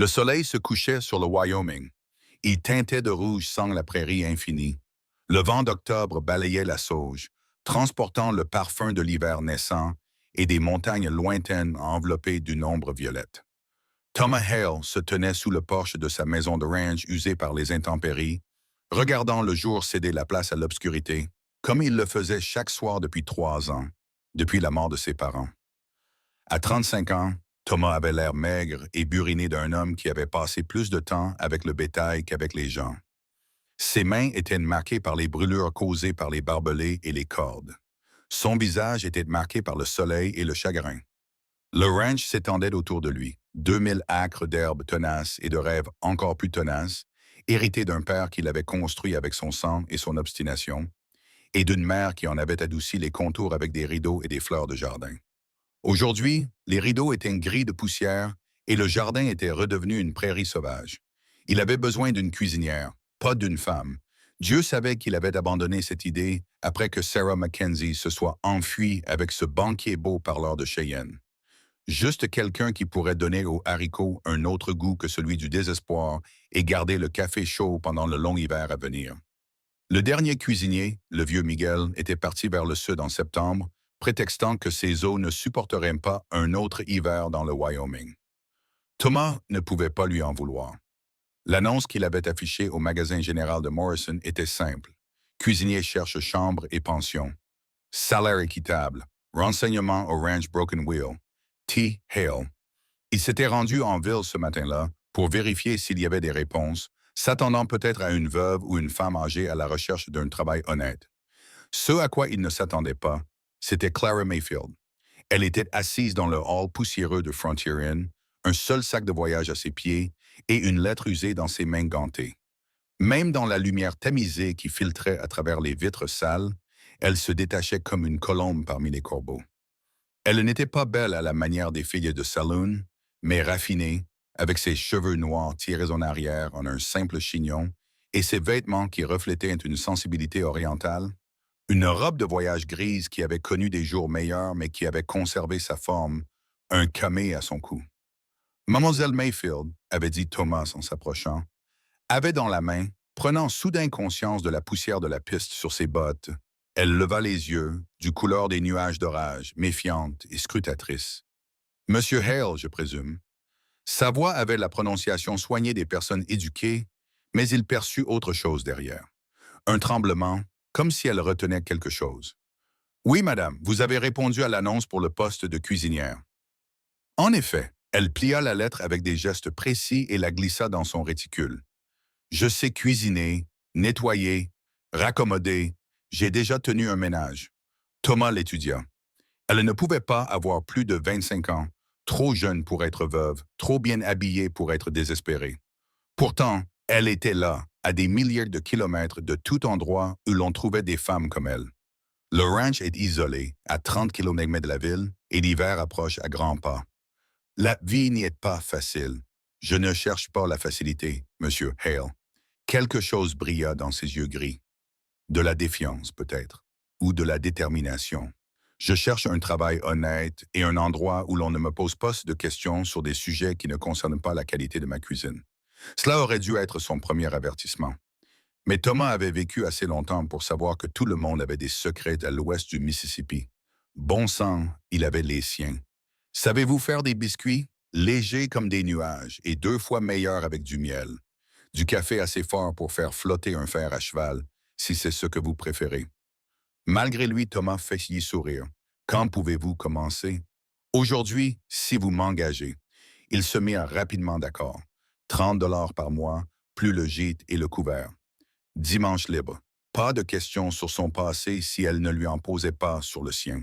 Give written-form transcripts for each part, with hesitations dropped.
Le soleil se couchait sur le Wyoming. Il teintait de rouge sang la prairie infinie. Le vent d'octobre balayait la sauge, transportant le parfum de l'hiver naissant et des montagnes lointaines enveloppées d'une ombre violette. Thomas Hale se tenait sous le porche de sa maison de ranch usée par les intempéries, regardant le jour céder la place à l'obscurité, comme il le faisait chaque soir depuis 3 ans, depuis la mort de ses parents. À 35 ans, Thomas avait l'air maigre et buriné d'un homme qui avait passé plus de temps avec le bétail qu'avec les gens. Ses mains étaient marquées par les brûlures causées par les barbelés et les cordes. Son visage était marqué par le soleil et le chagrin. Le ranch s'étendait autour de lui, 2000 acres d'herbes tenaces et de rêves encore plus tenaces, hérités d'un père qu'il avait construit avec son sang et son obstination, et d'une mère qui en avait adouci les contours avec des rideaux et des fleurs de jardin. Aujourd'hui, les rideaux étaient gris de poussière et le jardin était redevenu une prairie sauvage. Il avait besoin d'une cuisinière, pas d'une femme. Dieu savait qu'il avait abandonné cette idée après que Sarah Mackenzie se soit enfuie avec ce banquier beau parleur de Cheyenne. Juste quelqu'un qui pourrait donner aux haricots un autre goût que celui du désespoir et garder le café chaud pendant le long hiver à venir. Le dernier cuisinier, le vieux Miguel, était parti vers le sud en septembre, prétextant que ses os ne supporteraient pas un autre hiver dans le Wyoming. Thomas ne pouvait pas lui en vouloir. L'annonce qu'il avait affichée au magasin général de Morrison était simple. Cuisinier cherche chambre et pension. Salaire équitable. Renseignement au ranch Broken Wheel. T. Hale. Il s'était rendu en ville ce matin-là pour vérifier s'il y avait des réponses, s'attendant peut-être à une veuve ou une femme âgée à la recherche d'un travail honnête. Ce à quoi il ne s'attendait pas, c'était Clara Mayfield. Elle était assise dans le hall poussiéreux de Frontier Inn, un seul sac de voyage à ses pieds et une lettre usée dans ses mains gantées. Même dans la lumière tamisée qui filtrait à travers les vitres sales, elle se détachait comme une colombe parmi les corbeaux. Elle n'était pas belle à la manière des filles de saloon, mais raffinée, avec ses cheveux noirs tirés en arrière en un simple chignon et ses vêtements qui reflétaient une sensibilité orientale. Une robe de voyage grise qui avait connu des jours meilleurs mais qui avait conservé sa forme, un camé à son cou. Mademoiselle Mayfield, avait dit Thomas en s'approchant, avait dans la main, prenant soudain conscience de la poussière de la piste sur ses bottes, elle leva les yeux, du couleur des nuages d'orage, méfiante et scrutatrice. Monsieur Hale, je présume. Sa voix avait la prononciation soignée des personnes éduquées, mais il perçut autre chose derrière. Un tremblement, comme si elle retenait quelque chose. Oui, madame, vous avez répondu à l'annonce pour le poste de cuisinière. En effet, elle plia la lettre avec des gestes précis et la glissa dans son réticule. Je sais cuisiner, nettoyer, raccommoder. J'ai déjà tenu un ménage. Thomas l'étudia. Elle ne pouvait pas avoir plus de 25 ans, trop jeune pour être veuve, trop bien habillée pour être désespérée. Pourtant, elle était là, à des milliers de kilomètres de tout endroit où l'on trouvait des femmes comme elle. Le ranch est isolé, à 30 kilomètres de la ville, et l'hiver approche à grands pas. La vie n'y est pas facile. Je ne cherche pas la facilité, Monsieur Hale. Quelque chose brilla dans ses yeux gris. De la défiance, peut-être, ou de la détermination. Je cherche un travail honnête et un endroit où l'on ne me pose pas de questions sur des sujets qui ne concernent pas la qualité de ma cuisine. Cela aurait dû être son premier avertissement. Mais Thomas avait vécu assez longtemps pour savoir que tout le monde avait des secrets à l'ouest du Mississippi. Bon sang, il avait les siens. Savez-vous faire des biscuits? Légers comme des nuages et 2 fois meilleurs avec du miel. Du café assez fort pour faire flotter un fer à cheval, si c'est ce que vous préférez. Malgré lui, Thomas fit sourire. Quand pouvez-vous commencer? Aujourd'hui, si vous m'engagez. Ils se mirent rapidement d'accord. 30 $ par mois, plus le gîte et le couvert. Dimanche libre. Pas de questions sur son passé si elle ne lui en posait pas sur le sien.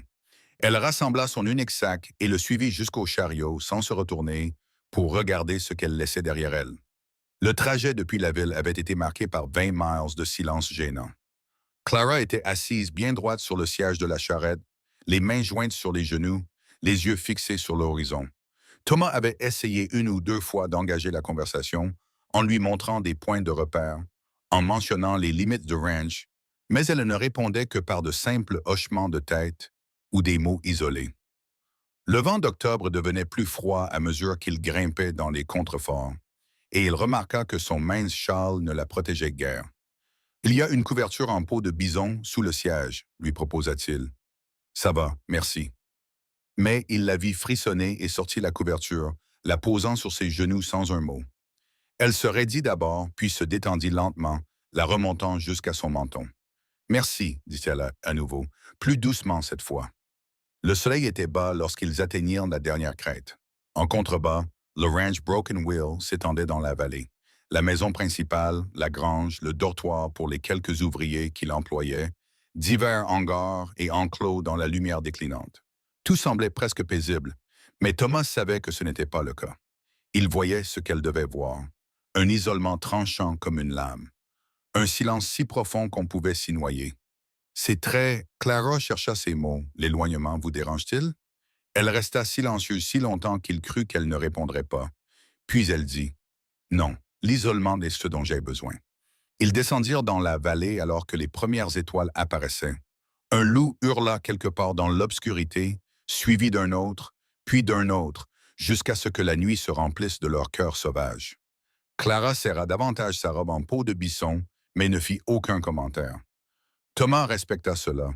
Elle rassembla son unique sac et le suivit jusqu'au chariot sans se retourner pour regarder ce qu'elle laissait derrière elle. Le trajet depuis la ville avait été marqué par 20 miles de silence gênant. Clara était assise bien droite sur le siège de la charrette, les mains jointes sur les genoux, les yeux fixés sur l'horizon. Thomas avait essayé 1 ou 2 fois d'engager la conversation en lui montrant des points de repère, en mentionnant les limites du ranch, mais elle ne répondait que par de simples hochements de tête ou des mots isolés. Le vent d'octobre devenait plus froid à mesure qu'il grimpait dans les contreforts, et il remarqua que son mince châle ne la protégeait guère. « Il y a une couverture en peau de bison sous le siège, lui proposa-t-il. « Ça va, merci. » Mais il la vit frissonner et sortit la couverture, la posant sur ses genoux sans un mot. Elle se raidit d'abord, puis se détendit lentement, la remontant jusqu'à son menton. « Merci, dit-elle à nouveau, plus doucement cette fois. » Le soleil était bas lorsqu'ils atteignirent la dernière crête. En contrebas, le ranch Broken Wheel s'étendait dans la vallée. La maison principale, la grange, le dortoir pour les quelques ouvriers qui l'employaient, divers hangars et enclos dans la lumière déclinante. Tout semblait presque paisible, mais Thomas savait que ce n'était pas le cas. Il voyait ce qu'elle devait voir, un isolement tranchant comme une lame, un silence si profond qu'on pouvait s'y noyer. Ses traits, Clara chercha ses mots. « L'éloignement vous dérange-t-il » Elle resta silencieuse si longtemps qu'il crut qu'elle ne répondrait pas. Puis elle dit « Non, l'isolement est ce dont j'ai besoin. » Ils descendirent dans la vallée alors que les premières étoiles apparaissaient. Un loup hurla quelque part dans l'obscurité, suivi d'un autre, puis d'un autre, jusqu'à ce que la nuit se remplisse de leurs cœurs sauvages. Clara serra davantage sa robe en peau de bison, mais ne fit aucun commentaire. Thomas respecta cela.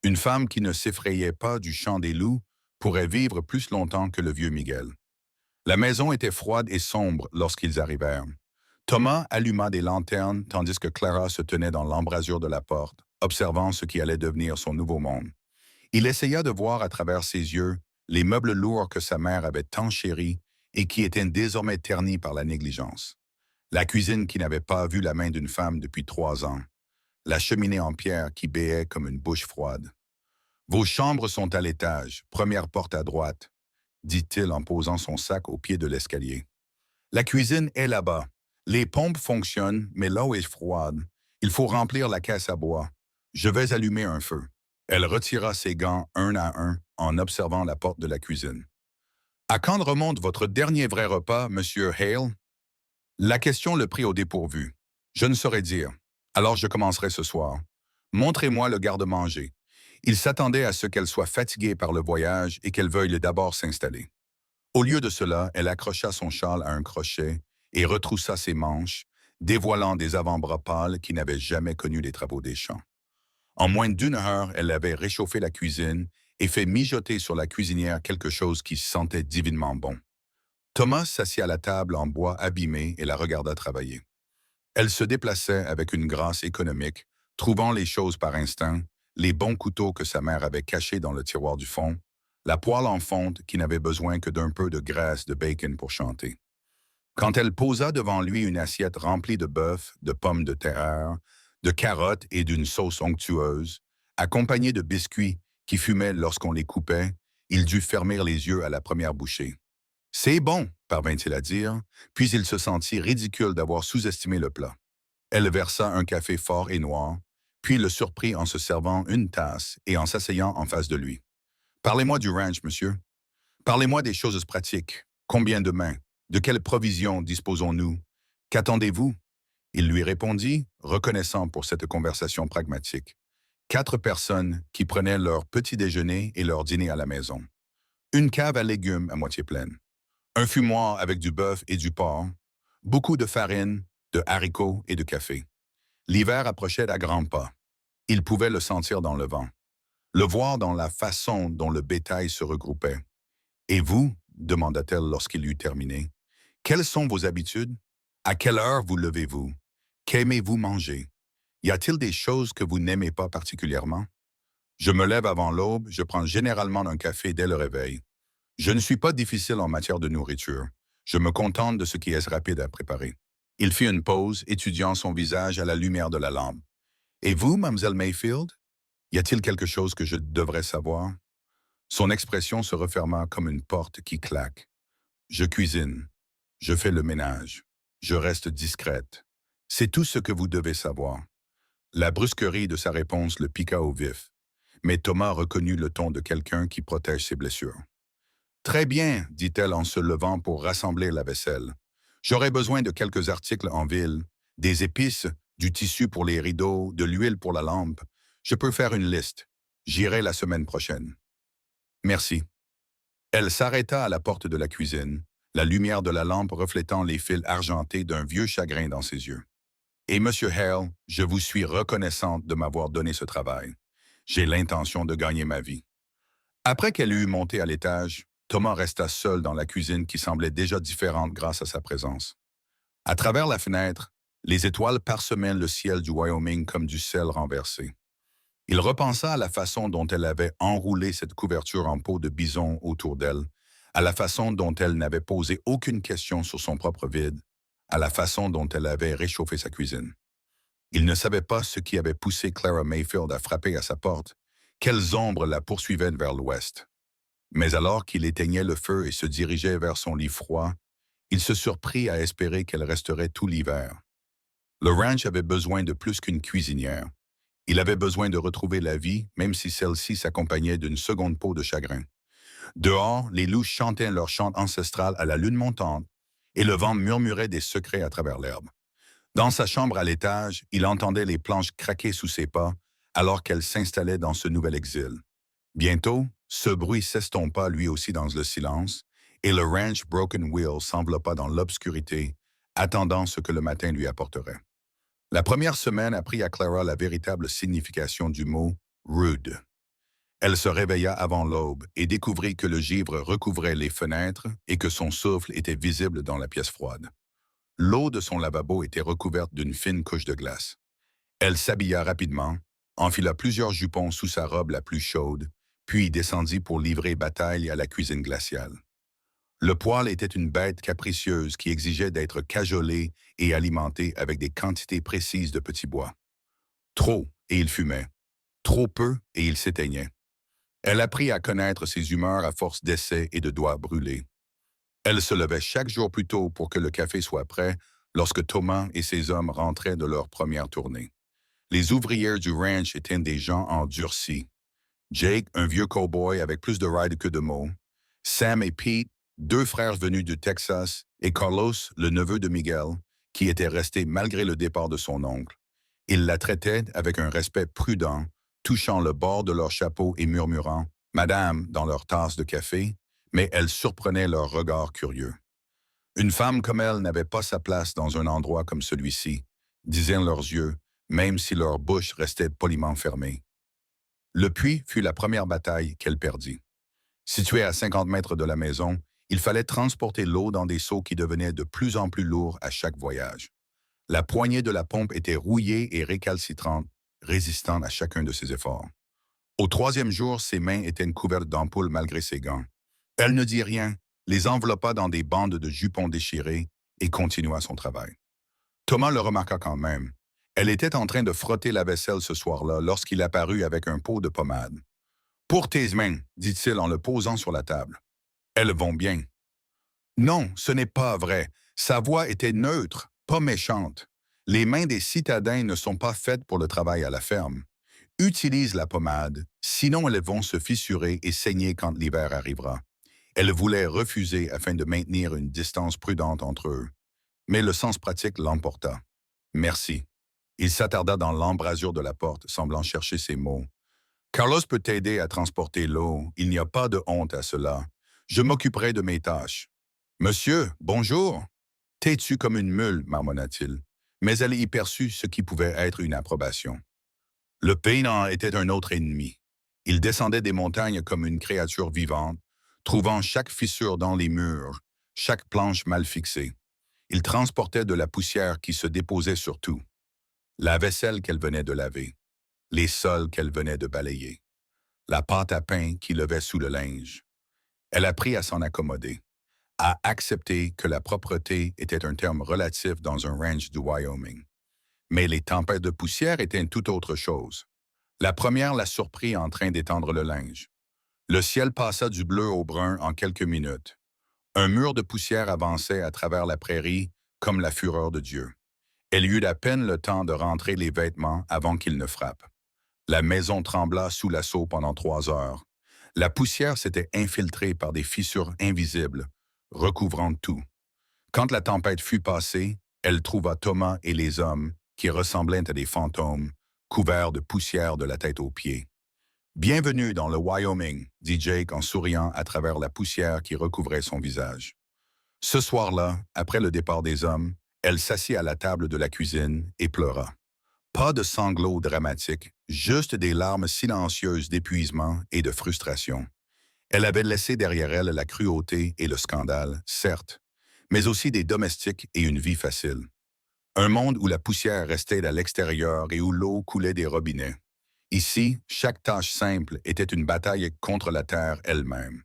Une femme qui ne s'effrayait pas du chant des loups pourrait vivre plus longtemps que le vieux Miguel. La maison était froide et sombre lorsqu'ils arrivèrent. Thomas alluma des lanternes tandis que Clara se tenait dans l'embrasure de la porte, observant ce qui allait devenir son nouveau monde. Il essaya de voir à travers ses yeux les meubles lourds que sa mère avait tant chéris et qui étaient désormais ternis par la négligence. La cuisine qui n'avait pas vu la main d'une femme depuis 3 ans. La cheminée en pierre qui béait comme une bouche froide. « Vos chambres sont à l'étage, première porte à droite, » dit-il en posant son sac au pied de l'escalier. « La cuisine est là-bas. Les pompes fonctionnent, mais l'eau est froide. Il faut remplir la caisse à bois. Je vais allumer un feu. » Elle retira ses gants un à un en observant la porte de la cuisine. « À quand remonte votre dernier vrai repas, Monsieur Hale ?» La question le prit au dépourvu. « Je ne saurais dire. Alors je commencerai ce soir. Montrez-moi le garde-manger. » Il s'attendait à ce qu'elle soit fatiguée par le voyage et qu'elle veuille d'abord s'installer. Au lieu de cela, elle accrocha son châle à un crochet et retroussa ses manches, dévoilant des avant-bras pâles qui n'avaient jamais connu les travaux des champs. En moins d'1 heure, elle avait réchauffé la cuisine et fait mijoter sur la cuisinière quelque chose qui sentait divinement bon. Thomas s'assit à la table en bois abîmé et la regarda travailler. Elle se déplaçait avec une grâce économique, trouvant les choses par instinct, les bons couteaux que sa mère avait cachés dans le tiroir du fond, la poêle en fonte qui n'avait besoin que d'un peu de graisse de bacon pour chanter. Quand elle posa devant lui une assiette remplie de bœuf, de pommes de terre, de carottes et d'une sauce onctueuse, accompagnée de biscuits qui fumaient lorsqu'on les coupait, il dut fermer les yeux à la première bouchée. « C'est bon », parvint-il à dire, puis il se sentit ridicule d'avoir sous-estimé le plat. Elle versa un café fort et noir, puis le surprit en se servant une tasse et en s'asseyant en face de lui. « Parlez-moi du ranch, monsieur. Parlez-moi des choses pratiques. Combien de mains? De quelles provisions disposons-nous? Qu'attendez-vous » Il lui répondit, reconnaissant pour cette conversation pragmatique. 4 personnes qui prenaient leur petit déjeuner et leur dîner à la maison. Une cave à légumes à moitié pleine. Un fumoir avec du bœuf et du porc. Beaucoup de farine, de haricots et de café. L'hiver approchait à grands pas. Il pouvait le sentir dans le vent. Le voir dans la façon dont le bétail se regroupait. « Et vous » demanda-t-elle lorsqu'il eut terminé. « Quelles sont vos habitudes? À quelle heure vous levez-vous? Qu'aimez-vous manger? Y a-t-il des choses que vous n'aimez pas particulièrement? » Je me lève avant l'aube, je prends généralement un café dès le réveil. Je ne suis pas difficile en matière de nourriture. Je me contente de ce qui est rapide à préparer. Il fit une pause, étudiant son visage à la lumière de la lampe. « Et vous, Mlle Mayfield? Y a-t-il quelque chose que je devrais savoir? » Son expression se referma comme une porte qui claque. « Je cuisine. Je fais le ménage. Je reste discrète. C'est tout ce que vous devez savoir. » La brusquerie de sa réponse le piqua au vif, mais Thomas reconnut le ton de quelqu'un qui protège ses blessures. « Très bien, » dit-elle en se levant pour rassembler la vaisselle. « J'aurai besoin de quelques articles en ville, des épices, du tissu pour les rideaux, de l'huile pour la lampe. Je peux faire une liste. J'irai la semaine prochaine. » « Merci. » Elle s'arrêta à la porte de la cuisine, la lumière de la lampe reflétant les fils argentés d'un vieux chagrin dans ses yeux. Et Monsieur Hale, je vous suis reconnaissante de m'avoir donné ce travail. J'ai l'intention de gagner ma vie. Après qu'elle eut monté à l'étage, Thomas resta seul dans la cuisine qui semblait déjà différente grâce à sa présence. À travers la fenêtre, les étoiles parsemaient le ciel du Wyoming comme du sel renversé. Il repensa à la façon dont elle avait enroulé cette couverture en peau de bison autour d'elle, à la façon dont elle n'avait posé aucune question sur son propre vide, à la façon dont elle avait réchauffé sa cuisine. Il ne savait pas ce qui avait poussé Clara Mayfield à frapper à sa porte, quelles ombres la poursuivaient vers l'ouest. Mais alors qu'il éteignait le feu et se dirigeait vers son lit froid, il se surprit à espérer qu'elle resterait tout l'hiver. Le ranch avait besoin de plus qu'une cuisinière. Il avait besoin de retrouver la vie, même si celle-ci s'accompagnait d'une seconde peau de chagrin. Dehors, les loups chantaient leur chant ancestral à la lune montante, et le vent murmurait des secrets à travers l'herbe. Dans sa chambre à l'étage, il entendait les planches craquer sous ses pas, alors qu'elle s'installait dans ce nouvel exil. Bientôt, ce bruit s'estompa lui aussi dans le silence, et le ranch Broken Wheel s'enveloppa dans l'obscurité, attendant ce que le matin lui apporterait. La première semaine apprit à Clara la véritable signification du mot « rude ». Elle se réveilla avant l'aube et découvrit que le givre recouvrait les fenêtres et que son souffle était visible dans la pièce froide. L'eau de son lavabo était recouverte d'une fine couche de glace. Elle s'habilla rapidement, enfila plusieurs jupons sous sa robe la plus chaude, puis descendit pour livrer bataille à la cuisine glaciale. Le poêle était une bête capricieuse qui exigeait d'être cajolée et alimentée avec des quantités précises de petits bois. Trop, et il fumait. Trop peu, et il s'éteignait. Elle apprit à connaître ses humeurs à force d'essais et de doigts brûlés. Elle se levait chaque jour plus tôt pour que le café soit prêt lorsque Thomas et ses hommes rentraient de leur première tournée. Les ouvrières du ranch étaient des gens endurcis. Jake, un vieux cow-boy avec plus de ride que de mots. Sam et Pete, deux frères venus du Texas, et Carlos, le neveu de Miguel, qui était resté malgré le départ de son oncle. Ils la traitaient avec un respect prudent, touchant le bord de leur chapeau et murmurant « Madame » dans leur tasse de café, mais elle surprenait leur regard curieux. Une femme comme elle n'avait pas sa place dans un endroit comme celui-ci, disaient leurs yeux, même si leur bouche restait poliment fermée. Le puits fut la première bataille qu'elle perdit. Situé à 50 mètres de la maison, il fallait transporter l'eau dans des seaux qui devenaient de plus en plus lourds à chaque voyage. La poignée de la pompe était rouillée et récalcitrante, résistant à chacun de ses efforts. Au troisième jour, ses mains étaient couvertes d'ampoules malgré ses gants. Elle ne dit rien, les enveloppa dans des bandes de jupons déchirés et continua son travail. Thomas le remarqua quand même. Elle était en train de frotter la vaisselle ce soir-là lorsqu'il apparut avec un pot de pommade. « Pour tes mains, dit-il en le posant sur la table. Elles vont bien. Non, ce n'est pas vrai. Sa voix était neutre, pas méchante. Les mains des citadins ne sont pas faites pour le travail à la ferme. Utilise la pommade, sinon elles vont se fissurer et saigner quand l'hiver arrivera. Elle voulait refuser afin de maintenir une distance prudente entre eux. Mais le sens pratique l'emporta. Merci. Il s'attarda dans l'embrasure de la porte, semblant chercher ses mots. Carlos peut t'aider à transporter l'eau. Il n'y a pas de honte à cela. Je m'occuperai de mes tâches. Monsieur, bonjour. Têtu comme une mule, marmonna-t-il. Mais elle y perçut ce qui pouvait être une approbation. Le paysan était un autre ennemi. Il descendait des montagnes comme une créature vivante, trouvant chaque fissure dans les murs, chaque planche mal fixée. Il transportait de la poussière qui se déposait sur tout. La vaisselle qu'elle venait de laver, les sols qu'elle venait de balayer, la pâte à pain qui levait sous le linge. Elle apprit à s'en accommoder, à accepter que la propreté était un terme relatif dans un ranch du Wyoming. Mais les tempêtes de poussière étaient tout autre chose. La première la surprit en train d'étendre le linge. Le ciel passa du bleu au brun en quelques minutes. Un mur de poussière avançait à travers la prairie comme la fureur de Dieu. Elle eut à peine le temps de rentrer les vêtements avant qu'il ne frappe. La maison trembla sous l'assaut pendant 3 heures. La poussière s'était infiltrée par des fissures invisibles, recouvrant tout. Quand la tempête fut passée, elle trouva Thomas et les hommes, qui ressemblaient à des fantômes, couverts de poussière de la tête aux pieds. « Bienvenue dans le Wyoming », dit Jake en souriant à travers la poussière qui recouvrait son visage. Ce soir-là, après le départ des hommes, elle s'assit à la table de la cuisine et pleura. Pas de sanglots dramatiques, juste des larmes silencieuses d'épuisement et de frustration. Elle avait laissé derrière elle la cruauté et le scandale, certes, mais aussi des domestiques et une vie facile. Un monde où la poussière restait à l'extérieur et où l'eau coulait des robinets. Ici, chaque tâche simple était une bataille contre la terre elle-même.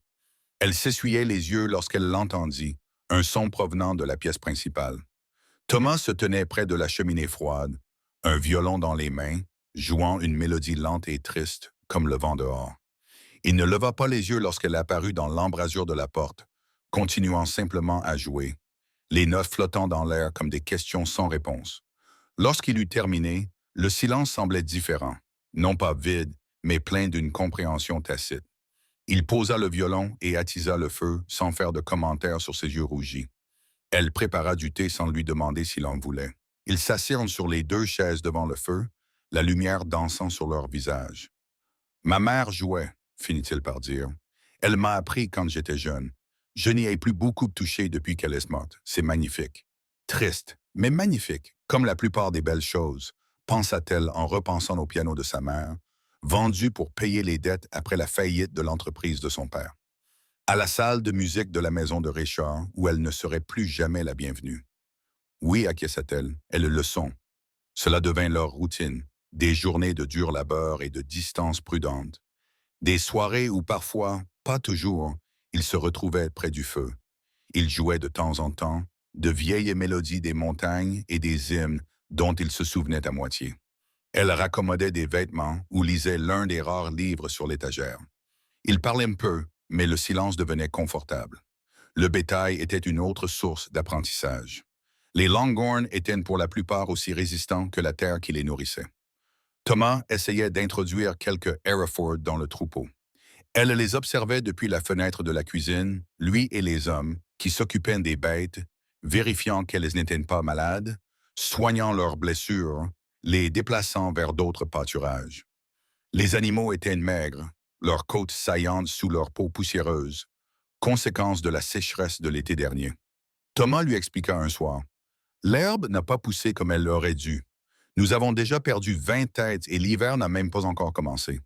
Elle s'essuyait les yeux lorsqu'elle l'entendit, un son provenant de la pièce principale. Thomas se tenait près de la cheminée froide, un violon dans les mains, jouant une mélodie lente et triste, comme le vent dehors. Il ne leva pas les yeux lorsqu'elle apparut dans l'embrasure de la porte, continuant simplement à jouer, les notes flottant dans l'air comme des questions sans réponse. Lorsqu'il eut terminé, le silence semblait différent, non pas vide, mais plein d'une compréhension tacite. Il posa le violon et attisa le feu sans faire de commentaires sur ses yeux rougis. Elle prépara du thé sans lui demander s'il en voulait. Ils s'assirent sur les deux chaises devant le feu, la lumière dansant sur leurs visages. Ma mère jouait, finit-il par dire. Elle m'a appris quand j'étais jeune. Je n'y ai plus beaucoup touché depuis qu'elle est morte. C'est magnifique. Triste, mais magnifique, comme la plupart des belles choses, pensa-t-elle en repensant au piano de sa mère, vendu pour payer les dettes après la faillite de l'entreprise de son père. À la salle de musique de la maison de Richard, où elle ne serait plus jamais la bienvenue. Oui, acquiesça-t-elle, elles le sont. Cela devint leur routine, des journées de dur labeur et de distance prudente. Des soirées où parfois, pas toujours, ils se retrouvaient près du feu. Ils jouaient de temps en temps de vieilles mélodies des montagnes et des hymnes dont ils se souvenaient à moitié. Elle raccommodait des vêtements ou lisait l'un des rares livres sur l'étagère. Ils parlaient un peu, mais le silence devenait confortable. Le bétail était une autre source d'apprentissage. Les Longhorns étaient pour la plupart aussi résistants que la terre qui les nourrissait. Thomas essayait d'introduire quelques Hereford dans le troupeau. Elle les observait depuis la fenêtre de la cuisine, lui et les hommes, qui s'occupaient des bêtes, vérifiant qu'elles n'étaient pas malades, soignant leurs blessures, les déplaçant vers d'autres pâturages. Les animaux étaient maigres, leurs côtes saillantes sous leur peau poussiéreuse, conséquence de la sécheresse de l'été dernier. Thomas lui expliqua un soir. L'herbe n'a pas poussé comme elle l'aurait dû. Nous avons déjà perdu 20 têtes et l'hiver n'a même pas encore commencé.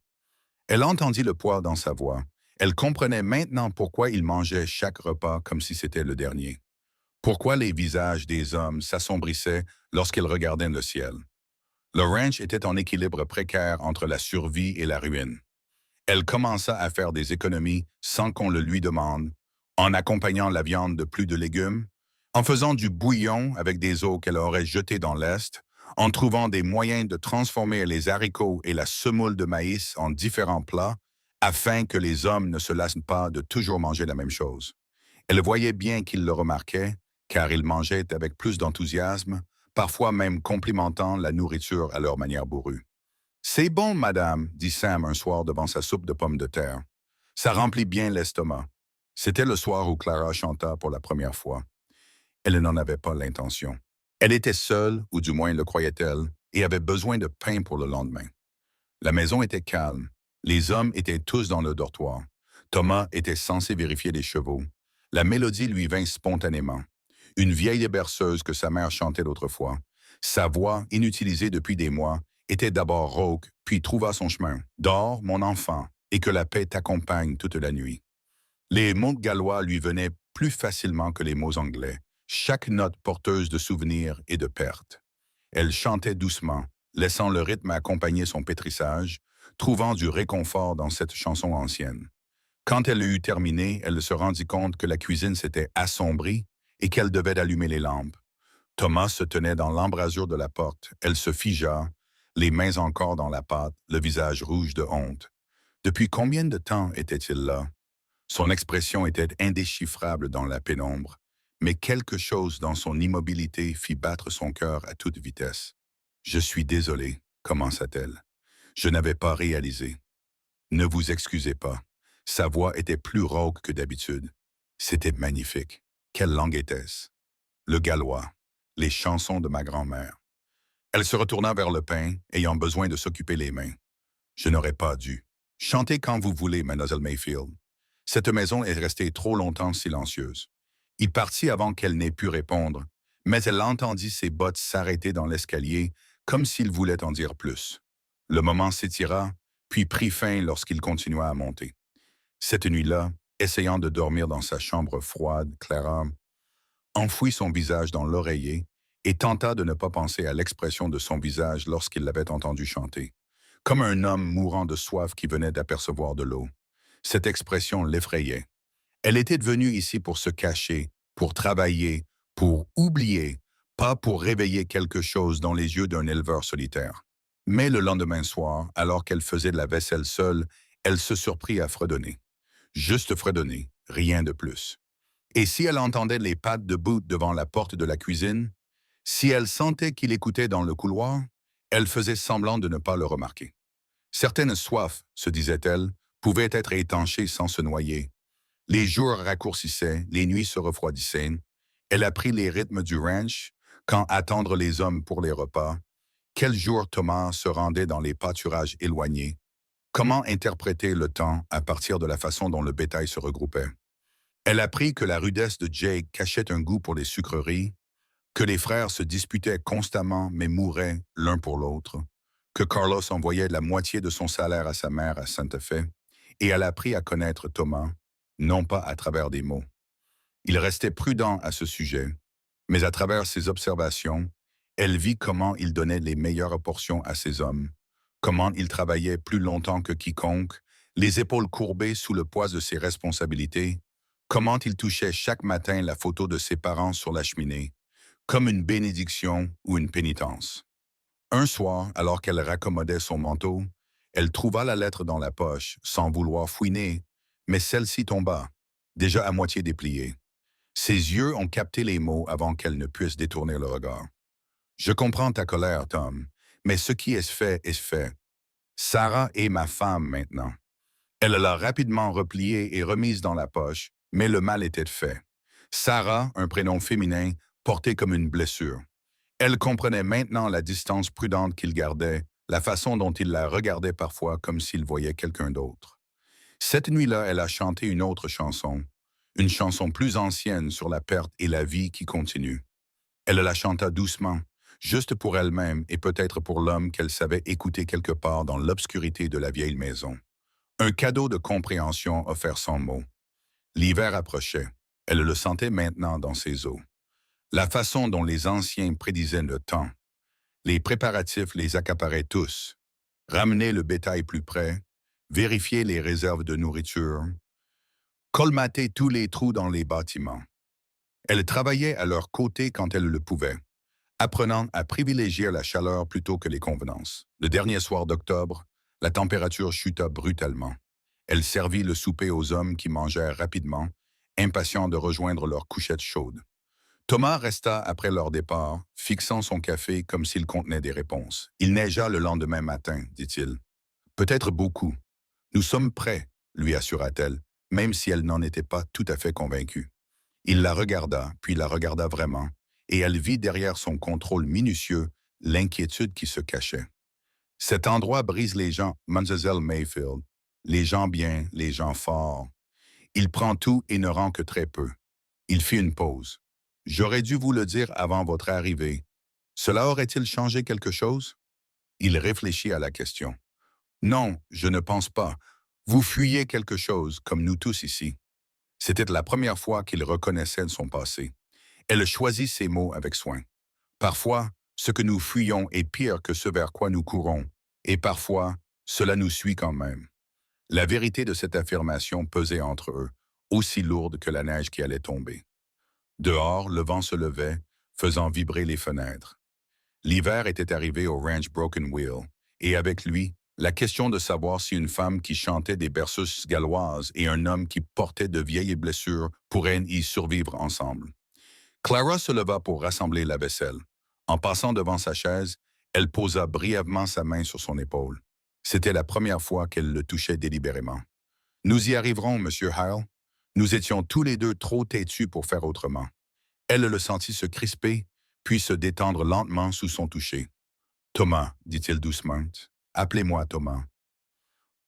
Elle entendit le poids dans sa voix. Elle comprenait maintenant pourquoi ils mangeaient chaque repas comme si c'était le dernier. Pourquoi les visages des hommes s'assombrissaient lorsqu'ils regardaient le ciel. Le ranch était en équilibre précaire entre la survie et la ruine. Elle commença à faire des économies sans qu'on le lui demande, en accompagnant la viande de plus de légumes, en faisant du bouillon avec des os qu'elle aurait jetés dans l'Est, en trouvant des moyens de transformer les haricots et la semoule de maïs en différents plats, afin que les hommes ne se lassent pas de toujours manger la même chose. Elle voyait bien qu'ils le remarquaient, car ils mangeaient avec plus d'enthousiasme, parfois même complimentant la nourriture à leur manière bourrue. C'est bon, madame, dit Sam un soir devant sa soupe de pommes de terre. Ça remplit bien l'estomac. C'était le soir où Clara chanta pour la première fois. Elle n'en avait pas l'intention. Elle était seule, ou du moins le croyait-elle, et avait besoin de pain pour le lendemain. La maison était calme. Les hommes étaient tous dans le dortoir. Thomas était censé vérifier les chevaux. La mélodie lui vint spontanément. Une vieille berceuse que sa mère chantait l'autrefois. Sa voix, inutilisée depuis des mois, était d'abord rauque, puis trouva son chemin. Dors, mon enfant, et que la paix t'accompagne toute la nuit. Les mots gallois lui venaient plus facilement que les mots anglais, chaque note porteuse de souvenirs et de pertes. Elle chantait doucement, laissant le rythme accompagner son pétrissage, trouvant du réconfort dans cette chanson ancienne. Quand elle eut terminé, elle se rendit compte que la cuisine s'était assombrie et qu'elle devait allumer les lampes. Thomas se tenait dans l'embrasure de la porte. Elle se figea, les mains encore dans la pâte, le visage rouge de honte. Depuis combien de temps était-il là? Son expression était indéchiffrable dans la pénombre, mais quelque chose dans son immobilité fit battre son cœur à toute vitesse. « Je suis désolé, commença-t-elle. Je n'avais pas réalisé. Ne vous excusez pas. » Sa voix était plus rauque que d'habitude. C'était magnifique. Quelle langue était-ce? Le gallois. Les chansons de ma grand-mère. Elle se retourna vers le pain, ayant besoin de s'occuper les mains. Je n'aurais pas dû. Chantez quand vous voulez, mademoiselle Mayfield. Cette maison est restée trop longtemps silencieuse. Il partit avant qu'elle n'ait pu répondre, mais elle entendit ses bottes s'arrêter dans l'escalier comme s'il voulait en dire plus. Le moment s'étira, puis prit fin lorsqu'il continua à monter. Cette nuit-là, essayant de dormir dans sa chambre froide, Clara enfouit son visage dans l'oreiller et tenta de ne pas penser à l'expression de son visage lorsqu'il l'avait entendu chanter, comme un homme mourant de soif qui venait d'apercevoir de l'eau. Cette expression l'effrayait. Elle était venue ici pour se cacher, pour travailler, pour oublier, pas pour réveiller quelque chose dans les yeux d'un éleveur solitaire. Mais le lendemain soir, alors qu'elle faisait de la vaisselle seule, elle se surprit à fredonner. Juste fredonner, rien de plus. Et si elle entendait les pattes de Boot devant la porte de la cuisine, si elle sentait qu'il écoutait dans le couloir, elle faisait semblant de ne pas le remarquer. Certaines soifs, se disait-elle, pouvaient être étanchées sans se noyer. Les jours raccourcissaient, les nuits se refroidissaient. Elle apprit les rythmes du ranch, quand attendre les hommes pour les repas. Quel jour Thomas se rendait dans les pâturages éloignés. Comment interpréter le temps à partir de la façon dont le bétail se regroupait. Elle apprit que la rudesse de Jake cachait un goût pour les sucreries, que les frères se disputaient constamment mais mouraient l'un pour l'autre, que Carlos envoyait la moitié de son salaire à sa mère à Santa Fe, et elle apprit à connaître Thomas, non pas à travers des mots. Il restait prudent à ce sujet, mais à travers ses observations, elle vit comment il donnait les meilleures portions à ses hommes, comment il travaillait plus longtemps que quiconque, les épaules courbées sous le poids de ses responsabilités, comment il touchait chaque matin la photo de ses parents sur la cheminée, comme une bénédiction ou une pénitence. Un soir, alors qu'elle raccommodait son manteau, elle trouva la lettre dans la poche, sans vouloir fouiner, mais celle-ci tomba, déjà à moitié dépliée. Ses yeux ont capté les mots avant qu'elle ne puisse détourner le regard. « Je comprends ta colère, Tom, mais ce qui est fait est fait. Sarah est ma femme maintenant. » Elle l'a rapidement repliée et remise dans la poche, mais le mal était fait. Sarah, un prénom féminin, porté comme une blessure. Elle comprenait maintenant la distance prudente qu'il gardait, la façon dont il la regardait parfois comme s'il voyait quelqu'un d'autre. Cette nuit-là, elle a chanté une chanson plus ancienne sur la perte et la vie qui continue. Elle la chanta doucement, juste pour elle-même et peut-être pour l'homme qu'elle savait écouter quelque part dans l'obscurité de la vieille maison. Un cadeau de compréhension offert sans mots. L'hiver approchait. Elle le sentait maintenant dans ses os. La façon dont les anciens prédisaient le temps. Les préparatifs les accaparaient tous. Ramener le bétail plus près, vérifier les réserves de nourriture, colmater tous les trous dans les bâtiments. Elle travaillait à leur côté quand elle le pouvait, apprenant à privilégier la chaleur plutôt que les convenances. Le dernier soir d'octobre, la température chuta brutalement. Elle servit le souper aux hommes qui mangèrent rapidement, impatients de rejoindre leur couchette chaude. Thomas resta après leur départ, fixant son café comme s'il contenait des réponses. « Il neigea le lendemain matin, dit-il. Peut-être beaucoup. Nous sommes prêts, lui assura-t-elle, même si elle n'en était pas tout à fait convaincue. Il la regarda, puis la regarda vraiment, et elle vit derrière son contrôle minutieux l'inquiétude qui se cachait. Cet endroit brise les gens, Mademoiselle Mayfield, les gens bien, les gens forts. Il prend tout et ne rend que très peu. Il fit une pause. J'aurais dû vous le dire avant votre arrivée. Cela aurait-il changé quelque chose? Il réfléchit à la question. Non, je ne pense pas. Vous fuyez quelque chose, comme nous tous ici. C'était la première fois qu'il reconnaissait son passé. Elle choisit ses mots avec soin. Parfois, ce que nous fuyons est pire que ce vers quoi nous courons, et parfois, cela nous suit quand même. La vérité de cette affirmation pesait entre eux, aussi lourde que la neige qui allait tomber. Dehors, le vent se levait, faisant vibrer les fenêtres. L'hiver était arrivé au ranch Broken Wheel, et avec lui, la question de savoir si une femme qui chantait des berceuses galloises et un homme qui portait de vieilles blessures pourraient y survivre ensemble. Clara se leva pour rassembler la vaisselle. En passant devant sa chaise, elle posa brièvement sa main sur son épaule. C'était la première fois qu'elle le touchait délibérément. « Nous y arriverons, Monsieur Hale. Nous étions tous les deux trop têtus pour faire autrement. » Elle le sentit se crisper, puis se détendre lentement sous son toucher. « Thomas, dit-il doucement, appelez-moi Thomas. »«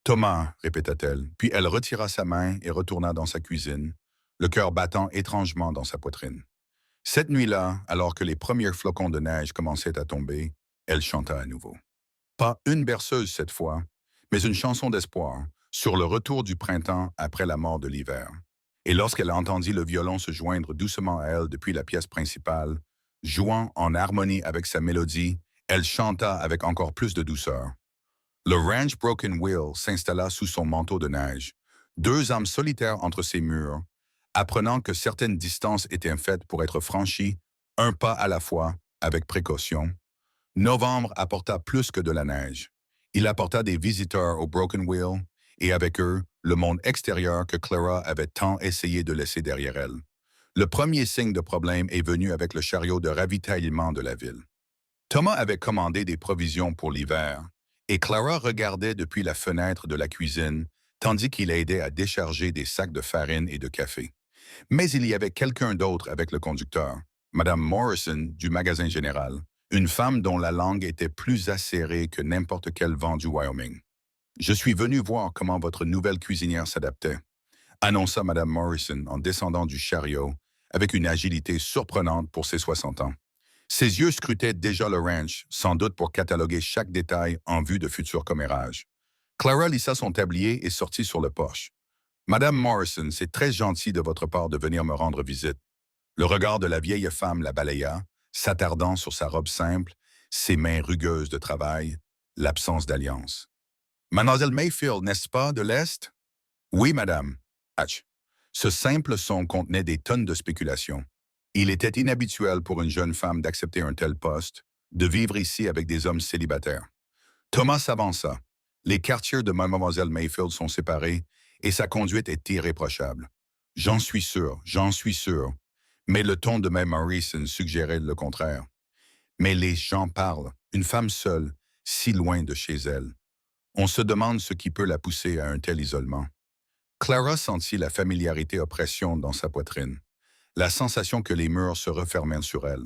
Thomas, répéta-t-elle, puis elle retira sa main et retourna dans sa cuisine, le cœur battant étrangement dans sa poitrine. Cette nuit-là, alors que les premiers flocons de neige commençaient à tomber, elle chanta à nouveau. Pas une berceuse cette fois, mais une chanson d'espoir sur le retour du printemps après la mort de l'hiver. Et lorsqu'elle entendit le violon se joindre doucement à elle depuis la pièce principale, jouant en harmonie avec sa mélodie, elle chanta avec encore plus de douceur. Le ranch Broken Wheel s'installa sous son manteau de neige, deux âmes solitaires entre ses murs, apprenant que certaines distances étaient faites pour être franchies, un pas à la fois, avec précaution. Novembre apporta plus que de la neige. Il apporta des visiteurs au Broken Wheel et avec eux, le monde extérieur que Clara avait tant essayé de laisser derrière elle. Le premier signe de problème est venu avec le chariot de ravitaillement de la ville. Thomas avait commandé des provisions pour l'hiver, et Clara regardait depuis la fenêtre de la cuisine, tandis qu'il aidait à décharger des sacs de farine et de café. Mais il y avait quelqu'un d'autre avec le conducteur, Madame Morrison du magasin général, une femme dont la langue était plus acérée que n'importe quel vent du Wyoming. « Je suis venu voir comment votre nouvelle cuisinière s'adaptait », annonça Madame Morrison en descendant du chariot avec une agilité surprenante pour ses 60 ans. Ses yeux scrutaient déjà le ranch, sans doute pour cataloguer chaque détail en vue de futurs commérages. Clara lissa son tablier et sortit sur le porche. « Madame Morrison, c'est très gentil de votre part de venir me rendre visite. » Le regard de la vieille femme la balaya, s'attardant sur sa robe simple, ses mains rugueuses de travail, l'absence d'alliance. « Mademoiselle Mayfield, n'est-ce pas, de l'Est? »« Oui, madame. » Hatch. Ce simple son contenait des tonnes de spéculations. Il était inhabituel pour une jeune femme d'accepter un tel poste, de vivre ici avec des hommes célibataires. Thomas s'avança. Les quartiers de Mademoiselle Mayfield sont séparés et sa conduite est irréprochable. J'en suis sûr, j'en suis sûr. Mais le ton de Mme Morrison suggérait le contraire. Mais les gens parlent, une femme seule, si loin de chez elle. On se demande ce qui peut la pousser à un tel isolement. Clara sentit la familiarité oppression dans sa poitrine, la sensation que les murs se refermaient sur elle.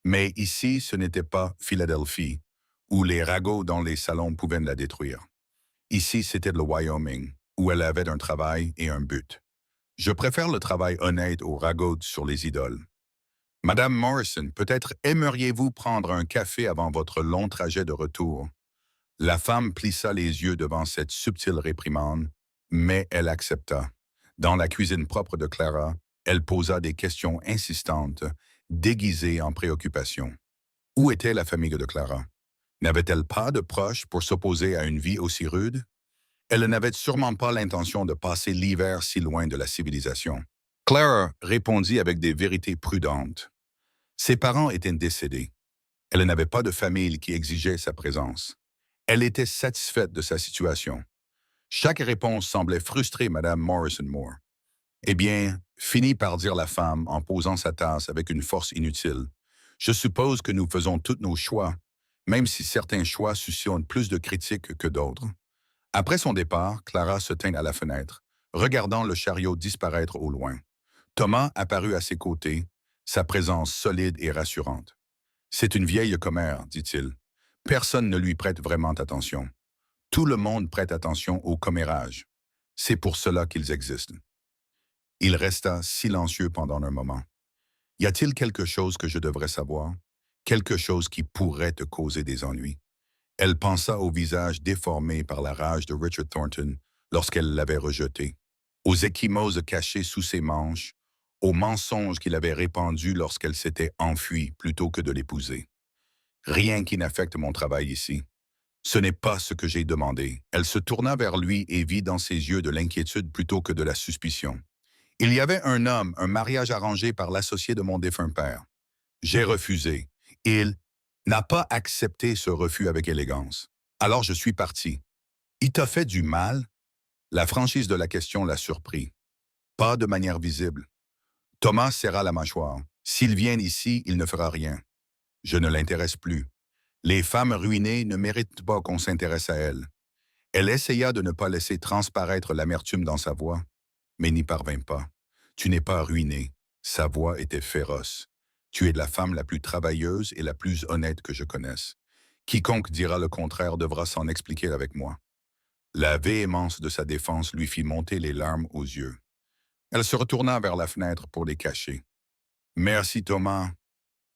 Mais ici, ce n'était pas Philadelphie, où les ragots dans les salons pouvaient la détruire. Ici, c'était le Wyoming, où elle avait un travail et un but. Je préfère le travail honnête aux ragots sur les idoles. Madame Morrison, peut-être aimeriez-vous prendre un café avant votre long trajet de retour? La femme plissa les yeux devant cette subtile réprimande, mais elle accepta. Dans la cuisine propre de Clara, elle posa des questions insistantes, déguisées en préoccupation. Où était la famille de Clara? N'avait-elle pas de proches pour s'opposer à une vie aussi rude? Elle n'avait sûrement pas l'intention de passer l'hiver si loin de la civilisation. Clara répondit avec des vérités prudentes. Ses parents étaient décédés. Elle n'avait pas de famille qui exigeait sa présence. Elle était satisfaite de sa situation. Chaque réponse semblait frustrer Mme Morrison Moore. « Eh bien, finit par dire la femme en posant sa tasse avec une force inutile. Je suppose que nous faisons tous nos choix, même si certains choix suscitent plus de critiques que d'autres. » Après son départ, Clara se tint à la fenêtre, regardant le chariot disparaître au loin. Thomas apparut à ses côtés, sa présence solide et rassurante. « C'est une vieille commère, dit-il. Personne ne lui prête vraiment attention. Tout le monde prête attention aux commérages. C'est pour cela qu'ils existent. » Il resta silencieux pendant un moment. « Y a-t-il quelque chose que je devrais savoir? Quelque chose qui pourrait te causer des ennuis? » Elle pensa au visage déformé par la rage de Richard Thornton lorsqu'elle l'avait rejeté, aux ecchymoses cachées sous ses manches, aux mensonges qu'il avait répandus lorsqu'elle s'était enfuie plutôt que de l'épouser. « Rien qui n'affecte mon travail ici. Ce n'est pas ce que j'ai demandé. » Elle se tourna vers lui et vit dans ses yeux de l'inquiétude plutôt que de la suspicion. « Il y avait un homme, un mariage arrangé par l'associé de mon défunt père. J'ai refusé. Il n'a pas accepté ce refus avec élégance. Alors je suis parti. Il t'a fait du mal? » La franchise de la question la surprit. Pas de manière visible. Thomas serra la mâchoire. « S'il vient ici, il ne fera rien. Je ne l'intéresse plus. Les femmes ruinées ne méritent pas qu'on s'intéresse à elles. » Elle essaya de ne pas laisser transparaître l'amertume dans sa voix, mais n'y parvint pas. « Tu n'es pas ruinée. » Sa voix était féroce. « Tu es la femme la plus travailleuse et la plus honnête que je connaisse. Quiconque dira le contraire devra s'en expliquer avec moi. » La véhémence de sa défense lui fit monter les larmes aux yeux. Elle se retourna vers la fenêtre pour les cacher. Merci, Thomas.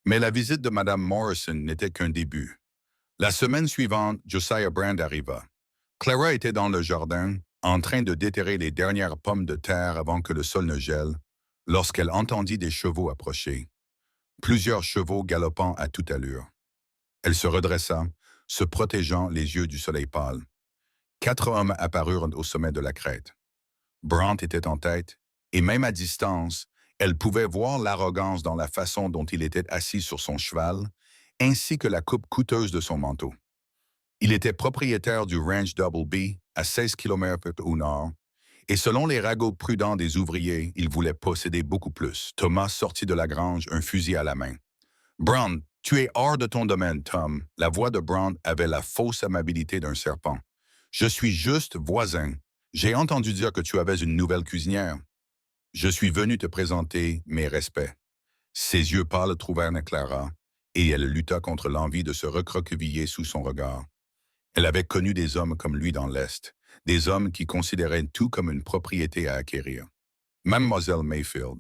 Mais la visite de Madame Morrison n'était qu'un début. La semaine suivante, Josiah Brand arriva. Clara était dans le jardin, en train de déterrer les dernières pommes de terre avant que le sol ne gèle, lorsqu'elle entendit des chevaux approcher. Plusieurs chevaux galopant à toute allure. Elle se redressa, se protégeant les yeux du soleil pâle. 4 hommes apparurent au sommet de la crête. Brant était en tête, et même à distance, elle pouvait voir l'arrogance dans la façon dont il était assis sur son cheval, ainsi que la coupe coûteuse de son manteau. Il était propriétaire du ranch Double B, à 16 km au nord, et selon les ragots prudents des ouvriers, il voulait posséder beaucoup plus. Thomas sortit de la grange, un fusil à la main. « Brown, tu es hors de ton domaine, Tom. » La voix de Brown avait la fausse amabilité d'un serpent. « Je suis juste voisin. J'ai entendu dire que tu avais une nouvelle cuisinière. Je suis venu te présenter mes respects. » Ses yeux pâles trouvèrent Clara, et elle lutta contre l'envie de se recroqueviller sous son regard. Elle avait connu des hommes comme lui dans l'Est, des hommes qui considéraient tout comme une propriété à acquérir. Mademoiselle Mayfield.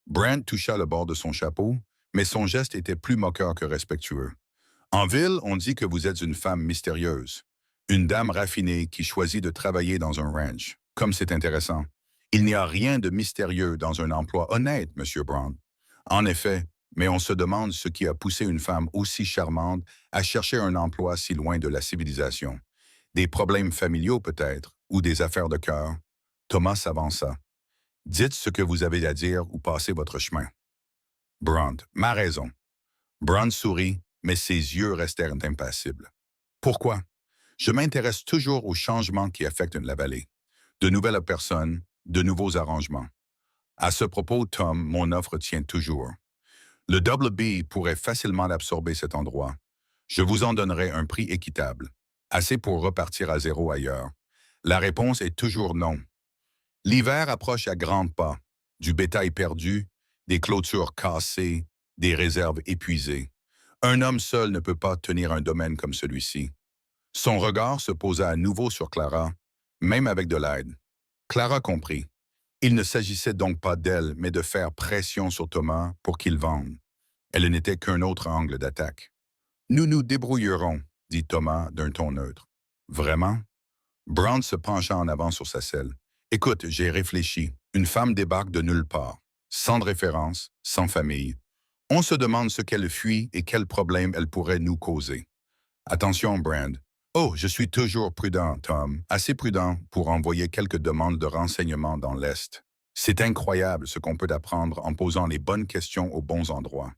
Brand toucha le bord de son chapeau, mais son geste était plus moqueur que respectueux. En ville, on dit que vous êtes une femme mystérieuse, une dame raffinée qui choisit de travailler dans un ranch. Comme c'est intéressant. Il n'y a rien de mystérieux dans un emploi honnête, Monsieur Brown. En effet, mais on se demande ce qui a poussé une femme aussi charmante à chercher un emploi si loin de la civilisation. Des problèmes familiaux peut-être, ou des affaires de cœur. Thomas s'avança. Dites ce que vous avez à dire ou passez votre chemin. Brant, ma raison. Brant sourit, mais ses yeux restèrent impassibles. Pourquoi? Je m'intéresse toujours aux changements qui affectent la vallée. De nouvelles personnes, de nouveaux arrangements. À ce propos, Tom, mon offre tient toujours. Le Double B pourrait facilement absorber cet endroit. Je vous en donnerai un prix équitable, assez pour repartir à zéro ailleurs. La réponse est toujours non. L'hiver approche à grands pas, du bétail perdu, des clôtures cassées, des réserves épuisées. Un homme seul ne peut pas tenir un domaine comme celui-ci. Son regard se posa à nouveau sur Clara, même avec de l'aide. Clara comprit. Il ne s'agissait donc pas d'elle, mais de faire pression sur Thomas pour qu'il vende. Elle n'était qu'un autre angle d'attaque. « Nous nous débrouillerons », dit Thomas d'un ton neutre. « Vraiment? » Brown se pencha en avant sur sa selle. « Écoute, j'ai réfléchi. Une femme débarque de nulle part, sans référence, sans famille. On se demande ce qu'elle fuit et quels problèmes elle pourrait nous causer. Attention, Brand. Oh, je suis toujours prudent, Tom, assez prudent pour envoyer quelques demandes de renseignements dans l'Est. C'est incroyable ce qu'on peut apprendre en posant les bonnes questions aux bons endroits. »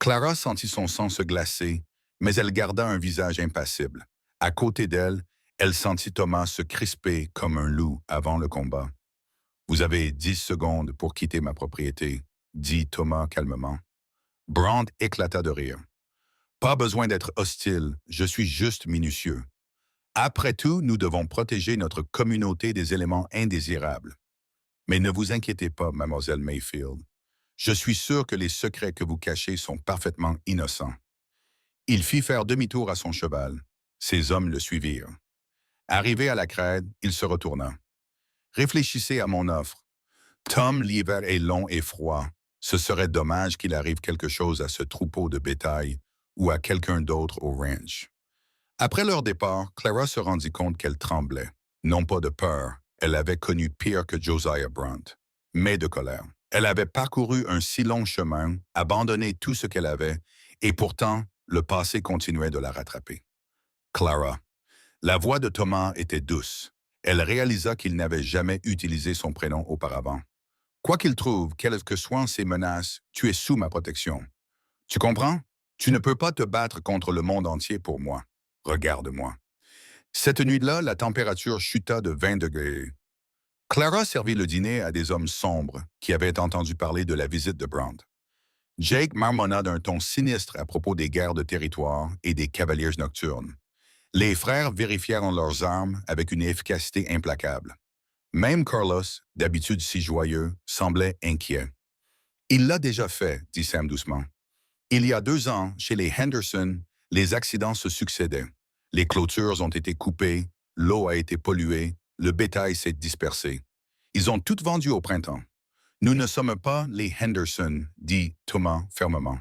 Clara sentit son sang se glacer, mais elle garda un visage impassible. À côté d'elle, elle sentit Thomas se crisper comme un loup avant le combat. « Vous avez 10 secondes pour quitter ma propriété, » dit Thomas calmement. Brand éclata de rire. « Pas besoin d'être hostile, je suis juste minutieux. Après tout, nous devons protéger notre communauté des éléments indésirables. Mais ne vous inquiétez pas, mademoiselle Mayfield. Je suis sûr que les secrets que vous cachez sont parfaitement innocents. » Il fit faire demi-tour à son cheval. Ses hommes le suivirent. Arrivé à la crête, il se retourna. « Réfléchissez à mon offre. Tom, l'hiver est long et froid. Ce serait dommage qu'il arrive quelque chose à ce troupeau de bétail ou à quelqu'un d'autre au ranch. » Après leur départ, Clara se rendit compte qu'elle tremblait. Non pas de peur, elle avait connu pire que Josiah Brant, mais de colère. Elle avait parcouru un si long chemin, abandonné tout ce qu'elle avait, et pourtant, le passé continuait de la rattraper. Clara. La voix de Thomas était douce. Elle réalisa qu'il n'avait jamais utilisé son prénom auparavant. « Quoi qu'il trouve, quelles que soient ses menaces, tu es sous ma protection. Tu comprends? Tu ne peux pas te battre contre le monde entier pour moi. Regarde-moi. » Cette nuit-là, la température chuta de 20 degrés. Clara servit le dîner à des hommes sombres qui avaient entendu parler de la visite de Brant. Jake marmonna d'un ton sinistre à propos des guerres de territoire et des cavaliers nocturnes. Les frères vérifièrent leurs armes avec une efficacité implacable. Même Carlos, d'habitude si joyeux, semblait inquiet. « Il l'a déjà fait, » dit Sam doucement. « Il y a 2 ans, chez les Henderson, les accidents se succédaient. Les clôtures ont été coupées, l'eau a été polluée, le bétail s'est dispersé. Ils ont tout vendu au printemps. Nous ne sommes pas les Henderson, dit Thomas fermement.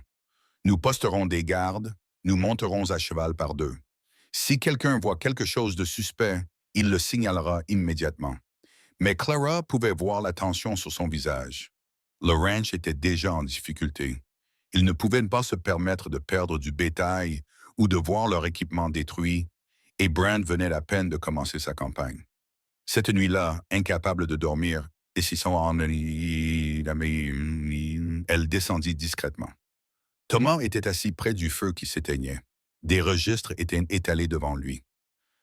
Nous posterons des gardes, nous monterons à cheval par deux. Si quelqu'un voit quelque chose de suspect, il le signalera immédiatement. Mais Clara pouvait voir la tension sur son visage. Le ranch était déjà en difficulté. Ils ne pouvaient pas se permettre de perdre du bétail ou de voir leur équipement détruit, et Brand venait à peine de commencer sa campagne. Cette nuit-là, incapable de dormir, et si son elle descendit discrètement. Thomas était assis près du feu qui s'éteignait. Des registres étaient étalés devant lui.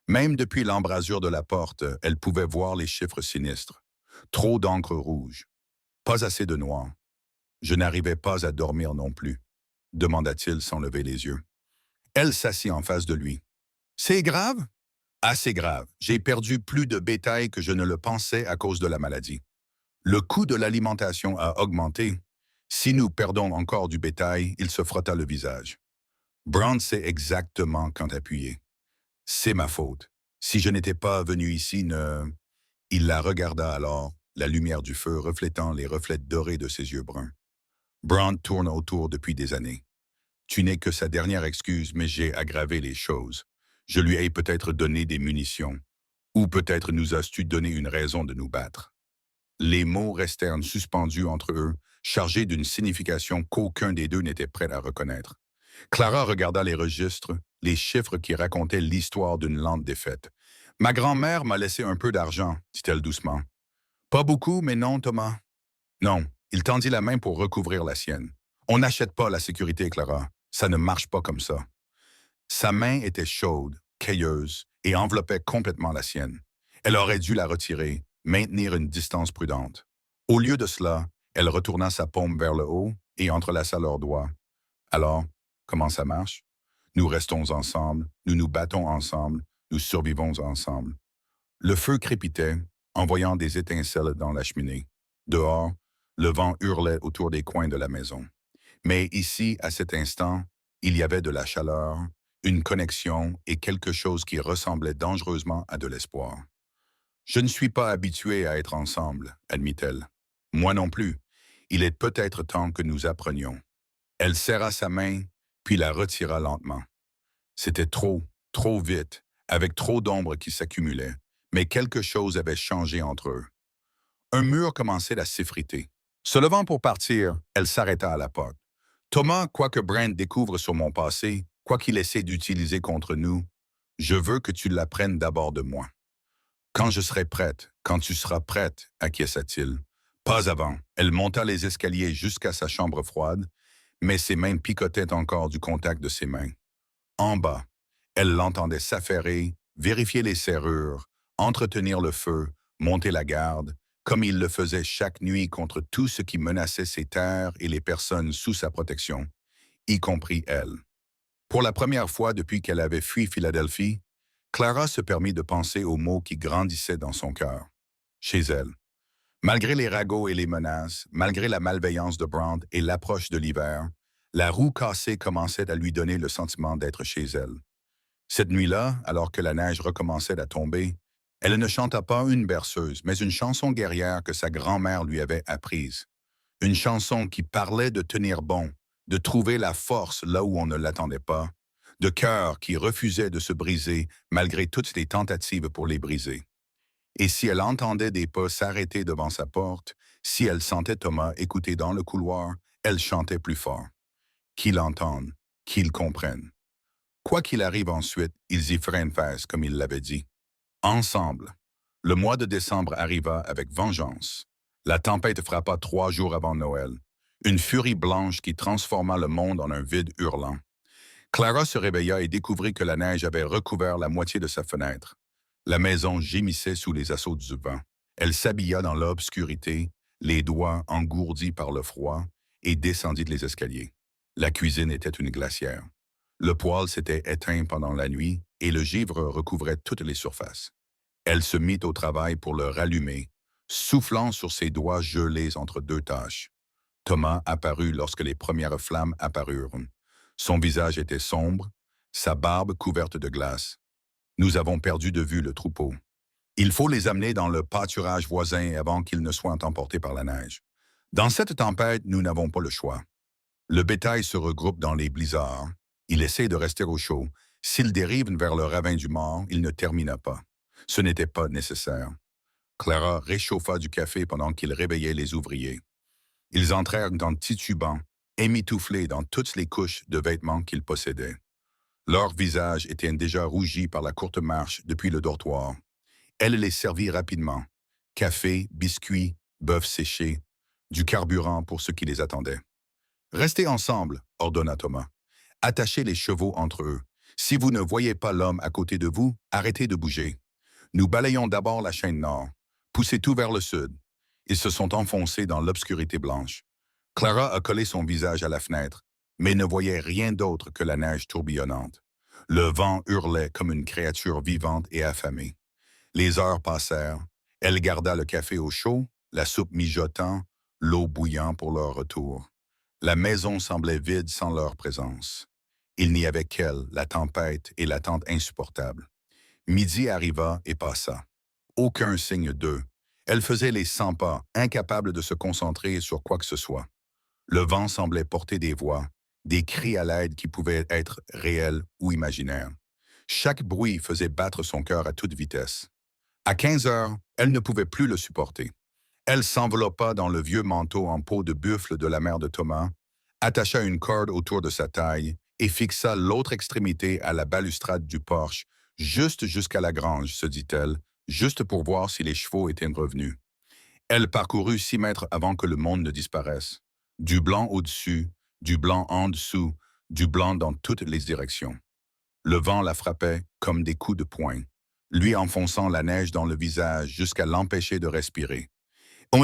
Même depuis l'embrasure de la porte, elle pouvait voir les chiffres sinistres. Trop d'encre rouge. Pas assez de noir. Je n'arrivais pas à dormir non plus, demanda-t-il sans lever les yeux. Elle s'assit en face de lui. C'est grave? Assez grave. J'ai perdu plus de bétail que je ne le pensais à cause de la maladie. Le coût de l'alimentation a augmenté. Si nous perdons encore du bétail, il se frotta le visage. Brown sait exactement quand appuyer. C'est ma faute. Si je n'étais pas venu ici, ne... Il la regarda alors, la lumière du feu reflétant les reflets dorés de ses yeux bruns. Brown tourne autour depuis des années. Tu n'es que sa dernière excuse, mais j'ai aggravé les choses. Je lui ai peut-être donné des munitions. Ou peut-être nous as-tu donné une raison de nous battre. Les mots restèrent suspendus entre eux, chargés d'une signification qu'aucun des deux n'était prêt à reconnaître. Clara regarda les registres, les chiffres qui racontaient l'histoire d'une lente défaite. « Ma grand-mère m'a laissé un peu d'argent, dit-elle doucement. « Pas beaucoup, mais non, Thomas. » Non, il tendit la main pour recouvrir la sienne. « On n'achète pas la sécurité, Clara. Ça ne marche pas comme ça. » Sa main était chaude, cailleuse, et enveloppait complètement la sienne. Elle aurait dû la retirer, maintenir une distance prudente. Au lieu de cela, elle retourna sa paume vers le haut et entrelaça leurs doigts. Alors, comment ça marche? Nous restons ensemble, nous nous battons ensemble, nous survivons ensemble. Le feu crépitait, envoyant des étincelles dans la cheminée. Dehors, le vent hurlait autour des coins de la maison. Mais ici, à cet instant, il y avait de la chaleur, une connexion et quelque chose qui ressemblait dangereusement à de l'espoir. « Je ne suis pas habituée à être ensemble, » admit-elle. « Moi non plus. Il est peut-être temps que nous apprenions. » Elle serra sa main, puis la retira lentement. C'était trop vite, avec trop d'ombre qui s'accumulaient, mais quelque chose avait changé entre eux. Un mur commençait à s'effriter. Se levant pour partir, elle s'arrêta à la porte. « Thomas, quoi que Brand découvre sur mon passé, quoi qu'il essaie d'utiliser contre nous, je veux que tu l'apprennes d'abord de moi. » « Quand je serai prête, quand tu seras prête, acquiesça-t-il. Pas avant. Elle monta les escaliers jusqu'à sa chambre froide, mais ses mains picotaient encore du contact de ses mains. En bas, elle l'entendait s'affairer, vérifier les serrures, entretenir le feu, monter la garde, comme il le faisait chaque nuit contre tout ce qui menaçait ses terres et les personnes sous sa protection, y compris elle. Pour la première fois depuis qu'elle avait fui Philadelphie, Clara se permit de penser aux mots qui grandissaient dans son cœur. Chez elle. Malgré les ragots et les menaces, malgré la malveillance de Brand et l'approche de l'hiver, la roue cassée commençait à lui donner le sentiment d'être chez elle. Cette nuit-là, alors que la neige recommençait à tomber, elle ne chanta pas une berceuse, mais une chanson guerrière que sa grand-mère lui avait apprise. Une chanson qui parlait de tenir bon, de trouver la force là où on ne l'attendait pas, de cœurs qui refusaient de se briser malgré toutes les tentatives pour les briser. Et si elle entendait des pas s'arrêter devant sa porte, si elle sentait Thomas écouter dans le couloir, elle chantait plus fort. Qu'ils l'entendent, qu'ils comprennent. Quoi qu'il arrive ensuite, ils y feraient une fête, comme il l'avait dit. Ensemble. Le mois de décembre arriva avec vengeance. La tempête frappa 3 jours avant Noël. Une furie blanche qui transforma le monde en un vide hurlant. Clara se réveilla et découvrit que la neige avait recouvert la moitié de sa fenêtre. La maison gémissait sous les assauts du vent. Elle s'habilla dans l'obscurité, les doigts engourdis par le froid, et descendit les escaliers. La cuisine était une glacière. Le poêle s'était éteint pendant la nuit et le givre recouvrait toutes les surfaces. Elle se mit au travail pour le rallumer, soufflant sur ses doigts gelés entre 2 tâches. Thomas apparut lorsque les premières flammes apparurent. Son visage était sombre, sa barbe couverte de glace. Nous avons perdu de vue le troupeau. Il faut les amener dans le pâturage voisin avant qu'ils ne soient emportés par la neige. Dans cette tempête, nous n'avons pas le choix. Le bétail se regroupe dans les blizzards. Il essaie de rester au chaud. S'il dérive vers le ravin du mort, il ne termina pas. Ce n'était pas nécessaire. Clara réchauffa du café pendant qu'il réveillait les ouvriers. Ils entrèrent en titubant, émitouflés dans toutes les couches de vêtements qu'ils possédaient. Leurs visages étaient déjà rougis par la courte marche depuis le dortoir. Elle les servit rapidement. Café, biscuits, bœuf séché, du carburant pour ceux qui les attendaient. Restez ensemble, ordonna Thomas. Attachez les chevaux entre eux. Si vous ne voyez pas l'homme à côté de vous, arrêtez de bouger. Nous balayons d'abord la chaîne nord. Poussez tout vers le sud. Ils se sont enfoncés dans l'obscurité blanche. Clara a collé son visage à la fenêtre, mais ne voyait rien d'autre que la neige tourbillonnante. Le vent hurlait comme une créature vivante et affamée. Les heures passèrent. Elle garda le café au chaud, la soupe mijotant, l'eau bouillant pour leur retour. La maison semblait vide sans leur présence. Il n'y avait qu'elle, la tempête et l'attente insupportable. Midi arriva et passa. Aucun signe d'eux. Elle faisait les 100 pas, incapable de se concentrer sur quoi que ce soit. Le vent semblait porter des voix, des cris à l'aide qui pouvaient être réels ou imaginaires. Chaque bruit faisait battre son cœur à toute vitesse. À 15 heures, elle ne pouvait plus le supporter. Elle s'enveloppa dans le vieux manteau en peau de buffle de la mère de Thomas, attacha une corde autour de sa taille et fixa l'autre extrémité à la balustrade du porche, juste jusqu'à la grange, se dit-elle, juste pour voir si les chevaux étaient revenus. Elle parcourut 6 mètres avant que le monde ne disparaisse. Du blanc au-dessus, du blanc en dessous, du blanc dans toutes les directions. Le vent la frappait comme des coups de poing, lui enfonçant la neige dans le visage jusqu'à l'empêcher de respirer.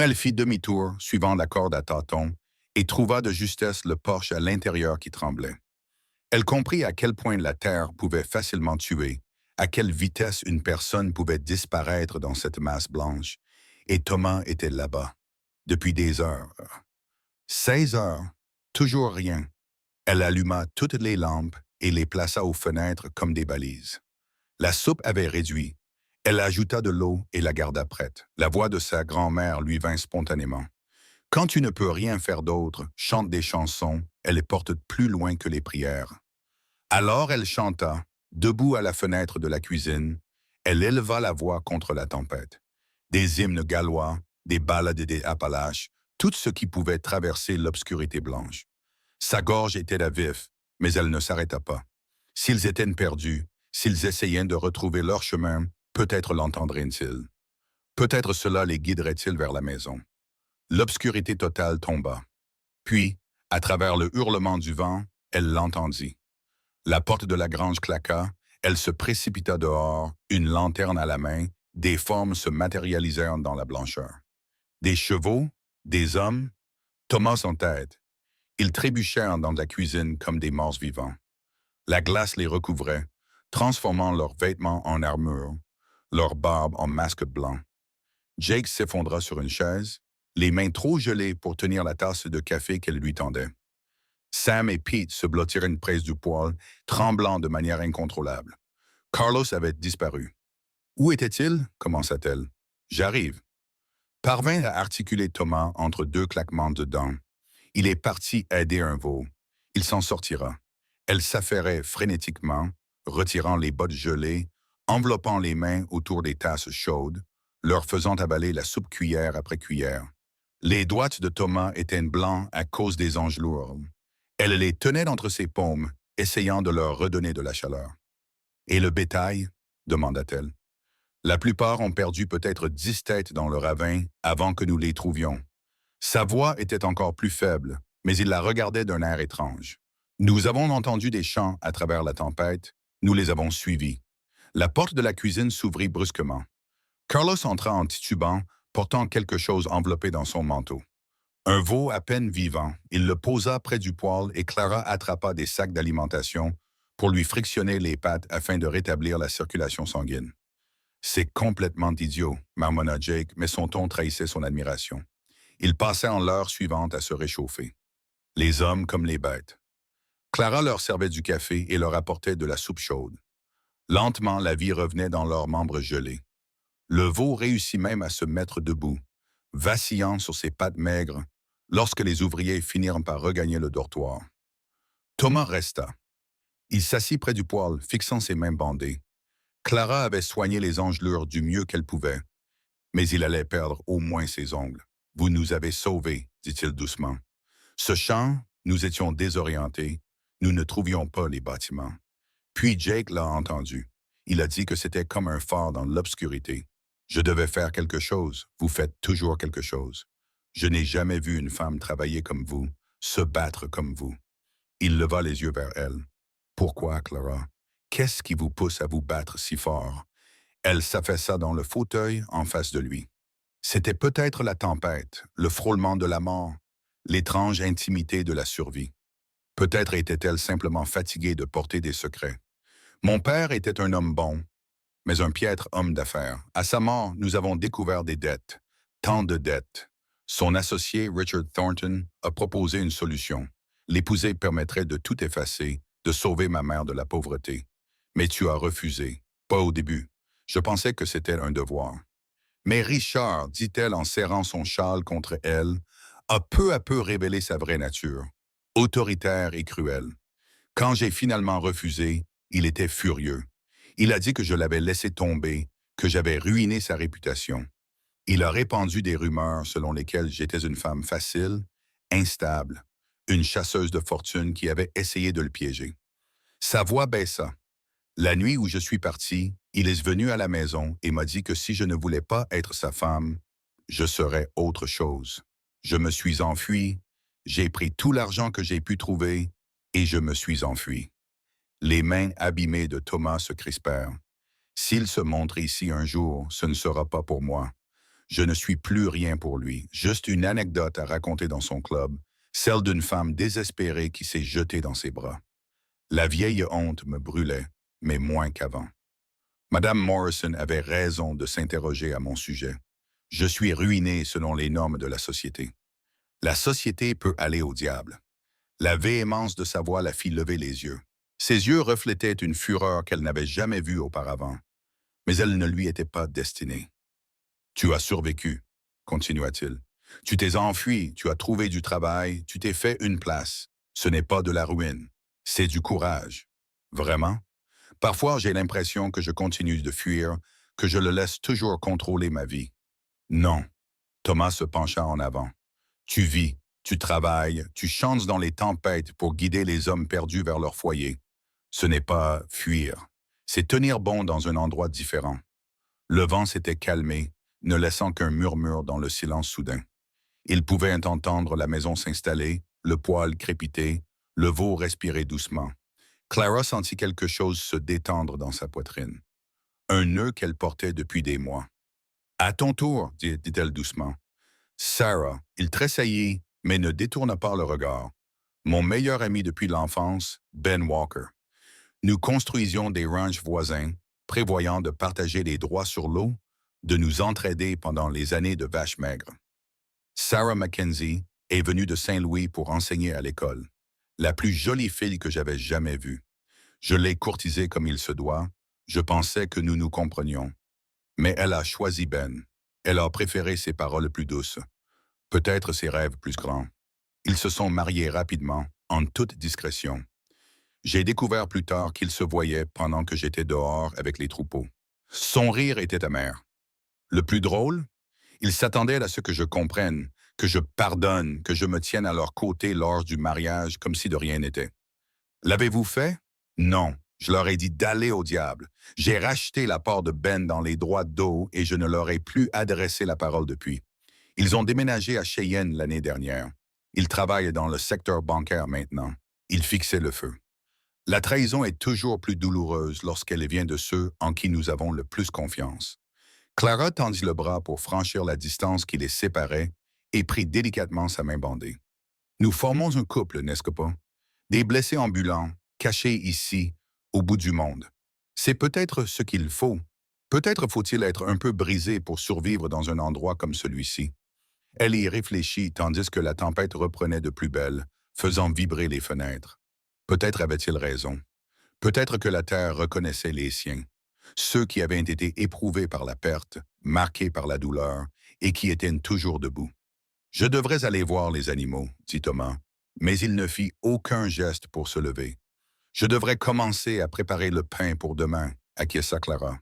Elle fit demi-tour, suivant la corde à tâtons, et trouva de justesse le porche à l'intérieur qui tremblait. Elle comprit à quel point la terre pouvait facilement tuer, à quelle vitesse une personne pouvait disparaître dans cette masse blanche, et Thomas était là-bas, depuis des heures. 16 heures, toujours rien. Elle alluma toutes les lampes et les plaça aux fenêtres comme des balises. La soupe avait réduit. Elle ajouta de l'eau et la garda prête. La voix de sa grand-mère lui vint spontanément. Quand tu ne peux rien faire d'autre, chante des chansons, elles les portent plus loin que les prières. Alors elle chanta, debout à la fenêtre de la cuisine, elle éleva la voix contre la tempête. Des hymnes gallois, des ballades des Appalaches, tout ce qui pouvait traverser l'obscurité blanche. Sa gorge était à vif, mais elle ne s'arrêta pas. S'ils étaient perdus, s'ils essayaient de retrouver leur chemin, peut-être l'entendraient-ils. Peut-être cela les guiderait-il vers la maison. L'obscurité totale tomba. Puis, à travers le hurlement du vent, elle l'entendit. La porte de la grange claqua, elle se précipita dehors, une lanterne à la main, des formes se matérialisèrent dans la blancheur. Des chevaux, des hommes, Thomas en tête. Ils trébuchèrent dans la cuisine comme des morts vivants. La glace les recouvrait, transformant leurs vêtements en armure, leurs barbes en masques blancs. Jake s'effondra sur une chaise, les mains trop gelées pour tenir la tasse de café qu'elle lui tendait. Sam et Pete se blottirent une presse du poêle, tremblant de manière incontrôlable. Carlos avait disparu. « Où était-il » commença-t-elle. « J'arrive. » Parvint à articuler Thomas entre 2 claquements de dents. Il est parti aider un veau. Il s'en sortira. Elle s'affairait frénétiquement, retirant les bottes gelées, enveloppant les mains autour des tasses chaudes, leur faisant avaler la soupe cuillère après cuillère. Les doigts de Thomas étaient blancs à cause des engelures. Elle les tenait entre ses paumes, essayant de leur redonner de la chaleur. « Et le bétail » demanda-t-elle. « La plupart ont perdu peut-être 10 têtes dans le ravin avant que nous les trouvions. » Sa voix était encore plus faible, mais il la regardait d'un air étrange. « Nous avons entendu des chants à travers la tempête, nous les avons suivis. » La porte de la cuisine s'ouvrit brusquement. Carlos entra en titubant, portant quelque chose enveloppé dans son manteau. Un veau à peine vivant, il le posa près du poêle et Clara attrapa des sacs d'alimentation pour lui frictionner les pattes afin de rétablir la circulation sanguine. « C'est complètement idiot » marmonna Jake, mais son ton trahissait son admiration. Ils passèrent l'heure suivante à se réchauffer. Les hommes comme les bêtes. Clara leur servait du café et leur apportait de la soupe chaude. Lentement, la vie revenait dans leurs membres gelés. Le veau réussit même à se mettre debout, vacillant sur ses pattes maigres, lorsque les ouvriers finirent par regagner le dortoir. Thomas resta. Il s'assit près du poêle, fixant ses mains bandées. Clara avait soigné les engelures du mieux qu'elle pouvait, mais il allait perdre au moins ses ongles. « Vous nous avez sauvés, dit-il doucement. Ce champ, nous étions désorientés. Nous ne trouvions pas les bâtiments. Puis Jake l'a entendu. Il a dit que c'était comme un phare dans l'obscurité. Je devais faire quelque chose. Vous faites toujours quelque chose. Je n'ai jamais vu une femme travailler comme vous, se battre comme vous. » Il leva les yeux vers elle. « Pourquoi, Clara? Qu'est-ce qui vous pousse à vous battre si fort? » Elle s'affaissa dans le fauteuil en face de lui. C'était peut-être la tempête, le frôlement de la mort, l'étrange intimité de la survie. Peut-être était-elle simplement fatiguée de porter des secrets. Mon père était un homme bon, mais un piètre homme d'affaires. À sa mort, nous avons découvert des dettes, tant de dettes. Son associé, Richard Thornton, a proposé une solution. L'épouser permettrait de tout effacer, de sauver ma mère de la pauvreté. Mais tu as refusé, pas au début. Je pensais que c'était un devoir. Mais Richard, dit-elle en serrant son châle contre elle, a peu à peu révélé sa vraie nature, autoritaire et cruel. Quand j'ai finalement refusé, il était furieux. Il a dit que je l'avais laissé tomber, que j'avais ruiné sa réputation. Il a répandu des rumeurs selon lesquelles j'étais une femme facile, instable, une chasseuse de fortune qui avait essayé de le piéger. Sa voix baissa. La nuit où je suis parti, il est venu à la maison et m'a dit que si je ne voulais pas être sa femme, je serais autre chose. Je me suis enfui, j'ai pris tout l'argent que j'ai pu trouver et je me suis enfui. Les mains abîmées de Thomas se crispèrent. S'il se montre ici un jour, ce ne sera pas pour moi. Je ne suis plus rien pour lui, juste une anecdote à raconter dans son club, celle d'une femme désespérée qui s'est jetée dans ses bras. La vieille honte me brûlait, mais moins qu'avant. Madame Morrison avait raison de s'interroger à mon sujet. Je suis ruiné selon les normes de la société. La société peut aller au diable. La véhémence de sa voix la fit lever les yeux. Ses yeux reflétaient une fureur qu'elle n'avait jamais vue auparavant, mais elle ne lui était pas destinée. « Tu as survécu, continua-t-il. Tu t'es enfui, tu as trouvé du travail, tu t'es fait une place. Ce n'est pas de la ruine, c'est du courage. Vraiment? Parfois, j'ai l'impression que je continue de fuir, que je le laisse toujours contrôler ma vie. Non. » Thomas se pencha en avant. « Tu vis, tu travailles, tu chantes dans les tempêtes pour guider les hommes perdus vers leur foyer. Ce n'est pas fuir, c'est tenir bon dans un endroit différent. » Le vent s'était calmé, ne laissant qu'un murmure dans le silence soudain. Il pouvait entendre la maison s'installer, le poêle crépiter, le veau respirer doucement. Clara sentit quelque chose se détendre dans sa poitrine. Un nœud qu'elle portait depuis des mois. « À ton tour, dit-elle doucement. » Sarah, il tressaillit, mais ne détourna pas le regard. Mon meilleur ami depuis l'enfance, Ben Walker. Nous construisions des ranchs voisins, prévoyant de partager les droits sur l'eau, de nous entraider pendant les années de vaches maigres. Sarah Mackenzie est venue de Saint-Louis pour enseigner à l'école. La plus jolie fille que j'avais jamais vue. Je l'ai courtisée comme il se doit. Je pensais que nous nous comprenions. Mais elle a choisi Ben. Elle a préféré ses paroles plus douces. Peut-être ses rêves plus grands. Ils se sont mariés rapidement, en toute discrétion. J'ai découvert plus tard qu'il se voyait pendant que j'étais dehors avec les troupeaux. Son rire était amer. Le plus drôle, il s'attendait à ce que je comprenne, que je pardonne, que je me tienne à leur côté lors du mariage comme si de rien n'était. L'avez-vous fait? Non. Je leur ai dit d'aller au diable. J'ai racheté la part de Ben dans les droits d'eau et je ne leur ai plus adressé la parole depuis. Ils ont déménagé à Cheyenne l'année dernière. Ils travaillent dans le secteur bancaire maintenant. Ils fixaient le feu. La trahison est toujours plus douloureuse lorsqu'elle vient de ceux en qui nous avons le plus confiance. Clara tendit le bras pour franchir la distance qui les séparait et prit délicatement sa main bandée. Nous formons un couple, n'est-ce pas? Des blessés ambulants, cachés ici, au bout du monde. C'est peut-être ce qu'il faut. Peut-être faut-il être un peu brisé pour survivre dans un endroit comme celui-ci. Elle y réfléchit tandis que la tempête reprenait de plus belle, faisant vibrer les fenêtres. Peut-être avait-il raison. Peut-être que la terre reconnaissait les siens, ceux qui avaient été éprouvés par la perte, marqués par la douleur, et qui étaient toujours debout. Je devrais aller voir les animaux, dit Thomas, mais il ne fit aucun geste pour se lever. Je devrais commencer à préparer le pain pour demain, acquiesça Clara.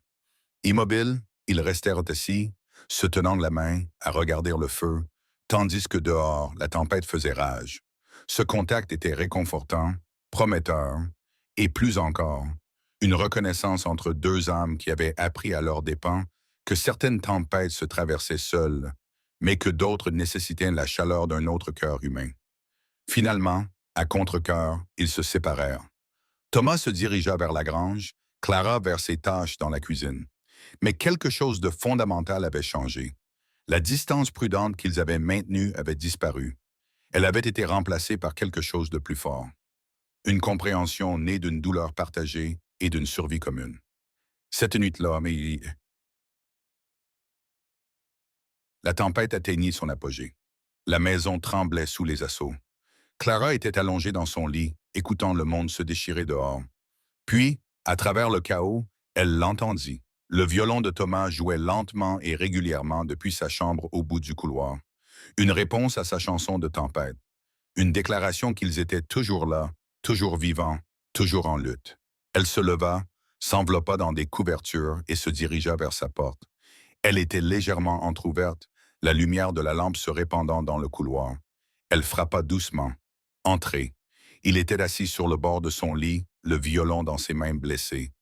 Immobiles, ils restèrent assis, se tenant de la main, à regarder le feu, tandis que dehors, la tempête faisait rage. Ce contact était réconfortant, prometteur, et plus encore, une reconnaissance entre deux âmes qui avaient appris à leurs dépens que certaines tempêtes se traversaient seules, mais que d'autres nécessitaient la chaleur d'un autre cœur humain. Finalement, à contre-cœur, ils se séparèrent. Thomas se dirigea vers la grange, Clara vers ses tâches dans la cuisine. Mais quelque chose de fondamental avait changé. La distance prudente qu'ils avaient maintenue avait disparu. Elle avait été remplacée par quelque chose de plus fort. Une compréhension née d'une douleur partagée et d'une survie commune. Cette nuit-là, la tempête atteignit son apogée. La maison tremblait sous les assauts. Clara était allongée dans son lit, écoutant le monde se déchirer dehors. Puis, à travers le chaos, elle l'entendit. Le violon de Thomas jouait lentement et régulièrement depuis sa chambre au bout du couloir. Une réponse à sa chanson de tempête. Une déclaration qu'ils étaient toujours là, toujours vivants, toujours en lutte. Elle se leva, s'enveloppa dans des couvertures et se dirigea vers sa porte. Elle était légèrement entr'ouverte, la lumière de la lampe se répandant dans le couloir. Elle frappa doucement. Entrez. Il était assis sur le bord de son lit, le violon dans ses mains blessées.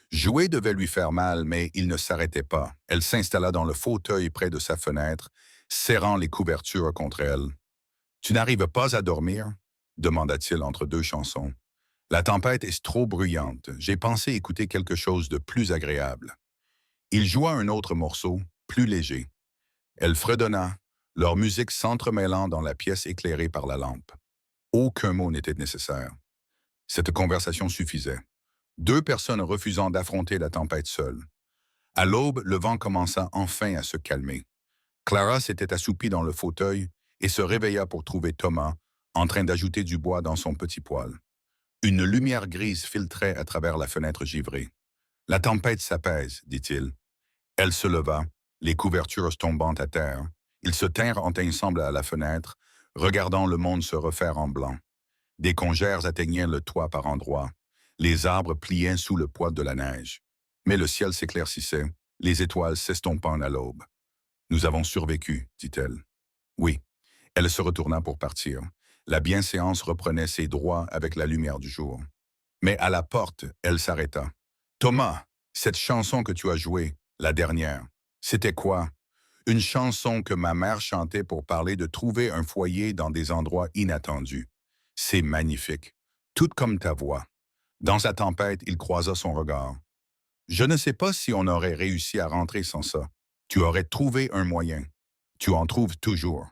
Jouer devait lui faire mal, mais il ne s'arrêtait pas. Elle s'installa dans le fauteuil près de sa fenêtre, serrant les couvertures contre elle. « Tu n'arrives pas à dormir ?» demanda-t-il entre deux chansons. « La tempête est trop bruyante. J'ai pensé écouter quelque chose de plus agréable. » Il joua un autre morceau, plus léger. Elle fredonna, leur musique s'entremêlant dans la pièce éclairée par la lampe. Aucun mot n'était nécessaire. Cette conversation suffisait. Deux personnes refusant d'affronter la tempête seules. À l'aube, le vent commença enfin à se calmer. Clara s'était assoupie dans le fauteuil et se réveilla pour trouver Thomas en train d'ajouter du bois dans son petit poêle. Une lumière grise filtrait à travers la fenêtre givrée. « La tempête s'apaise, dit-il. » Elle se leva, les couvertures tombant à terre. Ils se tinrent ensemble à la fenêtre, regardant le monde se refaire en blanc. Des congères atteignaient le toit par endroits. Les arbres pliaient sous le poids de la neige. Mais le ciel s'éclaircissait, les étoiles s'estompant à l'aube. « Nous avons survécu, dit-elle. »« Oui. » Elle se retourna pour partir. La bienséance reprenait ses droits avec la lumière du jour. Mais à la porte, elle s'arrêta. « Thomas, cette chanson que tu as jouée, la dernière, c'était quoi? » « Une chanson que ma mère chantait pour parler de trouver un foyer dans des endroits inattendus. C'est magnifique, tout comme ta voix. » Dans sa tempête, il croisa son regard. « Je ne sais pas si on aurait réussi à rentrer sans ça. Tu aurais trouvé un moyen. Tu en trouves toujours.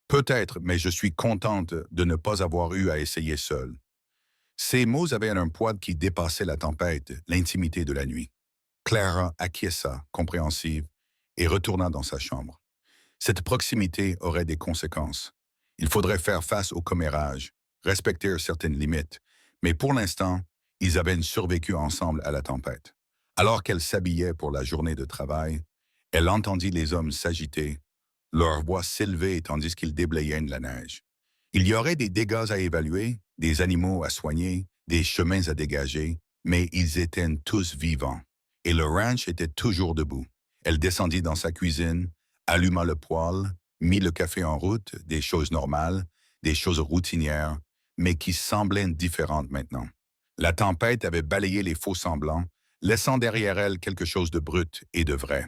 Peut-être, mais je suis contente de ne pas avoir eu à essayer seule. » Ces mots avaient un poids qui dépassait la tempête, l'intimité de la nuit. Clara acquiesça, compréhensive, et retourna dans sa chambre. Cette proximité aurait des conséquences. Il faudrait faire face au commérage, respecter certaines limites, mais pour l'instant, ils avaient survécu ensemble à la tempête. Alors qu'elle s'habillait pour la journée de travail, elle entendit les hommes s'agiter, leur voix s'élever tandis qu'ils déblayaient de la neige. Il y aurait des dégâts à évaluer, des animaux à soigner, des chemins à dégager, mais ils étaient tous vivants, et le ranch était toujours debout. Elle descendit dans sa cuisine, alluma le poêle, mit le café en route, des choses normales, des choses routinières, mais qui semblaient différentes maintenant. La tempête avait balayé les faux-semblants, laissant derrière elle quelque chose de brut et de vrai.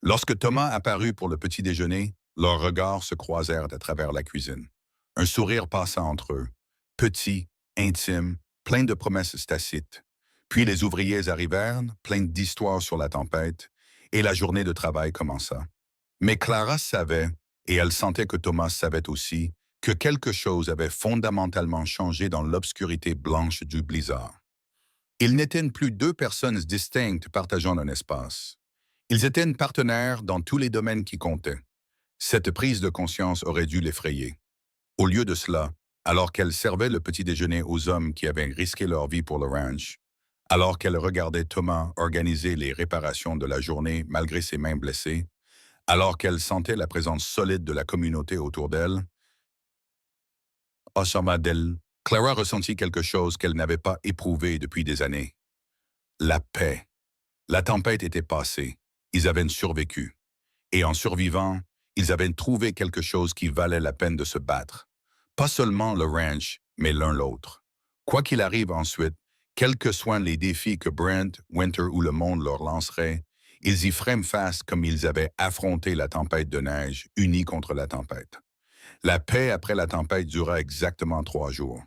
Lorsque Thomas apparut pour le petit déjeuner, leurs regards se croisèrent à travers la cuisine. Un sourire passa entre eux, petit, intime, plein de promesses tacites. Puis les ouvriers arrivèrent, pleins d'histoires sur la tempête, et la journée de travail commença. Mais Clara savait, et elle sentait que Thomas savait aussi, que quelque chose avait fondamentalement changé dans l'obscurité blanche du blizzard. Ils n'étaient plus deux personnes distinctes partageant un espace. Ils étaient partenaires dans tous les domaines qui comptaient. Cette prise de conscience aurait dû l'effrayer. Au lieu de cela, alors qu'elle servait le petit déjeuner aux hommes qui avaient risqué leur vie pour le ranch, alors qu'elle regardait Thomas organiser les réparations de la journée malgré ses mains blessées, Alors qu'elle sentait la présence solide de la communauté autour d'elle, au sommet d'elle, Clara ressentit quelque chose qu'elle n'avait pas éprouvé depuis des années. La paix. La tempête était passée. Ils avaient survécu. Et en survivant, ils avaient trouvé quelque chose qui valait la peine de se battre. Pas seulement le ranch, mais l'un l'autre. Quoi qu'il arrive ensuite, quels que soient les défis que Brent, Winter ou le monde leur lancerait, ils y feraient face comme ils avaient affronté la tempête de neige, unis contre la tempête. La paix après la tempête dura exactement 3 jours.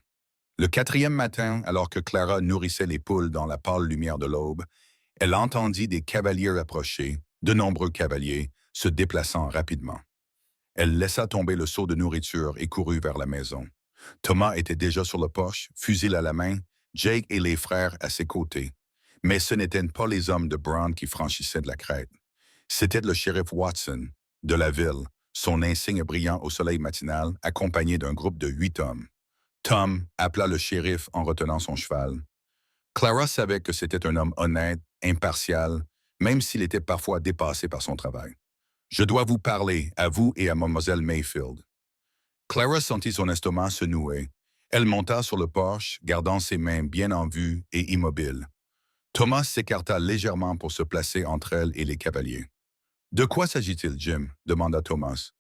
Le quatrième matin, alors que Clara nourrissait les poules dans la pâle lumière de l'aube, elle entendit des cavaliers approcher, de nombreux cavaliers, se déplaçant rapidement. Elle laissa tomber le seau de nourriture et courut vers la maison. Thomas était déjà sur le porche, fusil à la main, Jake et les frères à ses côtés. Mais ce n'étaient pas les hommes de Brown qui franchissaient de la crête. C'était le shérif Watson, de la ville, son insigne brillant au soleil matinal, accompagné d'un groupe de 8 hommes. Tom appela le shérif en retenant son cheval. Clara savait que c'était un homme honnête, impartial, même s'il était parfois dépassé par son travail. « Je dois vous parler, à vous et à mademoiselle Mayfield. » Clara sentit son estomac se nouer. Elle monta sur le porche, gardant ses mains bien en vue et immobiles. Thomas s'écarta légèrement pour se placer entre elle et les cavaliers. « De quoi s'agit-il, Jim? » demanda Thomas.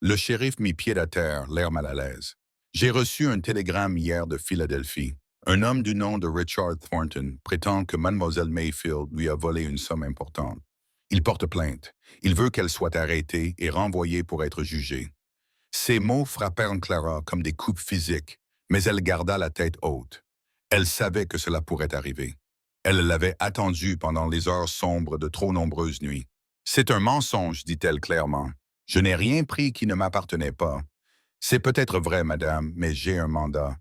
Le shérif mit pied à terre, l'air mal à l'aise. « J'ai reçu un télégramme hier de Philadelphie. Un homme du nom de Richard Thornton prétend que mademoiselle Mayfield lui a volé une somme importante. Il porte plainte. Il veut qu'elle soit arrêtée et renvoyée pour être jugée. » Ces mots frappèrent Clara comme des coups physiques, mais elle garda la tête haute. Elle savait que cela pourrait arriver. Elle l'avait attendu pendant les heures sombres de trop nombreuses nuits. « C'est un mensonge, dit-elle clairement. Je n'ai rien pris qui ne m'appartenait pas. C'est peut-être vrai, madame, mais j'ai un mandat.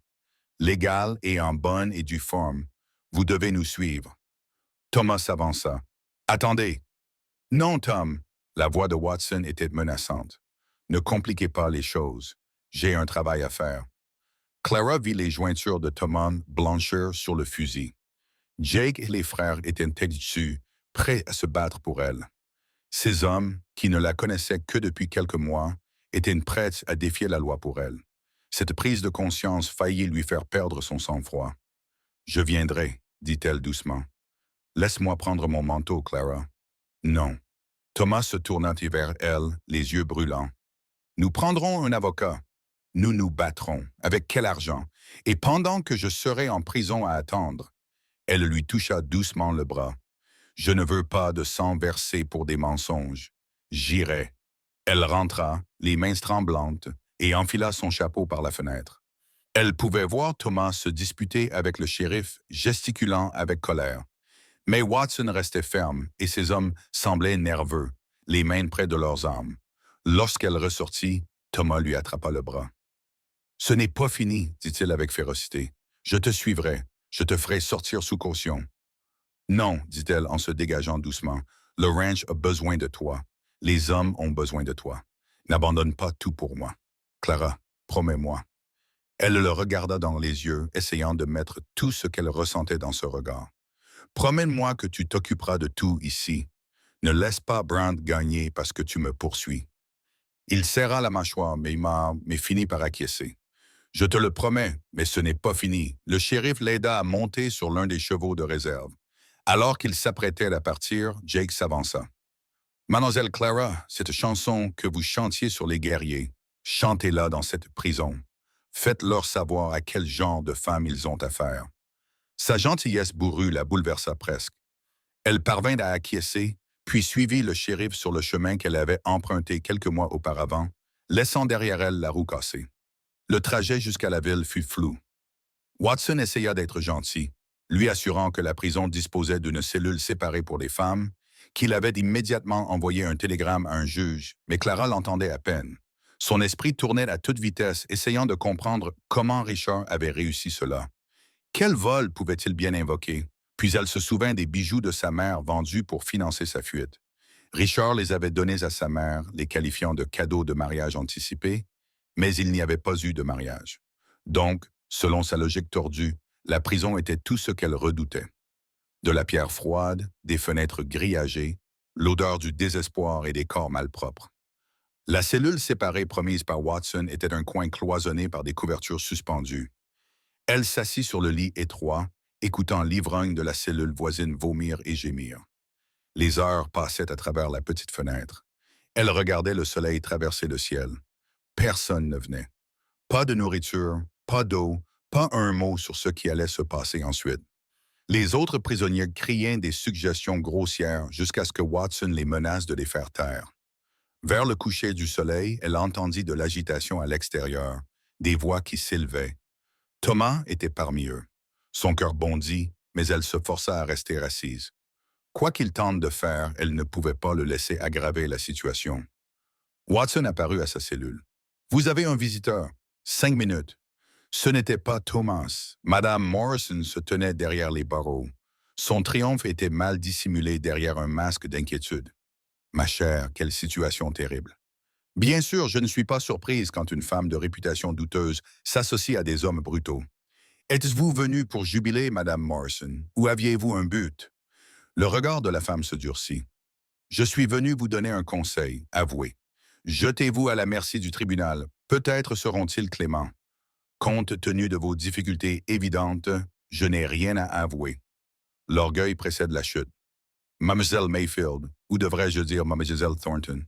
Légal et en bonne et due forme. Vous devez nous suivre. » Thomas s'avança. « Attendez. »« Non, Tom. » La voix de Watson était menaçante. « Ne compliquez pas les choses. J'ai un travail à faire. » Clara vit les jointures de Thomas blanchir sur le fusil. Jake et les frères étaient dessus, prêts à se battre pour elle. Ces hommes, qui ne la connaissaient que depuis quelques mois, étaient prêts à défier la loi pour elle. Cette prise de conscience faillit lui faire perdre son sang-froid. « Je viendrai, » dit-elle doucement. « Laisse-moi prendre mon manteau, Clara. »« Non. » Thomas se tourna vers elle, les yeux brûlants. « Nous prendrons un avocat. Nous nous battrons. Avec quel argent? Et pendant que je serai en prison à attendre. » Elle lui toucha doucement le bras. « Je ne veux pas de sang versé pour des mensonges. J'irai. » Elle rentra, les mains tremblantes, et enfila son chapeau par la fenêtre. Elle pouvait voir Thomas se disputer avec le shérif, gesticulant avec colère. Mais Watson restait ferme, et ses hommes semblaient nerveux, les mains près de leurs armes. Lorsqu'elle ressortit, Thomas lui attrapa le bras. « Ce n'est pas fini, dit-il avec férocité. Je te suivrai. Je te ferai sortir sous caution. »« Non, dit-elle en se dégageant doucement. Le ranch a besoin de toi. Les hommes ont besoin de toi. N'abandonne pas tout pour moi. Clara, promets-moi. » Elle le regarda dans les yeux, essayant de mettre tout ce qu'elle ressentait dans ce regard. « Promets-moi que tu t'occuperas de tout ici. Ne laisse pas Brandt gagner parce que tu me poursuis. » Il serra la mâchoire, mais finit par acquiescer. « Je te le promets, mais ce n'est pas fini. » Le shérif l'aida à monter sur l'un des chevaux de réserve. Alors qu'il s'apprêtait à partir, Jake s'avança. « Mademoiselle Clara, cette chanson que vous chantiez sur les guerriers, chantez-la dans cette prison. Faites-leur savoir à quel genre de femme ils ont affaire. » Sa gentillesse bourrue la bouleversa presque. Elle parvint à acquiescer, puis suivit le shérif sur le chemin qu'elle avait emprunté quelques mois auparavant, laissant derrière elle la roue cassée. Le trajet jusqu'à la ville fut flou. Watson essaya d'être gentil, lui assurant que la prison disposait d'une cellule séparée pour les femmes, qu'il avait immédiatement envoyé un télégramme à un juge, mais Clara l'entendait à peine. Son esprit tournait à toute vitesse, essayant de comprendre comment Richard avait réussi cela. Quel vol pouvait-il bien invoquer? Puis elle se souvint des bijoux de sa mère vendus pour financer sa fuite. Richard les avait donnés à sa mère, les qualifiant de cadeaux de mariage anticipé, mais il n'y avait pas eu de mariage. Donc, selon sa logique tordue, la prison était tout ce qu'elle redoutait. De la pierre froide, des fenêtres grillagées, l'odeur du désespoir et des corps malpropres. La cellule séparée promise par Watson était un coin cloisonné par des couvertures suspendues. Elle s'assit sur le lit étroit, écoutant l'ivrogne de la cellule voisine vomir et gémir. Les heures passaient à travers la petite fenêtre. Elle regardait le soleil traverser le ciel. Personne ne venait. Pas de nourriture, pas d'eau, pas un mot sur ce qui allait se passer ensuite. Les autres prisonniers criaient des suggestions grossières jusqu'à ce que Watson les menace de les faire taire. Vers le coucher du soleil, elle entendit de l'agitation à l'extérieur, des voix qui s'élevaient. Thomas était parmi eux. Son cœur bondit, mais elle se força à rester assise. Quoi qu'il tente de faire, elle ne pouvait pas le laisser aggraver la situation. Watson apparut à sa cellule. « Vous avez un visiteur. 5 minutes. » Ce n'était pas Thomas. Madame Morrison se tenait derrière les barreaux. Son triomphe était mal dissimulé derrière un masque d'inquiétude. « Ma chère, quelle situation terrible. » Bien sûr, je ne suis pas surprise quand une femme de réputation douteuse s'associe à des hommes brutaux. Êtes-vous venue pour jubiler, Madame Morrison, ou aviez-vous un but? Le regard de la femme se durcit. Je suis venu vous donner un conseil, avouez. Jetez-vous à la merci du tribunal. Peut-être seront-ils cléments. Compte tenu de vos difficultés évidentes, je n'ai rien à avouer. L'orgueil précède la chute. Mademoiselle Mayfield, ou devrais-je dire Mademoiselle Thornton?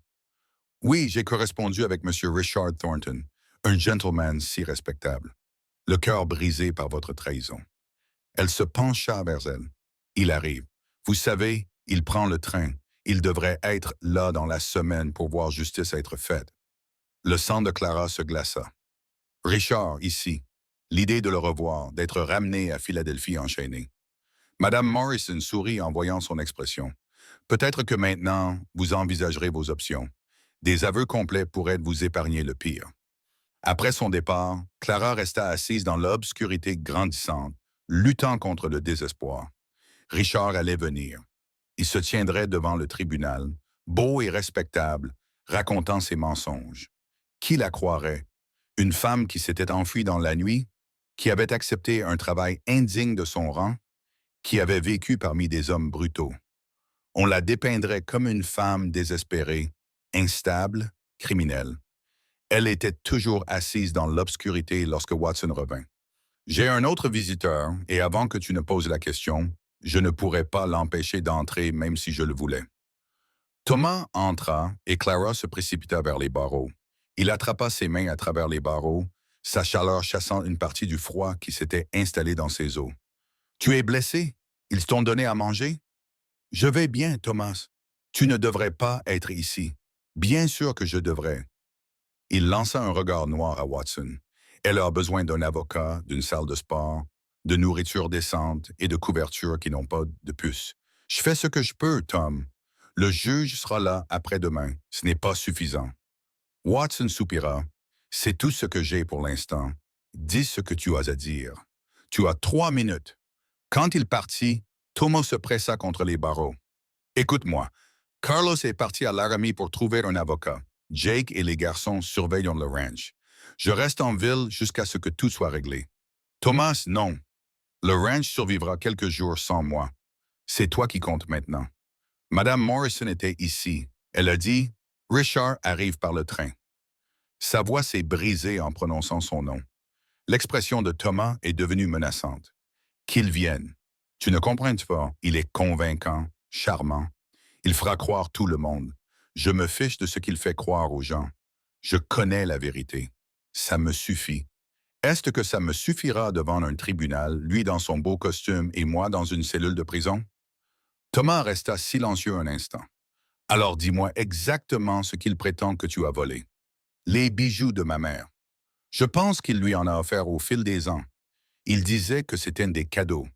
Oui, j'ai correspondu avec M. Richard Thornton, un gentleman si respectable. Le cœur brisé par votre trahison. Elle se pencha vers elle. Il arrive. Vous savez, il prend le train. Il devrait être là dans la semaine pour voir justice être faite. Le sang de Clara se glaça. Richard, ici. L'idée de le revoir, d'être ramené à Philadelphie enchaîné. Madame Morrison sourit en voyant son expression. Peut-être que maintenant, vous envisagerez vos options. Des aveux complets pourraient vous épargner le pire. Après son départ, Clara resta assise dans l'obscurité grandissante, luttant contre le désespoir. Richard allait venir. Il se tiendrait devant le tribunal, beau et respectable, racontant ses mensonges. Qui la croirait? Une femme qui s'était enfuie dans la nuit, qui avait accepté un travail indigne de son rang, qui avait vécu parmi des hommes brutaux. On la dépeindrait comme une femme désespérée, instable, criminelle. Elle était toujours assise dans l'obscurité lorsque Watson revint. « J'ai un autre visiteur, et avant que tu ne poses la question, je ne pourrais pas l'empêcher d'entrer même si je le voulais. » Thomas entra et Clara se précipita vers les barreaux. Il attrapa ses mains à travers les barreaux, sa chaleur chassant une partie du froid qui s'était installé dans ses os. « Tu es blessé? Ils t'ont donné à manger? »« Je vais bien, Thomas. Tu ne devrais pas être ici. Bien sûr que je devrais. » Il lança un regard noir à Watson. Elle a besoin d'un avocat, d'une salle de sport, de nourriture décente et de couvertures qui n'ont pas de puce. Je fais ce que je peux, Tom. Le juge sera là après-demain. Ce n'est pas suffisant. Watson soupira. C'est tout ce que j'ai pour l'instant. Dis ce que tu as à dire. Tu as 3 minutes. Quand il partit, Thomas se pressa contre les barreaux. Écoute-moi. Carlos est parti à Laramie pour trouver un avocat. Jake et les garçons surveillent le ranch. Je reste en ville jusqu'à ce que tout soit réglé. Thomas, non. Le ranch survivra quelques jours sans moi. C'est toi qui comptes maintenant. Madame Morrison était ici. Elle a dit « Richard arrive par le train ». Sa voix s'est brisée en prononçant son nom. L'expression de Thomas est devenue menaçante. Qu'il vienne. Tu ne comprends pas, il est convaincant, charmant. Il fera croire tout le monde. Je me fiche de ce qu'il fait croire aux gens. Je connais la vérité. Ça me suffit. Est-ce que ça me suffira devant un tribunal, lui dans son beau costume et moi dans une cellule de prison? Thomas resta silencieux un instant. Alors dis-moi exactement ce qu'il prétend que tu as volé. Les bijoux de ma mère. Je pense qu'il lui en a offert au fil des ans. Il disait que c'était des cadeaux.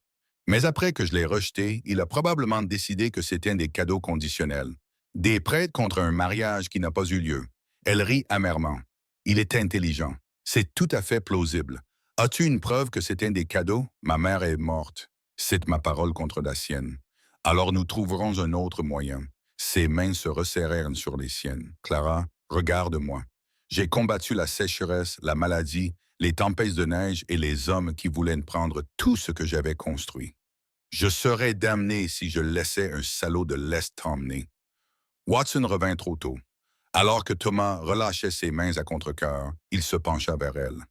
Mais après que je l'ai rejeté, il a probablement décidé que c'était des cadeaux conditionnels. Des prêts contre un mariage qui n'a pas eu lieu. Elle rit amèrement. Il est intelligent. C'est tout à fait plausible. As-tu une preuve que c'était des cadeaux? Ma mère est morte. C'est ma parole contre la sienne. Alors nous trouverons un autre moyen. Ses mains se resserrèrent sur les siennes. Clara, regarde-moi. J'ai combattu la sécheresse, la maladie, les tempêtes de neige et les hommes qui voulaient prendre tout ce que j'avais construit. Je serais damné si je laissais un salaud de l'Est t'emmener. Watson revint trop tôt. Alors que Thomas relâchait ses mains à contre-cœur, il se pencha vers elle.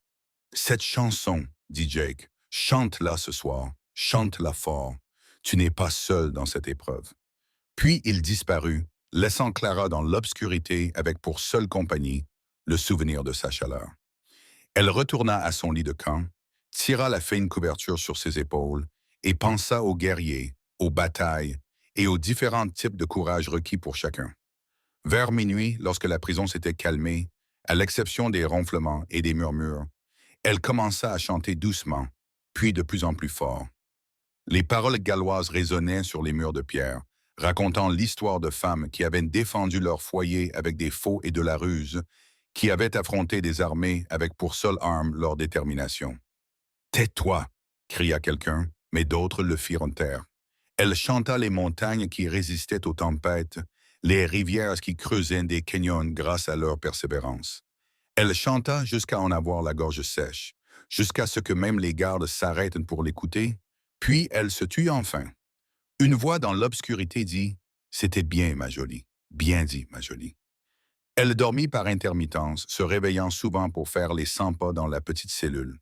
Cette chanson, dit Jake, chante-la ce soir, chante-la fort. Tu n'es pas seul dans cette épreuve. Puis il disparut, laissant Clara dans l'obscurité avec pour seule compagnie le souvenir de sa chaleur. Elle retourna à son lit de camp, tira la fine couverture sur ses épaules et pensa aux guerriers, aux batailles et aux différents types de courage requis pour chacun. Vers minuit, lorsque la prison s'était calmée, à l'exception des ronflements et des murmures, elle commença à chanter doucement, puis de plus en plus fort. Les paroles galloises résonnaient sur les murs de pierre, racontant l'histoire de femmes qui avaient défendu leur foyer avec des faux et de la ruse, qui avaient affronté des armées avec pour seule arme leur détermination. « Tais-toi » cria quelqu'un, mais d'autres le firent taire. Elle chanta les montagnes qui résistaient aux tempêtes, les rivières qui creusaient des canyons grâce à leur persévérance. Elle chanta jusqu'à en avoir la gorge sèche, jusqu'à ce que même les gardes s'arrêtent pour l'écouter, puis elle se tut enfin. Une voix dans l'obscurité dit « C'était bien, ma jolie, bien dit, ma jolie ». Elle dormit par intermittence, se réveillant souvent pour faire les 100 pas dans la petite cellule.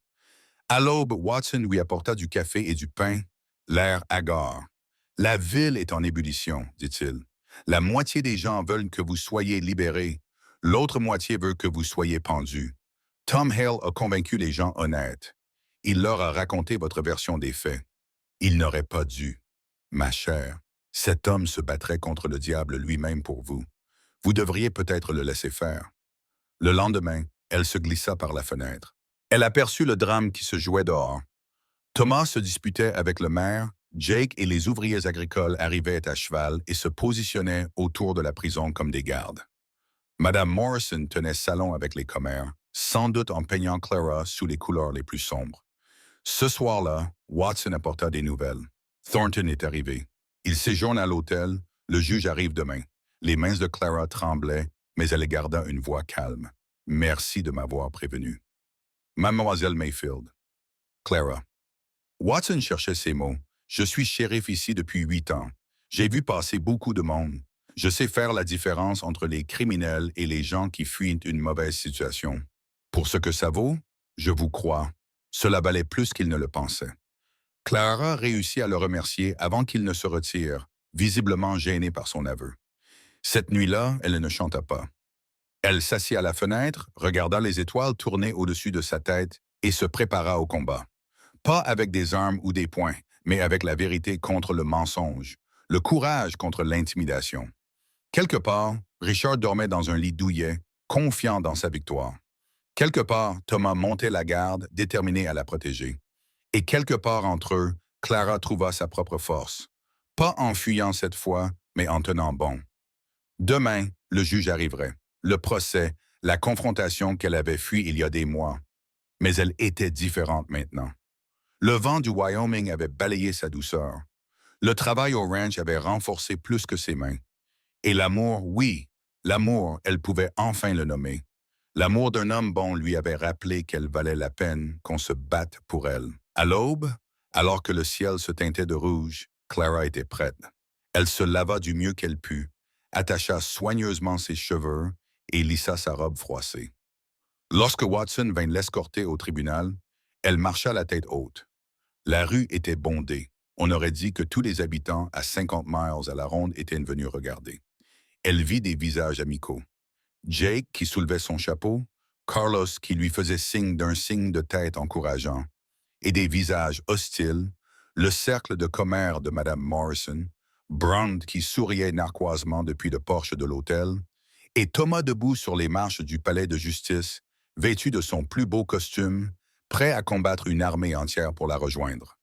À l'aube, Watson lui apporta du café et du pain, l'air hagard. « La ville est en ébullition, dit-il. La moitié des gens veulent que vous soyez libérés. L'autre moitié veut que vous soyez pendus. Tom Hale a convaincu les gens honnêtes. Il leur a raconté votre version des faits. Il n'aurait pas dû. Ma chère, cet homme se battrait contre le diable lui-même pour vous. Vous devriez peut-être le laisser faire. » Le lendemain, elle se glissa par la fenêtre. Elle aperçut le drame qui se jouait dehors. Thomas se disputait avec le maire, Jake et les ouvriers agricoles arrivaient à cheval et se positionnaient autour de la prison comme des gardes. Madame Morrison tenait salon avec les commères, sans doute en peignant Clara sous les couleurs les plus sombres. Ce soir-là, Watson apporta des nouvelles. Thornton est arrivé. Il séjourne à l'hôtel. Le juge arrive demain. Les mains de Clara tremblaient, mais elle garda une voix calme. « Merci de m'avoir prévenu. » Mademoiselle Mayfield. Clara. Watson cherchait ses mots. « Je suis shérif ici depuis 8 ans. J'ai vu passer beaucoup de monde. Je sais faire la différence entre les criminels et les gens qui fuient une mauvaise situation. Pour ce que ça vaut, je vous crois. Cela valait plus qu'il ne le pensait. » Clara réussit à le remercier avant qu'il ne se retire, visiblement gênée par son aveu. Cette nuit-là, elle ne chanta pas. Elle s'assit à la fenêtre, regarda les étoiles tourner au-dessus de sa tête et se prépara au combat. Pas avec des armes ou des poings, mais avec la vérité contre le mensonge, le courage contre l'intimidation. Quelque part, Richard dormait dans un lit douillet, confiant dans sa victoire. Quelque part, Thomas montait la garde, déterminé à la protéger. Et quelque part entre eux, Clara trouva sa propre force. Pas en fuyant cette fois, mais en tenant bon. Demain, le juge arriverait. Le procès, la confrontation qu'elle avait fui il y a des mois. Mais elle était différente maintenant. Le vent du Wyoming avait balayé sa douceur. Le travail au ranch avait renforcé plus que ses mains. Et l'amour, oui, l'amour, elle pouvait enfin le nommer. L'amour d'un homme bon lui avait rappelé qu'elle valait la peine qu'on se batte pour elle. À l'aube, alors que le ciel se teintait de rouge, Clara était prête. Elle se lava du mieux qu'elle put, attacha soigneusement ses cheveux et lissa sa robe froissée. Lorsque Watson vint l'escorter au tribunal, elle marcha la tête haute. La rue était bondée. On aurait dit que tous les habitants à 50 miles à la ronde étaient venus regarder. Elle vit des visages amicaux. Jake qui soulevait son chapeau, Carlos qui lui faisait signe d'un signe de tête encourageant, et des visages hostiles, le cercle de commères de Madame Morrison, Brand qui souriait narquoisement depuis le porche de l'hôtel, et Thomas debout sur les marches du palais de justice, vêtu de son plus beau costume, prêt à combattre une armée entière pour la rejoindre.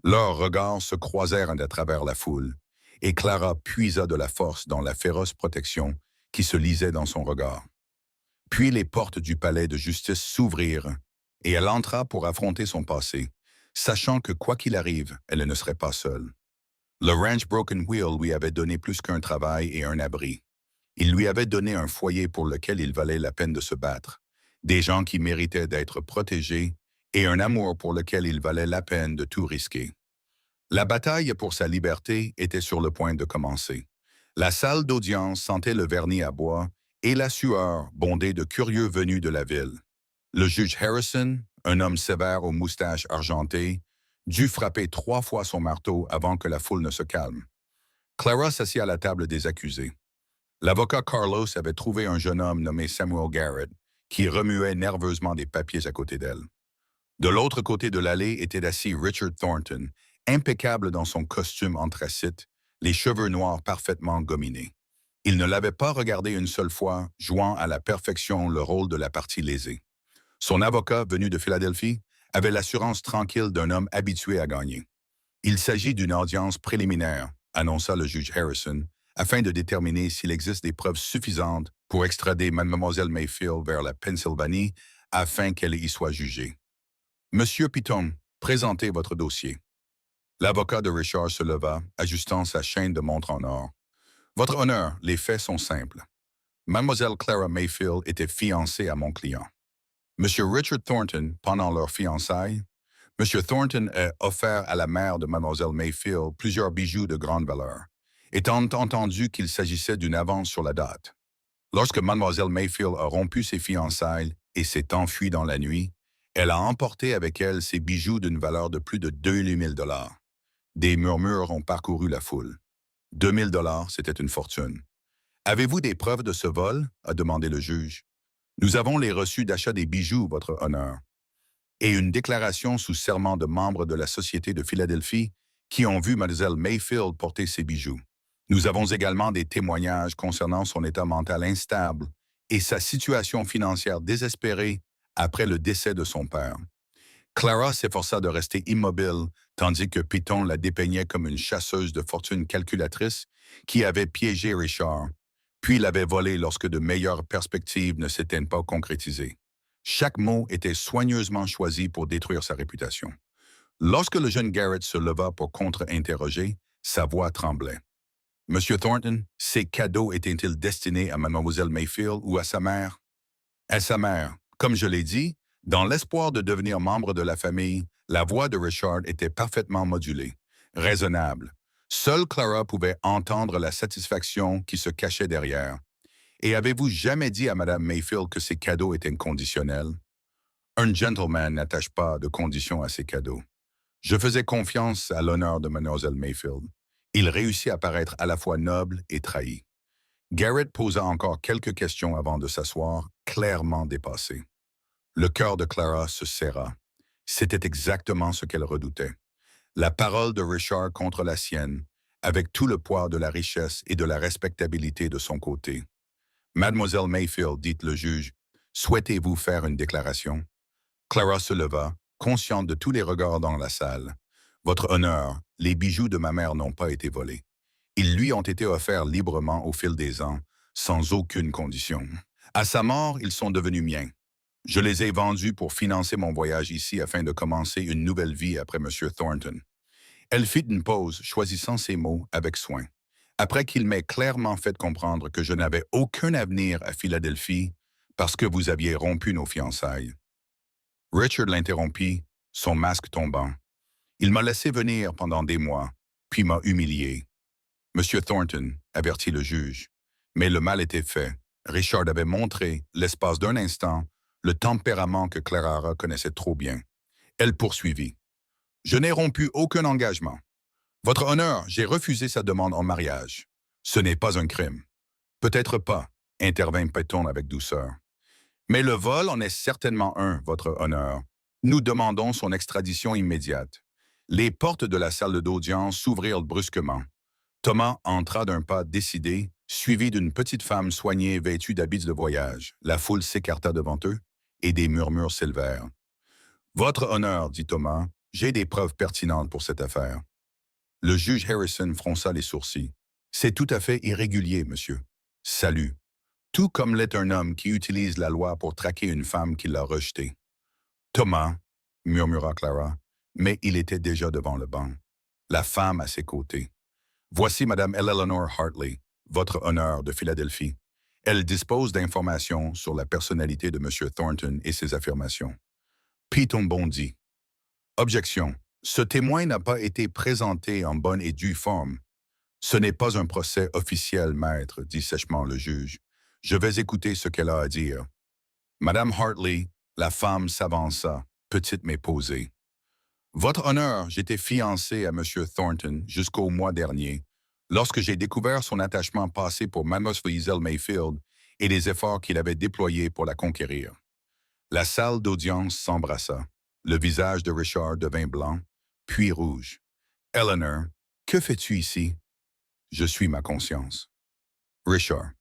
Leurs regards se croisèrent à travers la foule, et Clara puisa de la force dans la féroce protection qui se lisait dans son regard. Puis les portes du palais de justice s'ouvrirent, et elle entra pour affronter son passé, sachant que quoi qu'il arrive, elle ne serait pas seule. Le ranch Broken Wheel lui avait donné plus qu'un travail et un abri. Il lui avait donné un foyer pour lequel il valait la peine de se battre, des gens qui méritaient d'être protégés et un amour pour lequel il valait la peine de tout risquer. La bataille pour sa liberté était sur le point de commencer. La salle d'audience sentait le vernis à bois et la sueur bondée de curieux venus de la ville. Le juge Harrison, un homme sévère aux moustaches argentées, dut frapper 3 fois son marteau avant que la foule ne se calme. Clara s'assit à la table des accusés. L'avocat Carlos avait trouvé un jeune homme nommé Samuel Garrett qui remuait nerveusement des papiers à côté d'elle. De l'autre côté de l'allée était assis Richard Thornton, impeccable dans son costume anthracite, les cheveux noirs parfaitement gominés. Il ne l'avait pas regardé une seule fois, jouant à la perfection le rôle de la partie lésée. Son avocat, venu de Philadelphie, avait l'assurance tranquille d'un homme habitué à gagner. Il s'agit d'une audience préliminaire, annonça le juge Harrison, afin de déterminer s'il existe des preuves suffisantes pour extrader Mademoiselle Mayfield vers la Pennsylvanie afin qu'elle y soit jugée. Monsieur Piton, présentez votre dossier. L'avocat de Richard se leva, ajustant sa chaîne de montre en or. Votre honneur, les faits sont simples. Mademoiselle Clara Mayfield était fiancée à mon client. Monsieur Richard Thornton, pendant leur fiançailles, Monsieur Thornton a offert à la mère de Mademoiselle Mayfield plusieurs bijoux de grande valeur, étant entendu qu'il s'agissait d'une avance sur la date. Lorsque Mademoiselle Mayfield a rompu ses fiançailles et s'est enfuie dans la nuit, elle a emporté avec elle ses bijoux d'une valeur de plus de 2000 $. Des murmures ont parcouru la foule. 2000 $, c'était une fortune. Avez-vous des preuves de ce vol? A demandé le juge. Nous avons les reçus d'achat des bijoux, votre honneur, et une déclaration sous serment de membres de la Société de Philadelphie qui ont vu Mademoiselle Mayfield porter ses bijoux. Nous avons également des témoignages concernant son état mental instable et sa situation financière désespérée après le décès de son père. Clara s'efforça de rester immobile, tandis que Piton la dépeignait comme une chasseuse de fortune calculatrice qui avait piégé Richard, puis l'avait volé lorsque de meilleures perspectives ne s'étaient pas concrétisées. Chaque mot était soigneusement choisi pour détruire sa réputation. Lorsque le jeune Garrett se leva pour contre-interroger, sa voix tremblait. Monsieur Thornton, ces cadeaux étaient-ils destinés à Mademoiselle Mayfield ou à sa mère? À sa mère. Comme je l'ai dit, dans l'espoir de devenir membre de la famille, la voix de Richard était parfaitement modulée, raisonnable. Seule Clara pouvait entendre la satisfaction qui se cachait derrière. Et avez-vous jamais dit à Madame Mayfield que ces cadeaux étaient conditionnels? Un gentleman n'attache pas de conditions à ses cadeaux. Je faisais confiance à l'honneur de Mademoiselle Mayfield. Il réussit à paraître à la fois noble et trahi. Garrett posa encore quelques questions avant de s'asseoir, clairement dépassé. Le cœur de Clara se serra. C'était exactement ce qu'elle redoutait. La parole de Richard contre la sienne, avec tout le poids de la richesse et de la respectabilité de son côté. Mademoiselle Mayfield, dit le juge, souhaitez-vous faire une déclaration? Clara se leva, consciente de tous les regards dans la salle. Votre honneur, les bijoux de ma mère n'ont pas été volés. Ils lui ont été offerts librement au fil des ans, sans aucune condition. À sa mort, ils sont devenus miens. Je les ai vendus pour financer mon voyage ici afin de commencer une nouvelle vie après M. Thornton. Elle fit une pause, choisissant ses mots avec soin. Après qu'il m'ait clairement fait comprendre que je n'avais aucun avenir à Philadelphie parce que vous aviez rompu nos fiançailles. Richard l'interrompit, son masque tombant. Il m'a laissé venir pendant des mois, puis m'a humilié. Monsieur Thornton, avertit le juge. Mais le mal était fait. Richard avait montré, l'espace d'un instant, le tempérament que Clara connaissait trop bien. Elle poursuivit. Je n'ai rompu aucun engagement. Votre honneur, j'ai refusé sa demande en mariage. Ce n'est pas un crime. Peut-être pas, intervint Piton avec douceur. Mais le vol en est certainement un, votre honneur. Nous demandons son extradition immédiate. Les portes de la salle d'audience s'ouvrirent brusquement. Thomas entra d'un pas décidé, suivi d'une petite femme soignée vêtue d'habits de voyage. La foule s'écarta devant eux, et des murmures s'élevèrent. Votre honneur, dit Thomas, j'ai des preuves pertinentes pour cette affaire. Le juge Harrison fronça les sourcils. C'est tout à fait irrégulier, monsieur. Salut. Tout comme l'est un homme qui utilise la loi pour traquer une femme qui l'a rejetée. Thomas, murmura Clara, mais il était déjà devant le banc. La femme à ses côtés. Voici Madame Eleanor Hartley, votre honneur de Philadelphie. Elle dispose d'informations sur la personnalité de M. Thornton et ses affirmations. Piton bondit. Objection. Ce témoin n'a pas été présenté en bonne et due forme. Ce n'est pas un procès officiel, maître, dit sèchement le juge. Je vais écouter ce qu'elle a à dire. Madame Hartley, la femme s'avança, petite mais posée. Votre honneur, j'étais fiancé à M. Thornton jusqu'au mois dernier, lorsque j'ai découvert son attachement passé pour Mademoiselle Mayfield et les efforts qu'il avait déployés pour la conquérir. La salle d'audience s'embrassa. Le visage de Richard devint blanc, puis rouge. Eleanor, que fais-tu ici? Je suis ma conscience. Richard.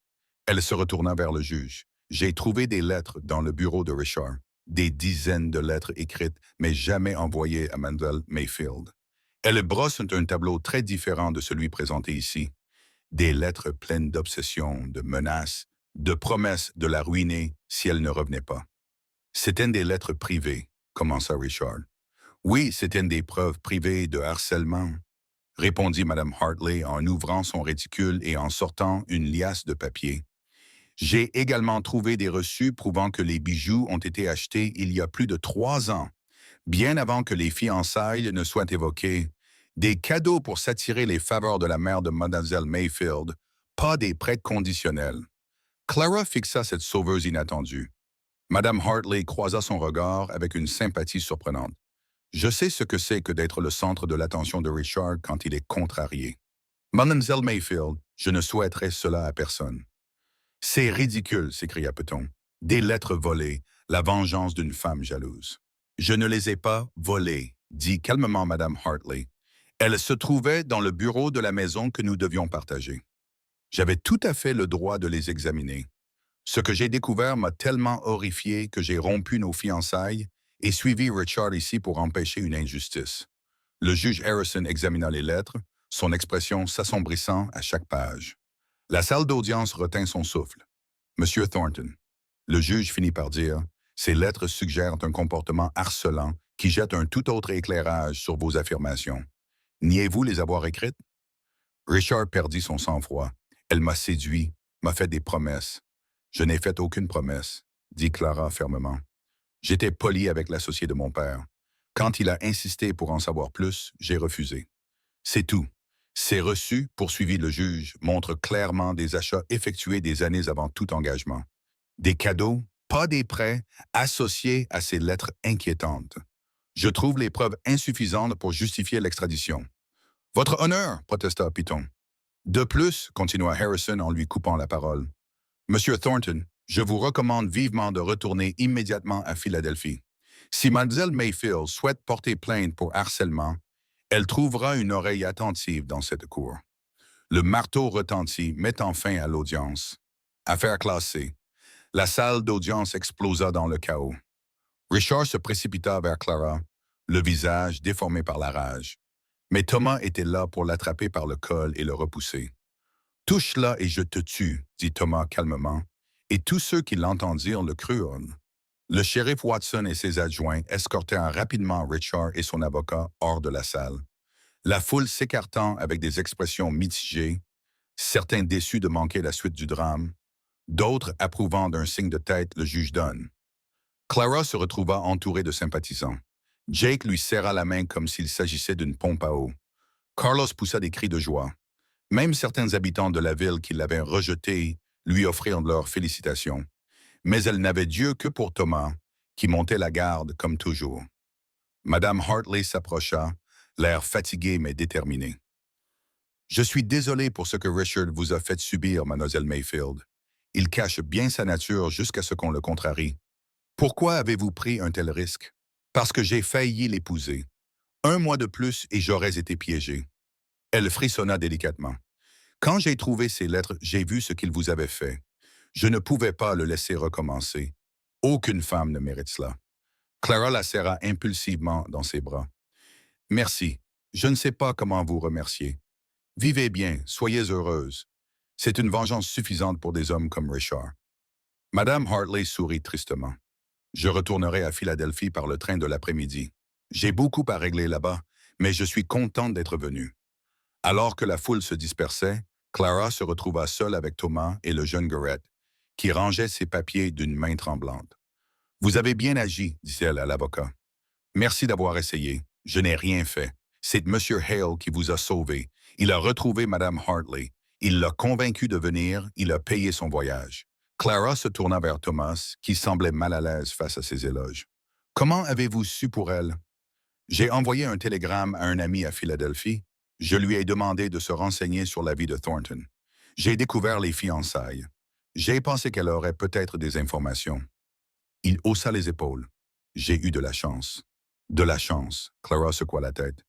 Elle se retourna vers le juge. J'ai trouvé des lettres dans le bureau de Richard. Des dizaines de lettres écrites, mais jamais envoyées à Mademoiselle Mayfield. Elles brossent un tableau très différent de celui présenté ici. Des lettres pleines d'obsessions, de menaces, de promesses de la ruiner si elle ne revenait pas. C'étaient des lettres privées, commença Richard. Oui, c'étaient des preuves privées de harcèlement, répondit Madame Hartley en ouvrant son réticule et en sortant une liasse de papier. J'ai également trouvé des reçus prouvant que les bijoux ont été achetés il y a plus de 3 ans, bien avant que les fiançailles ne soient évoquées. Des cadeaux pour s'attirer les faveurs de la mère de Mademoiselle Mayfield, pas des prêts conditionnels. Clara fixa cette sauveuse inattendue. Madame Hartley croisa son regard avec une sympathie surprenante. Je sais ce que c'est que d'être le centre de l'attention de Richard quand il est contrarié. Mademoiselle Mayfield, je ne souhaiterais cela à personne. C'est ridicule, s'écria Peton. Des lettres volées, la vengeance d'une femme jalouse. Je ne les ai pas volées, dit calmement Madame Hartley. Elles se trouvaient dans le bureau de la maison que nous devions partager. J'avais tout à fait le droit de les examiner. Ce que j'ai découvert m'a tellement horrifié que j'ai rompu nos fiançailles et suivi Richard ici pour empêcher une injustice. Le juge Harrison examina les lettres, son expression s'assombrissant à chaque page. La salle d'audience retint son souffle. Monsieur Thornton, le juge finit par dire, ces lettres suggèrent un comportement harcelant qui jette un tout autre éclairage sur vos affirmations. Niez-vous les avoir écrites? Richard perdit son sang-froid. Elle m'a séduit, m'a fait des promesses. Je n'ai fait aucune promesse, dit Clara fermement. J'étais poli avec l'associé de mon père. Quand il a insisté pour en savoir plus, j'ai refusé. C'est tout. Ces reçus, poursuivit le juge, montrent clairement des achats effectués des années avant tout engagement. Des cadeaux, pas des prêts, associés à ces lettres inquiétantes. Je trouve les preuves insuffisantes pour justifier l'extradition. Votre honneur, protesta Piton. De plus, continua Harrison en lui coupant la parole, Monsieur Thornton, je vous recommande vivement de retourner immédiatement à Philadelphie. Si Mademoiselle Mayfield souhaite porter plainte pour harcèlement, elle trouvera une oreille attentive dans cette cour. Le marteau retentit, mettant fin à l'audience. Affaire classée. La salle d'audience explosa dans le chaos. Richard se précipita vers Clara, le visage déformé par la rage. Mais Thomas était là pour l'attraper par le col et le repousser. « Touche-la et je te tue », dit Thomas calmement, et tous ceux qui l'entendirent le crurent. Le shérif Watson et ses adjoints escortèrent rapidement Richard et son avocat hors de la salle. La foule s'écartant avec des expressions mitigées, certains déçus de manquer la suite du drame, d'autres approuvant d'un signe de tête le juge donne. Clara se retrouva entourée de sympathisants. Jake lui serra la main comme s'il s'agissait d'une pompe à eau. Carlos poussa des cris de joie. Même certains habitants de la ville qui l'avaient rejeté lui offrirent leurs félicitations. Mais elle n'avait Dieu que pour Thomas, qui montait la garde comme toujours. Madame Hartley s'approcha, l'air fatigué mais déterminé. « Je suis désolé pour ce que Richard vous a fait subir, Mademoiselle Mayfield. Il cache bien sa nature jusqu'à ce qu'on le contrarie. Pourquoi avez-vous pris un tel risque? Parce que j'ai failli l'épouser. 1 mois de plus et j'aurais été piégé. » Elle frissonna délicatement. « Quand j'ai trouvé ces lettres, j'ai vu ce qu'il vous avait fait. Je ne pouvais pas le laisser recommencer. Aucune femme ne mérite cela. » Clara la serra impulsivement dans ses bras. « Merci. Je ne sais pas comment vous remercier. Vivez bien, soyez heureuse. C'est une vengeance suffisante pour des hommes comme Richard. » Madame Hartley sourit tristement. « Je retournerai à Philadelphie par le train de l'après-midi. J'ai beaucoup à régler là-bas, mais je suis contente d'être venue. » Alors que la foule se dispersait, Clara se retrouva seule avec Thomas et le jeune Garrett, qui rangeait ses papiers d'une main tremblante. « Vous avez bien agi, dit-elle à l'avocat. Merci d'avoir essayé. Je n'ai rien fait. C'est Monsieur Hale qui vous a sauvé. Il a retrouvé Madame Hartley. Il l'a convaincu de venir, il a payé son voyage. Clara se tourna vers Thomas, qui semblait mal à l'aise face à ses éloges. Comment avez-vous su pour elle? J'ai envoyé un télégramme à un ami à Philadelphie. Je lui ai demandé de se renseigner sur la vie de Thornton. J'ai découvert les fiançailles. J'ai pensé qu'elle aurait peut-être des informations. Il haussa les épaules. J'ai eu de la chance. De la chance, Clara secoua la tête.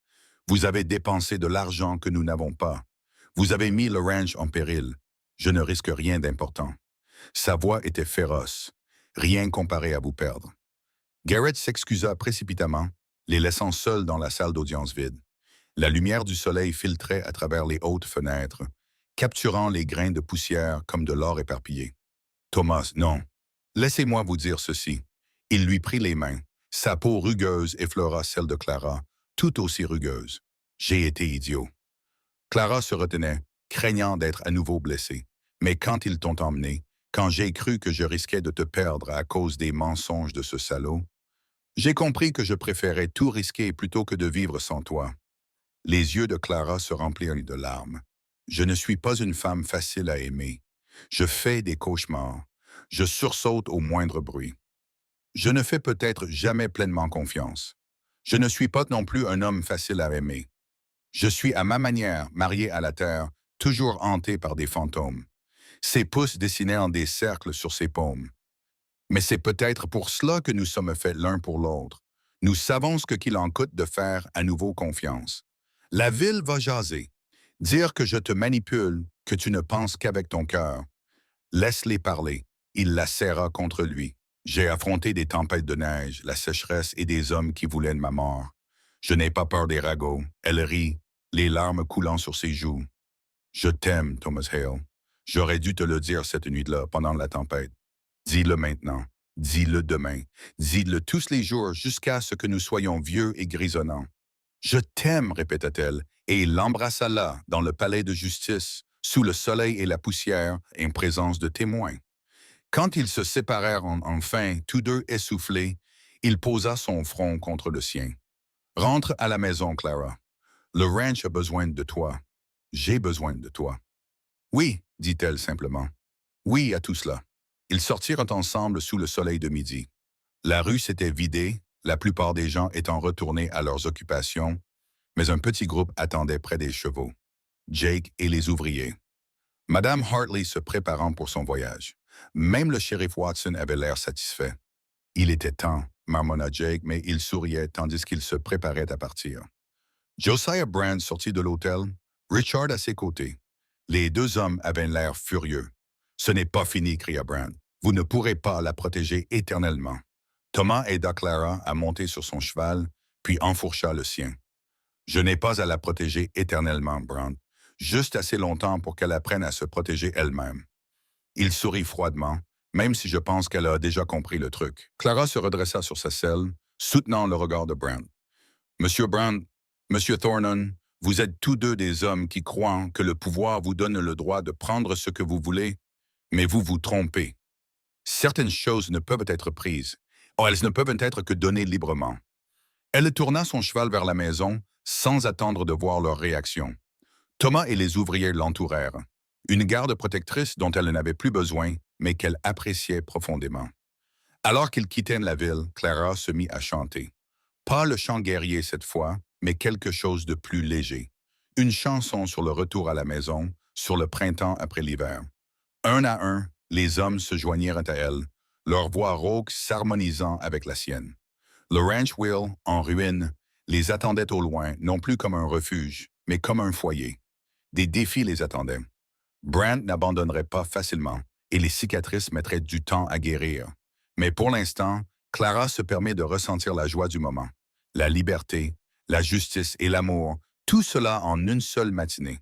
Vous avez dépensé de l'argent que nous n'avons pas. Vous avez mis le ranch en péril. Je ne risque rien d'important. Sa voix était féroce. Rien comparé à vous perdre. Garrett s'excusa précipitamment, les laissant seuls dans la salle d'audience vide. La lumière du soleil filtrait à travers les hautes fenêtres, capturant les grains de poussière comme de l'or éparpillé. Thomas, non. Laissez-moi vous dire ceci. Il lui prit les mains. Sa peau rugueuse effleura celle de Clara, tout aussi rugueuse. J'ai été idiot. Clara se retenait, craignant d'être à nouveau blessée. Mais quand ils t'ont emmené, quand j'ai cru que je risquais de te perdre à cause des mensonges de ce salaud, j'ai compris que je préférais tout risquer plutôt que de vivre sans toi. Les yeux de Clara se remplirent de larmes. Je ne suis pas une femme facile à aimer. Je fais des cauchemars. Je sursaute au moindre bruit. Je ne fais peut-être jamais pleinement confiance. Je ne suis pas non plus un homme facile à aimer. Je suis à ma manière marié à la terre, toujours hanté par des fantômes. Ses pouces dessinaient en des cercles sur ses paumes. Mais c'est peut-être pour cela que nous sommes faits l'un pour l'autre. Nous savons ce qu'il en coûte de faire à nouveau confiance. La ville va jaser. Dire que je te manipule, que tu ne penses qu'avec ton cœur. Laisse-les parler. Il la serra contre lui. J'ai affronté des tempêtes de neige, la sécheresse et des hommes qui voulaient de ma mort. Je n'ai pas peur des ragots. Elle rit, les larmes coulant sur ses joues. Je t'aime, Thomas Hale. J'aurais dû te le dire cette nuit-là, pendant la tempête. Dis-le maintenant. Dis-le demain. Dis-le tous les jours jusqu'à ce que nous soyons vieux et grisonnants. Je t'aime, répéta-t-elle, et il l'embrassa là, dans le palais de justice, sous le soleil et la poussière, en présence de témoins. Quand ils se séparèrent enfin, tous deux essoufflés, il posa son front contre le sien. « Rentre à la maison, Clara. Le ranch a besoin de toi. J'ai besoin de toi. »« Oui, dit-elle simplement. Oui à tout cela. » Ils sortirent ensemble sous le soleil de midi. La rue s'était vidée, la plupart des gens étant retournés à leurs occupations, mais un petit groupe attendait près des chevaux. Jake et les ouvriers. Madame Hartley se préparant pour son voyage. Même le shérif Watson avait l'air satisfait. Il était temps, marmonna Jake, mais il souriait tandis qu'il se préparait à partir. Josiah Brand sortit de l'hôtel, Richard à ses côtés. Les deux hommes avaient l'air furieux. « Ce n'est pas fini, cria Brand. Vous ne pourrez pas la protéger éternellement. » Thomas aida Clara à monter sur son cheval, puis enfourcha le sien. « Je n'ai pas à la protéger éternellement, Brand. Juste assez longtemps pour qu'elle apprenne à se protéger elle-même. » Il sourit froidement, même si je pense qu'elle a déjà compris le truc. Clara se redressa sur sa selle, soutenant le regard de Brand. « Monsieur Brand, Monsieur Thornton, vous êtes tous deux des hommes qui croient que le pouvoir vous donne le droit de prendre ce que vous voulez, mais vous vous trompez. Certaines choses ne peuvent être prises. Elles ne peuvent être que données librement. » Elle tourna son cheval vers la maison, sans attendre de voir leur réaction. Thomas et les ouvriers l'entourèrent. Une garde protectrice dont elle n'avait plus besoin, mais qu'elle appréciait profondément. Alors qu'ils quittaient la ville, Clara se mit à chanter. Pas le chant guerrier cette fois, mais quelque chose de plus léger. Une chanson sur le retour à la maison, sur le printemps après l'hiver. Un à un, les hommes se joignirent à elle, leur voix rauque s'harmonisant avec la sienne. Le ranch wheel, en ruine, les attendait au loin, non plus comme un refuge, mais comme un foyer. Des défis les attendaient. Brand n'abandonnerait pas facilement, et les cicatrices mettraient du temps à guérir. Mais pour l'instant, Clara se permet de ressentir la joie du moment. La liberté, la justice et l'amour, tout cela en une seule matinée.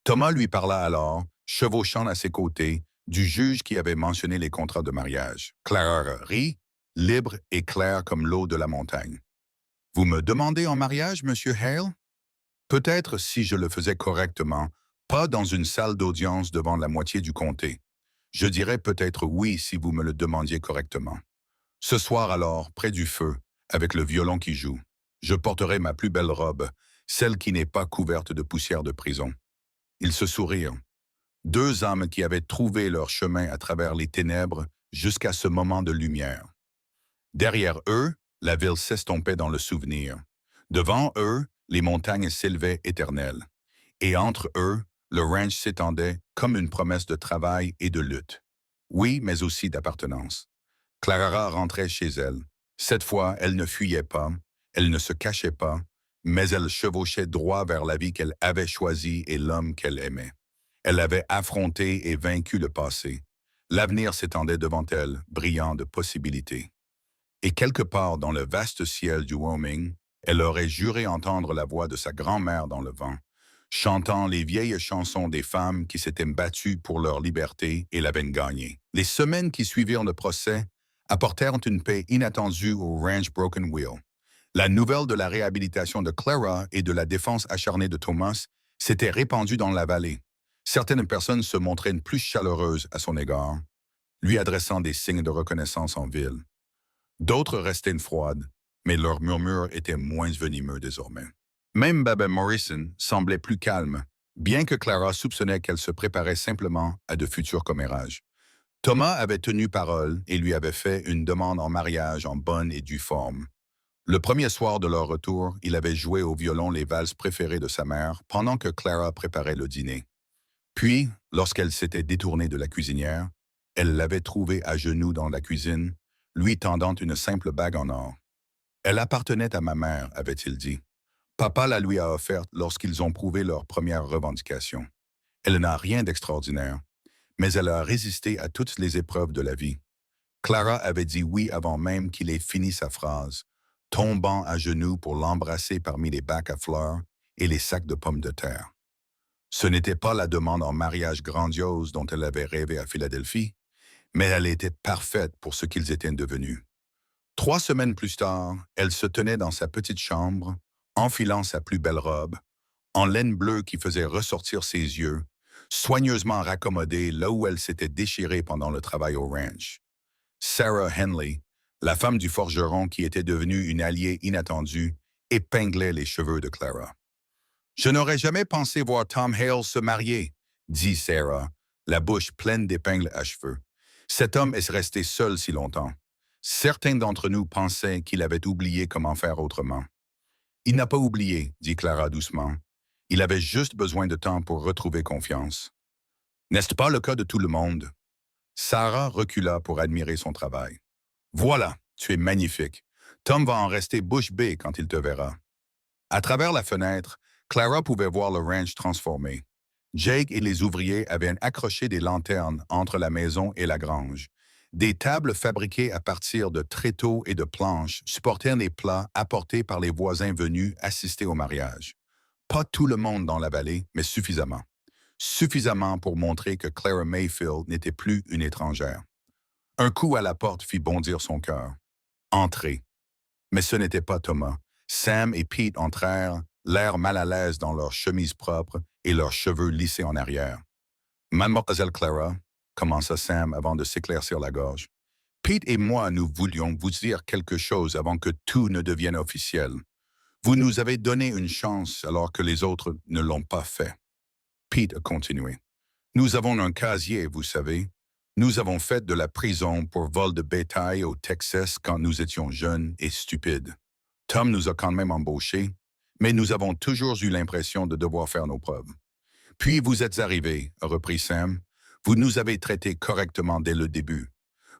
Thomas lui parla alors, chevauchant à ses côtés, du juge qui avait mentionné les contrats de mariage. Clara rit, libre et claire comme l'eau de la montagne. « Vous me demandez en mariage, Monsieur Hale? Peut-être si je le faisais correctement, pas dans une salle d'audience devant la moitié du comté. Je dirais peut-être oui si vous me le demandiez correctement. Ce soir alors, près du feu, avec le violon qui joue, je porterai ma plus belle robe, celle qui n'est pas couverte de poussière de prison. Ils se sourirent. Deux hommes qui avaient trouvé leur chemin à travers les ténèbres jusqu'à ce moment de lumière. Derrière eux, la ville s'estompait dans le souvenir. Devant eux, les montagnes s'élevaient éternelles. Et entre eux, le ranch s'étendait comme une promesse de travail et de lutte. Oui, mais aussi d'appartenance. Clara rentrait chez elle. Cette fois, elle ne fuyait pas, elle ne se cachait pas, mais elle chevauchait droit vers la vie qu'elle avait choisie et l'homme qu'elle aimait. Elle avait affronté et vaincu le passé. L'avenir s'étendait devant elle, brillant de possibilités. Et quelque part dans le vaste ciel du Wyoming, elle aurait juré entendre la voix de sa grand-mère dans le vent, chantant les vieilles chansons des femmes qui s'étaient battues pour leur liberté et l'avaient gagnée. Les semaines qui suivirent le procès apportèrent une paix inattendue au ranch Broken Wheel. La nouvelle de la réhabilitation de Clara et de la défense acharnée de Thomas s'était répandue dans la vallée. Certaines personnes se montraient plus chaleureuses à son égard, lui adressant des signes de reconnaissance en ville. D'autres restaient froides, mais leurs murmures étaient moins venimeux désormais. Même Baba Morrison semblait plus calme, bien que Clara soupçonnait qu'elle se préparait simplement à de futurs commérages. Thomas avait tenu parole et lui avait fait une demande en mariage en bonne et due forme. Le premier soir de leur retour, il avait joué au violon les valses préférées de sa mère pendant que Clara préparait le dîner. Puis, lorsqu'elle s'était détournée de la cuisinière, elle l'avait trouvé à genoux dans la cuisine, lui tendant une simple bague en or. Elle appartenait à ma mère, avait-il dit. Papa la lui a offerte lorsqu'ils ont prouvé leur première revendication. Elle n'a rien d'extraordinaire, mais elle a résisté à toutes les épreuves de la vie. Clara avait dit oui avant même qu'il ait fini sa phrase, tombant à genoux pour l'embrasser parmi les bacs à fleurs et les sacs de pommes de terre. Ce n'était pas la demande en mariage grandiose dont elle avait rêvé à Philadelphie, mais elle était parfaite pour ce qu'ils étaient devenus. 3 semaines plus tard, elle se tenait dans sa petite chambre, enfilant sa plus belle robe, en laine bleue qui faisait ressortir ses yeux, soigneusement raccommodée là où elle s'était déchirée pendant le travail au ranch. Sarah Henley, la femme du forgeron qui était devenue une alliée inattendue, épinglait les cheveux de Clara. « Je n'aurais jamais pensé voir Tom Hale se marier, » dit Sarah, la bouche pleine d'épingles à cheveux. « Cet homme est resté seul si longtemps. Certains d'entre nous pensaient qu'il avait oublié comment faire autrement. » « Il n'a pas oublié, » dit Clara doucement. « Il avait juste besoin de temps pour retrouver confiance. » « N'est-ce pas le cas de tout le monde? » Sarah recula pour admirer son travail. « Voilà, tu es magnifique. Tom va en rester bouche bée quand il te verra. » À travers la fenêtre, Clara pouvait voir le ranch transformé. Jake et les ouvriers avaient accroché des lanternes entre la maison et la grange. Des tables fabriquées à partir de tréteaux et de planches supportaient les plats apportés par les voisins venus assister au mariage. Pas tout le monde dans la vallée, mais suffisamment. Suffisamment pour montrer que Clara Mayfield n'était plus une étrangère. Un coup à la porte fit bondir son cœur. Entrez. Mais ce n'était pas Thomas. Sam et Pete entrèrent, l'air mal à l'aise dans leurs chemises propres et leurs cheveux lissés en arrière. « Mademoiselle Clara, » commença Sam avant de s'éclaircir la gorge. « Pete et moi, nous voulions vous dire quelque chose avant que tout ne devienne officiel. Vous nous avez donné une chance alors que les autres ne l'ont pas fait. » Pete a continué. « Nous avons un casier, vous savez. Nous avons fait de la prison pour vol de bétail au Texas quand nous étions jeunes et stupides. Tom nous a quand même embauchés, mais nous avons toujours eu l'impression de devoir faire nos preuves. Puis vous êtes arrivés, a repris Sam. Vous nous avez traités correctement dès le début.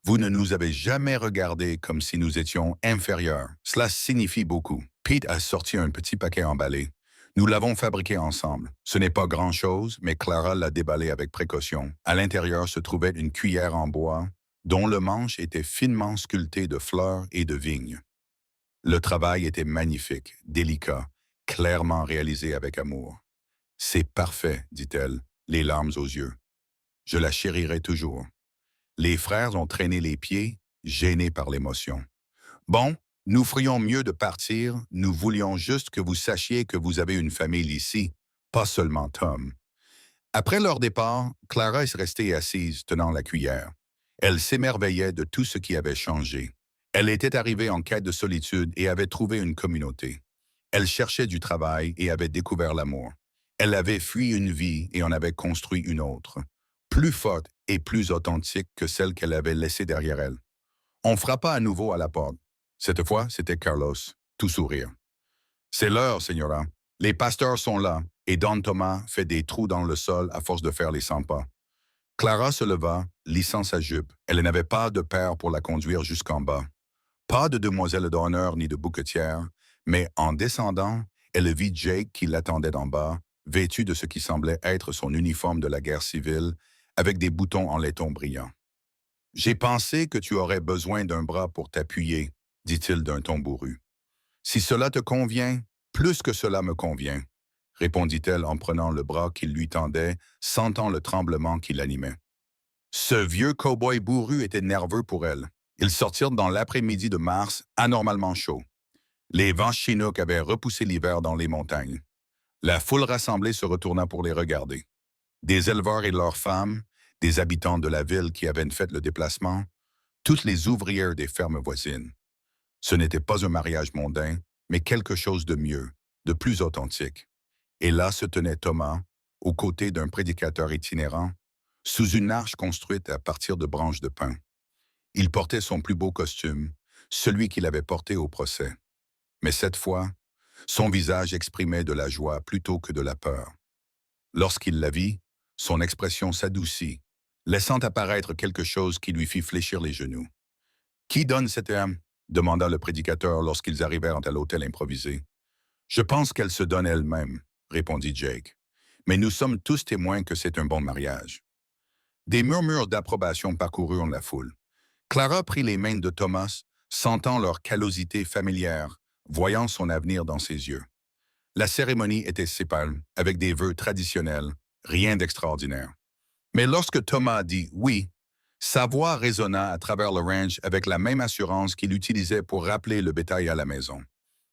Vous ne nous avez jamais regardés comme si nous étions inférieurs. Cela signifie beaucoup. » Pete a sorti un petit paquet emballé. Nous l'avons fabriqué ensemble. Ce n'est pas grand-chose, mais Clara l'a déballé avec précaution. À l'intérieur se trouvait une cuillère en bois, dont le manche était finement sculpté de fleurs et de vignes. Le travail était magnifique, délicat, clairement réalisé avec amour. « C'est parfait, dit-elle, les larmes aux yeux. Je la chérirai toujours. » Les frères ont traîné les pieds, gênés par l'émotion. « Bon, nous ferions mieux de partir, nous voulions juste que vous sachiez que vous avez une famille ici, pas seulement Tom. » Après leur départ, Clara est restée assise, tenant la cuillère. Elle s'émerveillait de tout ce qui avait changé. Elle était arrivée en quête de solitude et avait trouvé une communauté. Elle cherchait du travail et avait découvert l'amour. Elle avait fui une vie et en avait construit une autre, plus forte et plus authentique que celle qu'elle avait laissée derrière elle. On frappa à nouveau à la porte. Cette fois, c'était Carlos, tout sourire. C'est l'heure, señora. Les pasteurs sont là, et Don Thomas fait des trous dans le sol à force de faire les 100 pas. Clara se leva, lissant sa jupe. Elle n'avait pas de père pour la conduire jusqu'en bas. Pas de demoiselle d'honneur ni de bouquetière, mais en descendant, elle vit Jake qui l'attendait d'en bas, vêtu de ce qui semblait être son uniforme de la guerre civile, avec des boutons en laiton brillants. « J'ai pensé que tu aurais besoin d'un bras pour t'appuyer, » dit-il d'un ton bourru. « Si cela te convient, plus que cela me convient, » répondit-elle en prenant le bras qu'il lui tendait, sentant le tremblement qui l'animait. Ce vieux cow-boy bourru était nerveux pour elle. Ils sortirent dans l'après-midi de mars, anormalement chaud. Les vents Chinook avaient repoussé l'hiver dans les montagnes. La foule rassemblée se retourna pour les regarder. Des éleveurs et leurs femmes, des habitants de la ville qui avaient fait le déplacement, toutes les ouvrières des fermes voisines. Ce n'était pas un mariage mondain, mais quelque chose de mieux, de plus authentique. Et là se tenait Thomas, aux côtés d'un prédicateur itinérant, sous une arche construite à partir de branches de pin. Il portait son plus beau costume, celui qu'il avait porté au procès. Mais cette fois, son visage exprimait de la joie plutôt que de la peur. Lorsqu'il la vit, son expression s'adoucit, laissant apparaître quelque chose qui lui fit fléchir les genoux. « Qui donne cette âme ?» demanda le prédicateur lorsqu'ils arrivèrent à l'hôtel improvisé. « Je pense qu'elle se donne elle-même, » répondit Jake. « Mais nous sommes tous témoins que c'est un bon mariage. » Des murmures d'approbation parcoururent la foule. Clara prit les mains de Thomas, sentant leur callosité familière, voyant son avenir dans ses yeux. La cérémonie était simple, avec des vœux traditionnels, rien d'extraordinaire. Mais lorsque Thomas dit « oui », sa voix résonna à travers le ranch avec la même assurance qu'il utilisait pour rappeler le bétail à la maison.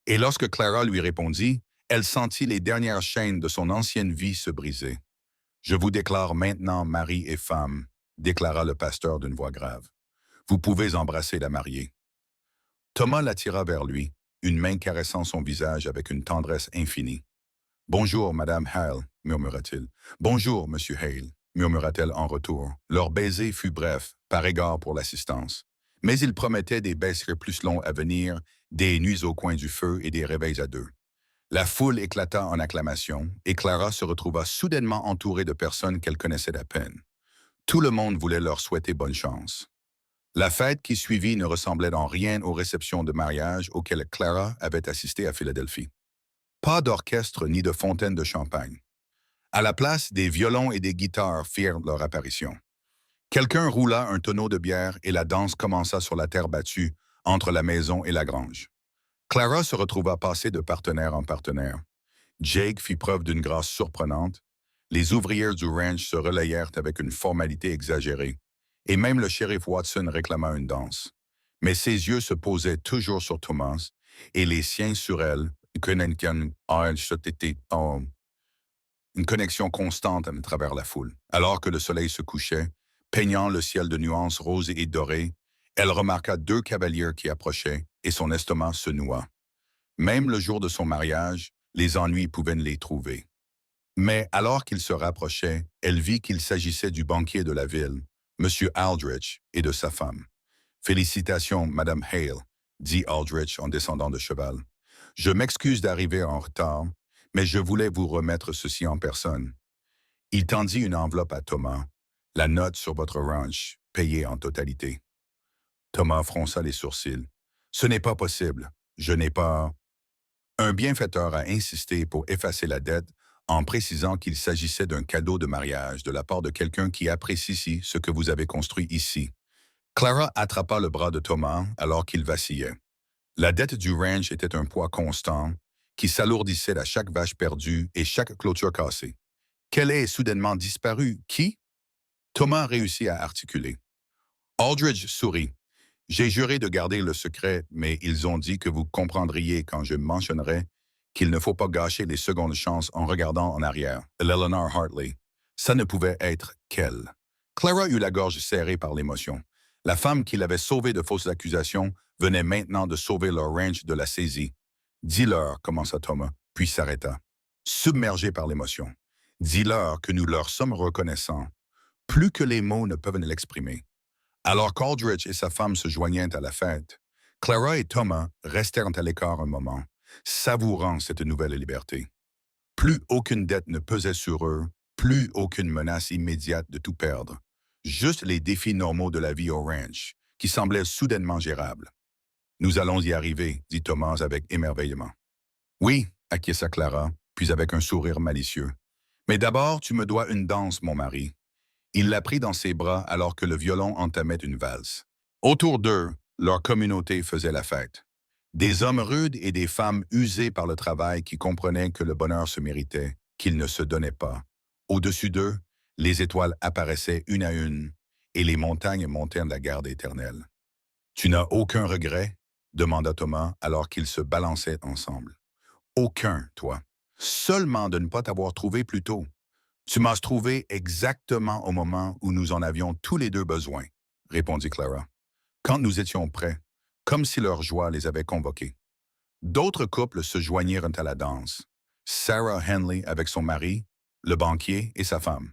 Et lorsque Clara lui répondit, elle sentit les dernières chaînes de son ancienne vie se briser. « Je vous déclare maintenant mari et femme », déclara le pasteur d'une voix grave. « Vous pouvez embrasser la mariée. » Thomas l'attira vers lui, une main caressant son visage avec une tendresse infinie. « Bonjour, Madame Hale, » murmura-t-il. « Bonjour, Monsieur Hale, » murmura-t-elle en retour. Leur baiser fut bref, par égard pour l'assistance. Mais il promettait des baisers plus longs à venir, des nuits au coin du feu et des réveils à deux. La foule éclata en acclamations, et Clara se retrouva soudainement entourée de personnes qu'elle connaissait à peine. Tout le monde voulait leur souhaiter bonne chance. La fête qui suivit ne ressemblait en rien aux réceptions de mariage auxquelles Clara avait assisté à Philadelphie. Pas d'orchestre ni de fontaine de champagne. À la place, des violons et des guitares firent leur apparition. Quelqu'un roula un tonneau de bière et la danse commença sur la terre battue entre la maison et la grange. Clara se retrouva passée de partenaire en partenaire. Jake fit preuve d'une grâce surprenante. Les ouvrières du ranch se relayèrent avec une formalité exagérée. Et même le shérif Watson réclama une danse. Mais ses yeux se posaient toujours sur Thomas, et les siens sur elle, une connexion constante à travers la foule. Alors que le soleil se couchait, peignant le ciel de nuances roses et dorées, elle remarqua deux cavaliers qui approchaient, et son estomac se noua. Même le jour de son mariage, les ennuis pouvaient les trouver. Mais alors qu'il se rapprochait, elle vit qu'il s'agissait du banquier de la ville, M. Aldrich, et de sa femme. « Félicitations, Madame Hale », dit Aldrich en descendant de cheval. « Je m'excuse d'arriver en retard, mais je voulais vous remettre ceci en personne. » Il tendit une enveloppe à Thomas, la note sur votre ranch, payée en totalité. Thomas fronça les sourcils. « Ce n'est pas possible. Je n'ai pas... » Un bienfaiteur a insisté pour effacer la dette en précisant qu'il s'agissait d'un cadeau de mariage de la part de quelqu'un qui apprécie ce que vous avez construit ici. Clara attrapa le bras de Thomas alors qu'il vacillait. La dette du ranch était un poids constant qui s'alourdissait à chaque vache perdue et chaque clôture cassée. Qu'elle ait soudainement disparu, qui? Thomas réussit à articuler. Aldridge sourit. J'ai juré de garder le secret, mais ils ont dit que vous comprendriez quand je mentionnerai qu'il ne faut pas gâcher les secondes chances en regardant en arrière. Eleanor Hartley. Ça ne pouvait être qu'elle. Clara eut la gorge serrée par l'émotion. La femme qui l'avait sauvée de fausses accusations venait maintenant de sauver leur ranch de la saisie. Dis-leur, commença Thomas, puis s'arrêta, submergé par l'émotion. Dis-leur que nous leur sommes reconnaissants, plus que les mots ne peuvent l'exprimer. Alors qu'Aldrich et sa femme se joignaient à la fête, Clara et Thomas restèrent à l'écart un moment, savourant cette nouvelle liberté. Plus aucune dette ne pesait sur eux, plus aucune menace immédiate de tout perdre. Juste les défis normaux de la vie au ranch, qui semblaient soudainement gérables. Nous allons y arriver, dit Thomas avec émerveillement. Oui, acquiesça Clara, puis avec un sourire malicieux. Mais d'abord, tu me dois une danse, mon mari. Il la prit dans ses bras alors que le violon entamait une valse. Autour d'eux, leur communauté faisait la fête. Des hommes rudes et des femmes usées par le travail qui comprenaient que le bonheur se méritait, qu'ils ne se donnaient pas. Au-dessus d'eux, les étoiles apparaissaient une à une, et les montagnes montèrent de la garde éternelle. « Tu n'as aucun regret ?» demanda Thomas alors qu'ils se balançaient ensemble. « Aucun, toi. Seulement de ne pas t'avoir trouvé plus tôt. Tu m'as trouvé exactement au moment où nous en avions tous les deux besoin, » répondit Clara. « Quand nous étions prêts, comme si leur joie les avait convoqués. » D'autres couples se joignirent à la danse. Sarah Henley avec son mari, le banquier et sa femme.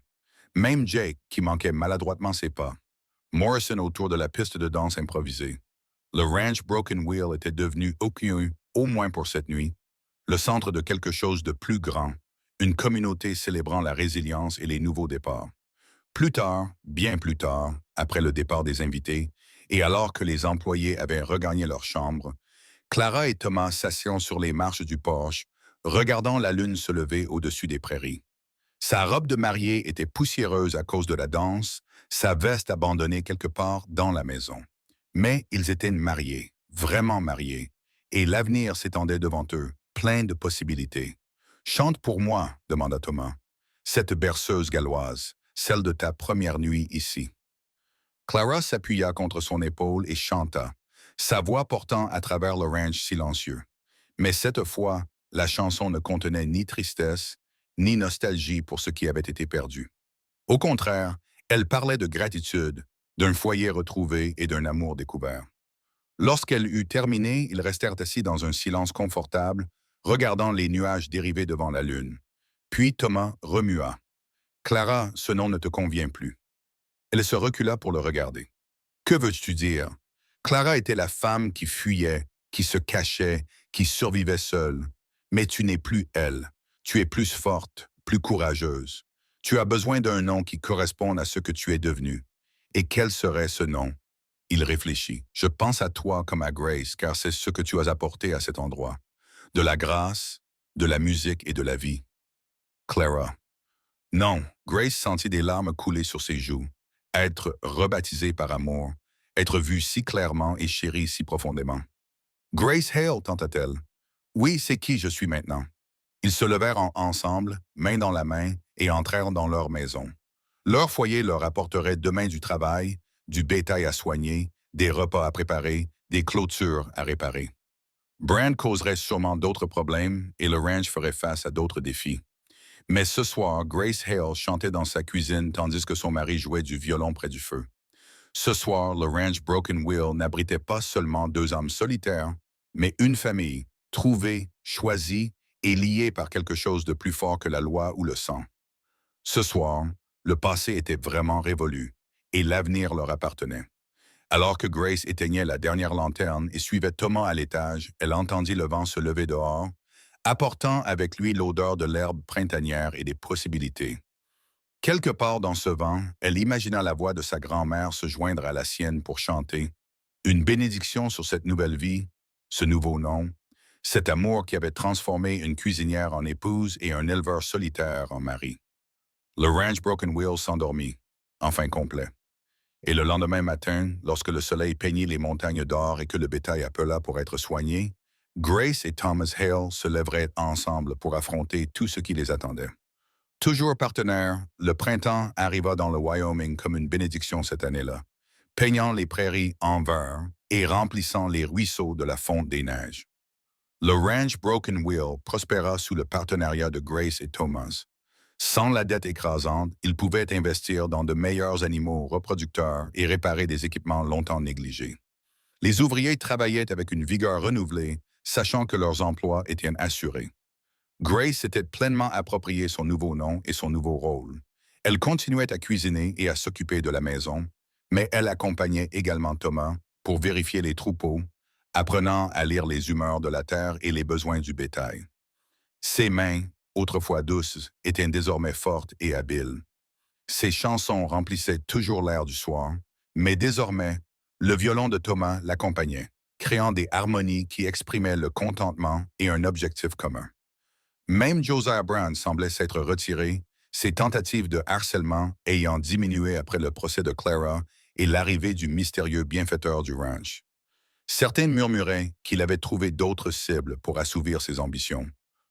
Même Jake, qui manquait maladroitement ses pas. Morrison autour de la piste de danse improvisée. Le ranch Broken Wheel était devenu au moins pour cette nuit, le centre de quelque chose de plus grand, une communauté célébrant la résilience et les nouveaux départs. Plus tard, bien plus tard, après le départ des invités, et alors que les employés avaient regagné leur chambre, Clara et Thomas s'assirent sur les marches du porche, regardant la lune se lever au-dessus des prairies. Sa robe de mariée était poussiéreuse à cause de la danse, sa veste abandonnée quelque part dans la maison. Mais ils étaient mariés, vraiment mariés, et l'avenir s'étendait devant eux, plein de possibilités. « Chante pour moi, » demanda Thomas. « Cette berceuse galloise, celle de ta première nuit ici. » Clara s'appuya contre son épaule et chanta, sa voix portant à travers le ranch silencieux. Mais cette fois, la chanson ne contenait ni tristesse, ni nostalgie pour ce qui avait été perdu. Au contraire, elle parlait de gratitude, d'un foyer retrouvé et d'un amour découvert. Lorsqu'elle eut terminé, ils restèrent assis dans un silence confortable, regardant les nuages dériver devant la lune. Puis Thomas remua. « Clara, ce nom ne te convient plus. » Elle se recula pour le regarder. « Que veux-tu dire? » Clara était la femme qui fuyait, qui se cachait, qui survivait seule. Mais tu n'es plus elle. Tu es plus forte, plus courageuse. Tu as besoin d'un nom qui corresponde à ce que tu es devenu. Et quel serait ce nom? Il réfléchit. Je pense à toi comme à Grace, car c'est ce que tu as apporté à cet endroit. De la grâce, de la musique et de la vie. Clara. Non, Grace sentit des larmes couler sur ses joues. Être rebaptisée par amour, être vue si clairement et chérie si profondément. Grace Hale, tenta-t-elle. Oui, c'est qui je suis maintenant. Ils se levèrent ensemble, main dans la main, et entrèrent dans leur maison. Leur foyer leur apporterait demain du travail, du bétail à soigner, des repas à préparer, des clôtures à réparer. Brand causerait sûrement d'autres problèmes et le ranch ferait face à d'autres défis. Mais ce soir, Grace Hale chantait dans sa cuisine tandis que son mari jouait du violon près du feu. Ce soir, le ranch Broken Wheel n'abritait pas seulement deux âmes solitaires, mais une famille, trouvée, choisie et liée par quelque chose de plus fort que la loi ou le sang. Ce soir, le passé était vraiment révolu et l'avenir leur appartenait. Alors que Grace éteignait la dernière lanterne et suivait Thomas à l'étage, elle entendit le vent se lever dehors, apportant avec lui l'odeur de l'herbe printanière et des possibilités. Quelque part dans ce vent, elle imagina la voix de sa grand-mère se joindre à la sienne pour chanter une bénédiction sur cette nouvelle vie, ce nouveau nom, cet amour qui avait transformé une cuisinière en épouse et un éleveur solitaire en mari. Le ranch Broken Wheel s'endormit, enfin complet. Et le lendemain matin, lorsque le soleil peignit les montagnes d'or et que le bétail appela pour être soigné, Grace et Thomas Hale se lèveraient ensemble pour affronter tout ce qui les attendait. Toujours partenaires, le printemps arriva dans le Wyoming comme une bénédiction cette année-là, peignant les prairies en vert et remplissant les ruisseaux de la fonte des neiges. Le ranch Broken Wheel prospéra sous le partenariat de Grace et Thomas. Sans la dette écrasante, ils pouvaient investir dans de meilleurs animaux reproducteurs et réparer des équipements longtemps négligés. Les ouvriers travaillaient avec une vigueur renouvelée, sachant que leurs emplois étaient assurés. Grace s'était pleinement approprié son nouveau nom et son nouveau rôle. Elle continuait à cuisiner et à s'occuper de la maison, mais elle accompagnait également Thomas pour vérifier les troupeaux, apprenant à lire les humeurs de la terre et les besoins du bétail. Ses mains, autrefois douces, étaient désormais fortes et habiles. Ses chansons remplissaient toujours l'air du soir, mais désormais, le violon de Thomas l'accompagnait, créant des harmonies qui exprimaient le contentement et un objectif commun. Même Josiah Brown semblait s'être retiré, ses tentatives de harcèlement ayant diminué après le procès de Clara et l'arrivée du mystérieux bienfaiteur du ranch. Certains murmuraient qu'il avait trouvé d'autres cibles pour assouvir ses ambitions.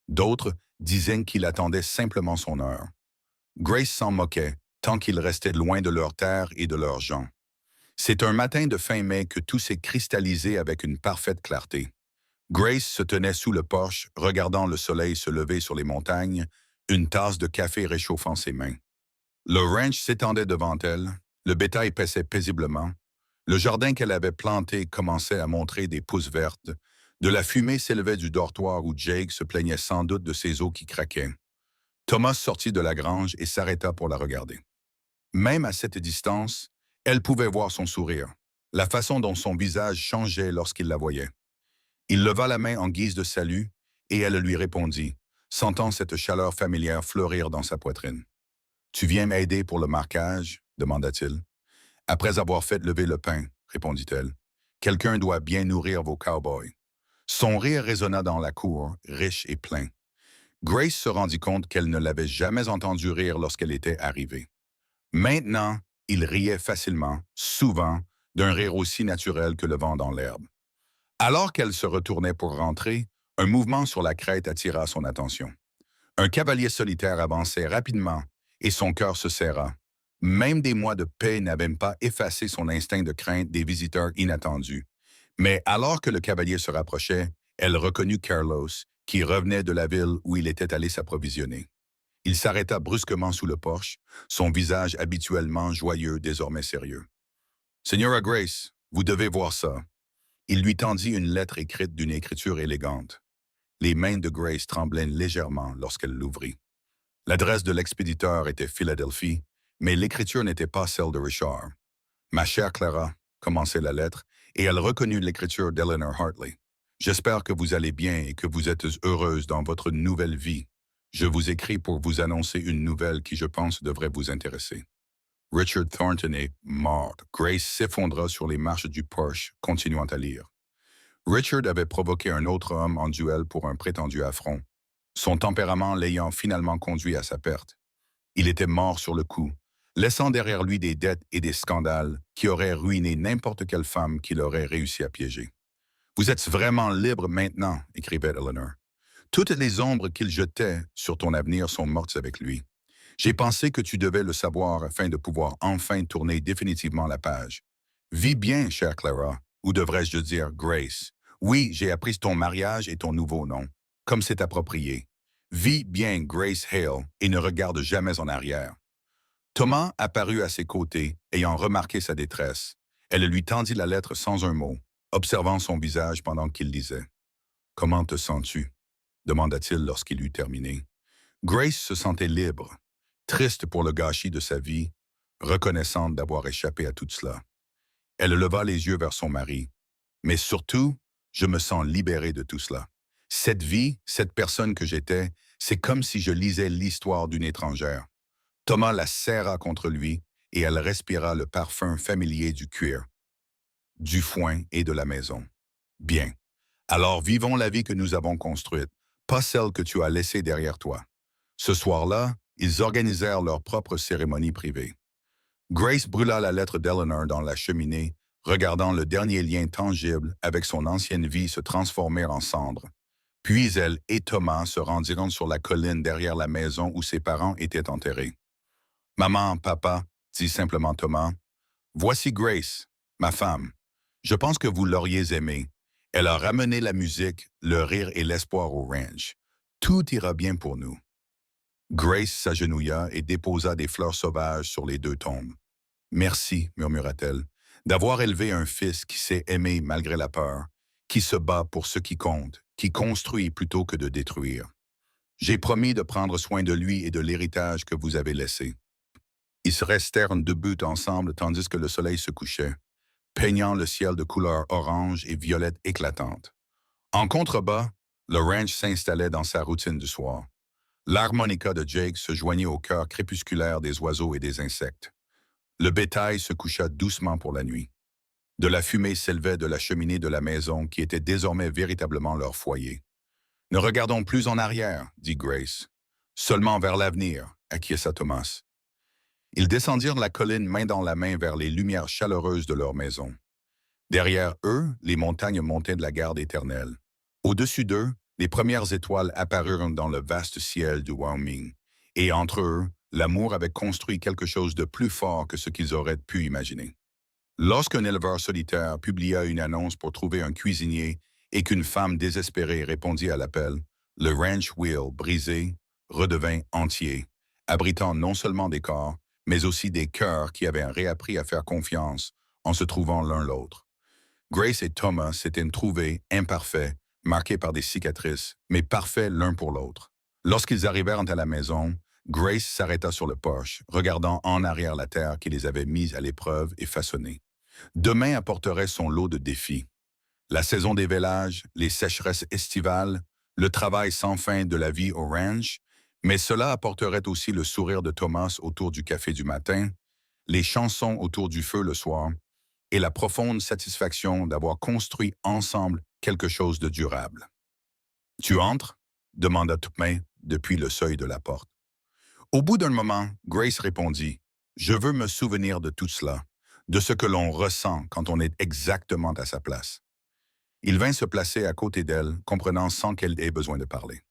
D'autres disaient qu'il attendait simplement son heure. Grace s'en moquait, tant qu'il restait loin de leur terre et de leurs gens. C'est un matin de fin mai que tout s'est cristallisé avec une parfaite clarté. Grace se tenait sous le porche, regardant le soleil se lever sur les montagnes, une tasse de café réchauffant ses mains. Le ranch s'étendait devant elle, le bétail paissait paisiblement, le jardin qu'elle avait planté commençait à montrer des pousses vertes, de la fumée s'élevait du dortoir où Jake se plaignait sans doute de ses os qui craquaient. Thomas sortit de la grange et s'arrêta pour la regarder. Même à cette distance, elle pouvait voir son sourire, la façon dont son visage changeait lorsqu'il la voyait. Il leva la main en guise de salut et elle lui répondit, sentant cette chaleur familière fleurir dans sa poitrine. « Tu viens m'aider pour le marquage ?» demanda-t-il. « Après avoir fait lever le pain, » répondit-elle. « Quelqu'un doit bien nourrir vos cow-boys. » Son rire résonna dans la cour, riche et plein. Grace se rendit compte qu'elle ne l'avait jamais entendu rire lorsqu'elle était arrivée. Maintenant, il riait facilement, souvent, d'un rire aussi naturel que le vent dans l'herbe. Alors qu'elle se retournait pour rentrer, un mouvement sur la crête attira son attention. Un cavalier solitaire avançait rapidement et son cœur se serra. Même des mois de paix n'avaient pas effacé son instinct de crainte des visiteurs inattendus. Mais alors que le cavalier se rapprochait, elle reconnut Carlos, qui revenait de la ville où il était allé s'approvisionner. Il s'arrêta brusquement sous le porche, son visage habituellement joyeux désormais sérieux. « Señora Grace, vous devez voir ça. » Il lui tendit une lettre écrite d'une écriture élégante. Les mains de Grace tremblaient légèrement lorsqu'elle l'ouvrit. L'adresse de l'expéditeur était Philadelphie, mais l'écriture n'était pas celle de Richard. « Ma chère Clara », commençait la lettre, et elle reconnut l'écriture d'Eleanor Hartley. « J'espère que vous allez bien et que vous êtes heureuse dans votre nouvelle vie. Je vous écris pour vous annoncer une nouvelle qui, je pense, devrait vous intéresser. » Richard Thornton est mort. Grace s'effondra sur les marches du porche, continuant à lire. Richard avait provoqué un autre homme en duel pour un prétendu affront, son tempérament l'ayant finalement conduit à sa perte. Il était mort sur le coup, laissant derrière lui des dettes et des scandales qui auraient ruiné n'importe quelle femme qu'il aurait réussi à piéger. « Vous êtes vraiment libre maintenant », écrivait Eleanor. « Toutes les ombres qu'il jetait sur ton avenir sont mortes avec lui. J'ai pensé que tu devais le savoir afin de pouvoir enfin tourner définitivement la page. Vis bien, chère Clara, ou devrais-je dire Grace. Oui, j'ai appris ton mariage et ton nouveau nom, comme c'est approprié. Vis bien, Grace Hale, et ne regarde jamais en arrière. » Thomas apparut à ses côtés, ayant remarqué sa détresse. Elle lui tendit la lettre sans un mot, observant son visage pendant qu'il lisait. « Comment te sens-tu » demanda-t-il lorsqu'il eut terminé. Grace se sentait libre, triste pour le gâchis de sa vie, reconnaissante d'avoir échappé à tout cela. Elle leva les yeux vers son mari. « Mais surtout, je me sens libérée de tout cela. Cette vie, cette personne que j'étais, c'est comme si je lisais l'histoire d'une étrangère. » Thomas la serra contre lui et elle respira le parfum familier du cuir, du foin et de la maison. « Bien. Alors vivons la vie que nous avons construite, pas celle que tu as laissée derrière toi. » Ce soir-là, ils organisèrent leur propre cérémonie privée. Grace brûla la lettre d'Eleanor dans la cheminée, regardant le dernier lien tangible avec son ancienne vie se transformer en cendres. Puis elle et Thomas se rendirent sur la colline derrière la maison où ses parents étaient enterrés. « Maman, papa, » dit simplement Thomas, « voici Grace, ma femme. Je pense que vous l'auriez aimée. Elle a ramené la musique, le rire et l'espoir au ranch. Tout ira bien pour nous. » Grace s'agenouilla et déposa des fleurs sauvages sur les deux tombes. « Merci, murmura-t-elle, d'avoir élevé un fils qui sait aimer malgré la peur, qui se bat pour ce qui compte qui construit plutôt que de détruire. J'ai promis de prendre soin de lui et de l'héritage que vous avez laissé. Ils se restèrent debout ensemble tandis que le soleil se couchait, peignant le ciel de couleurs orange et violette éclatantes. En contrebas, le ranch s'installait dans sa routine du soir. L'harmonica de Jake se joignait au chœur crépusculaire des oiseaux et des insectes. Le bétail se coucha doucement pour la nuit. De la fumée s'élevait de la cheminée de la maison qui était désormais véritablement leur foyer. « Ne regardons plus en arrière, dit Grace. Seulement vers l'avenir, acquiesça Thomas. Ils descendirent la colline main dans la main vers les lumières chaleureuses de leur maison. Derrière eux, les montagnes montaient de la garde éternelle. Au-dessus d'eux, les premières étoiles apparurent dans le vaste ciel du Wyoming. Et entre eux, l'amour avait construit quelque chose de plus fort que ce qu'ils auraient pu imaginer. Lorsqu'un éleveur solitaire publia une annonce pour trouver un cuisinier et qu'une femme désespérée répondit à l'appel, le ranch wheel brisé redevint entier, abritant non seulement des corps, mais aussi des cœurs qui avaient réappris à faire confiance en se trouvant l'un l'autre. Grace et Thomas s'étaient trouvés imparfaits, marqués par des cicatrices, mais parfaits l'un pour l'autre. Lorsqu'ils arrivèrent à la maison, Grace s'arrêta sur le porche, regardant en arrière la terre qui les avait mis à l'épreuve et façonnés. Demain apporterait son lot de défis. La saison des vélages, les sécheresses estivales, le travail sans fin de la vie au ranch, mais cela apporterait aussi le sourire de Thomas autour du café du matin, les chansons autour du feu le soir, et la profonde satisfaction d'avoir construit ensemble quelque chose de durable. « Tu entres ?» demanda Thomas depuis le seuil de la porte. Au bout d'un moment, Grace répondit « Je veux me souvenir de tout cela, de ce que l'on ressent quand on est exactement à sa place. » Il vint se placer à côté d'elle, comprenant sans qu'elle ait besoin de parler.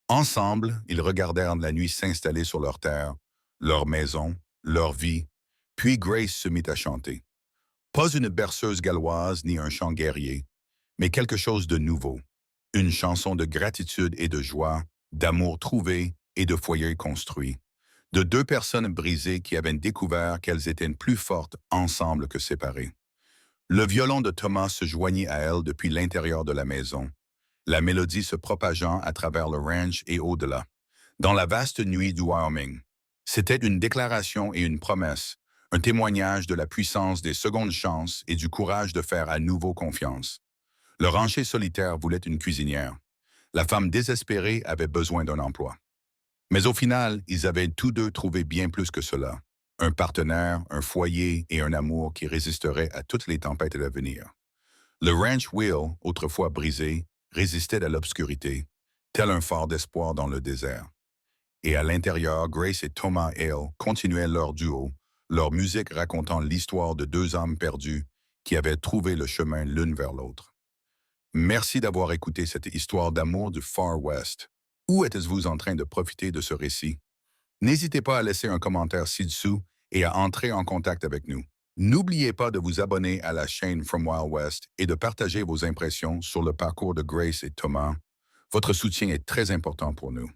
Ensemble, ils regardèrent la nuit s'installer sur leur terre, leur maison, leur vie, puis Grace se mit à chanter. Pas une berceuse galloise ni un chant guerrier, mais quelque chose de nouveau. Une chanson de gratitude et de joie, d'amour trouvé et de foyer construit. De deux personnes brisées qui avaient découvert qu'elles étaient plus fortes ensemble que séparées. Le violon de Thomas se joignit à elle depuis l'intérieur de la maison, la mélodie se propageant à travers le ranch et au-delà. Dans la vaste nuit du Wyoming, c'était une déclaration et une promesse, un témoignage de la puissance des secondes chances et du courage de faire à nouveau confiance. Le rancher solitaire voulait une cuisinière. La femme désespérée avait besoin d'un emploi. Mais au final, ils avaient tous deux trouvé bien plus que cela. Un partenaire, un foyer et un amour qui résisteraient à toutes les tempêtes à venir. Le ranch wheel, autrefois brisé, résistait à l'obscurité, tel un phare d'espoir dans le désert. Et à l'intérieur, Grace et Thomas Hale continuaient leur duo, leur musique racontant l'histoire de deux âmes perdues qui avaient trouvé le chemin l'une vers l'autre. Merci d'avoir écouté cette histoire d'amour du Far West. Où êtes-vous en train de profiter de ce récit? N'hésitez pas à laisser un commentaire ci-dessous et à entrer en contact avec nous. N'oubliez pas de vous abonner à la chaîne From Wild West et de partager vos impressions sur le parcours de Grace et Thomas. Votre soutien est très important pour nous.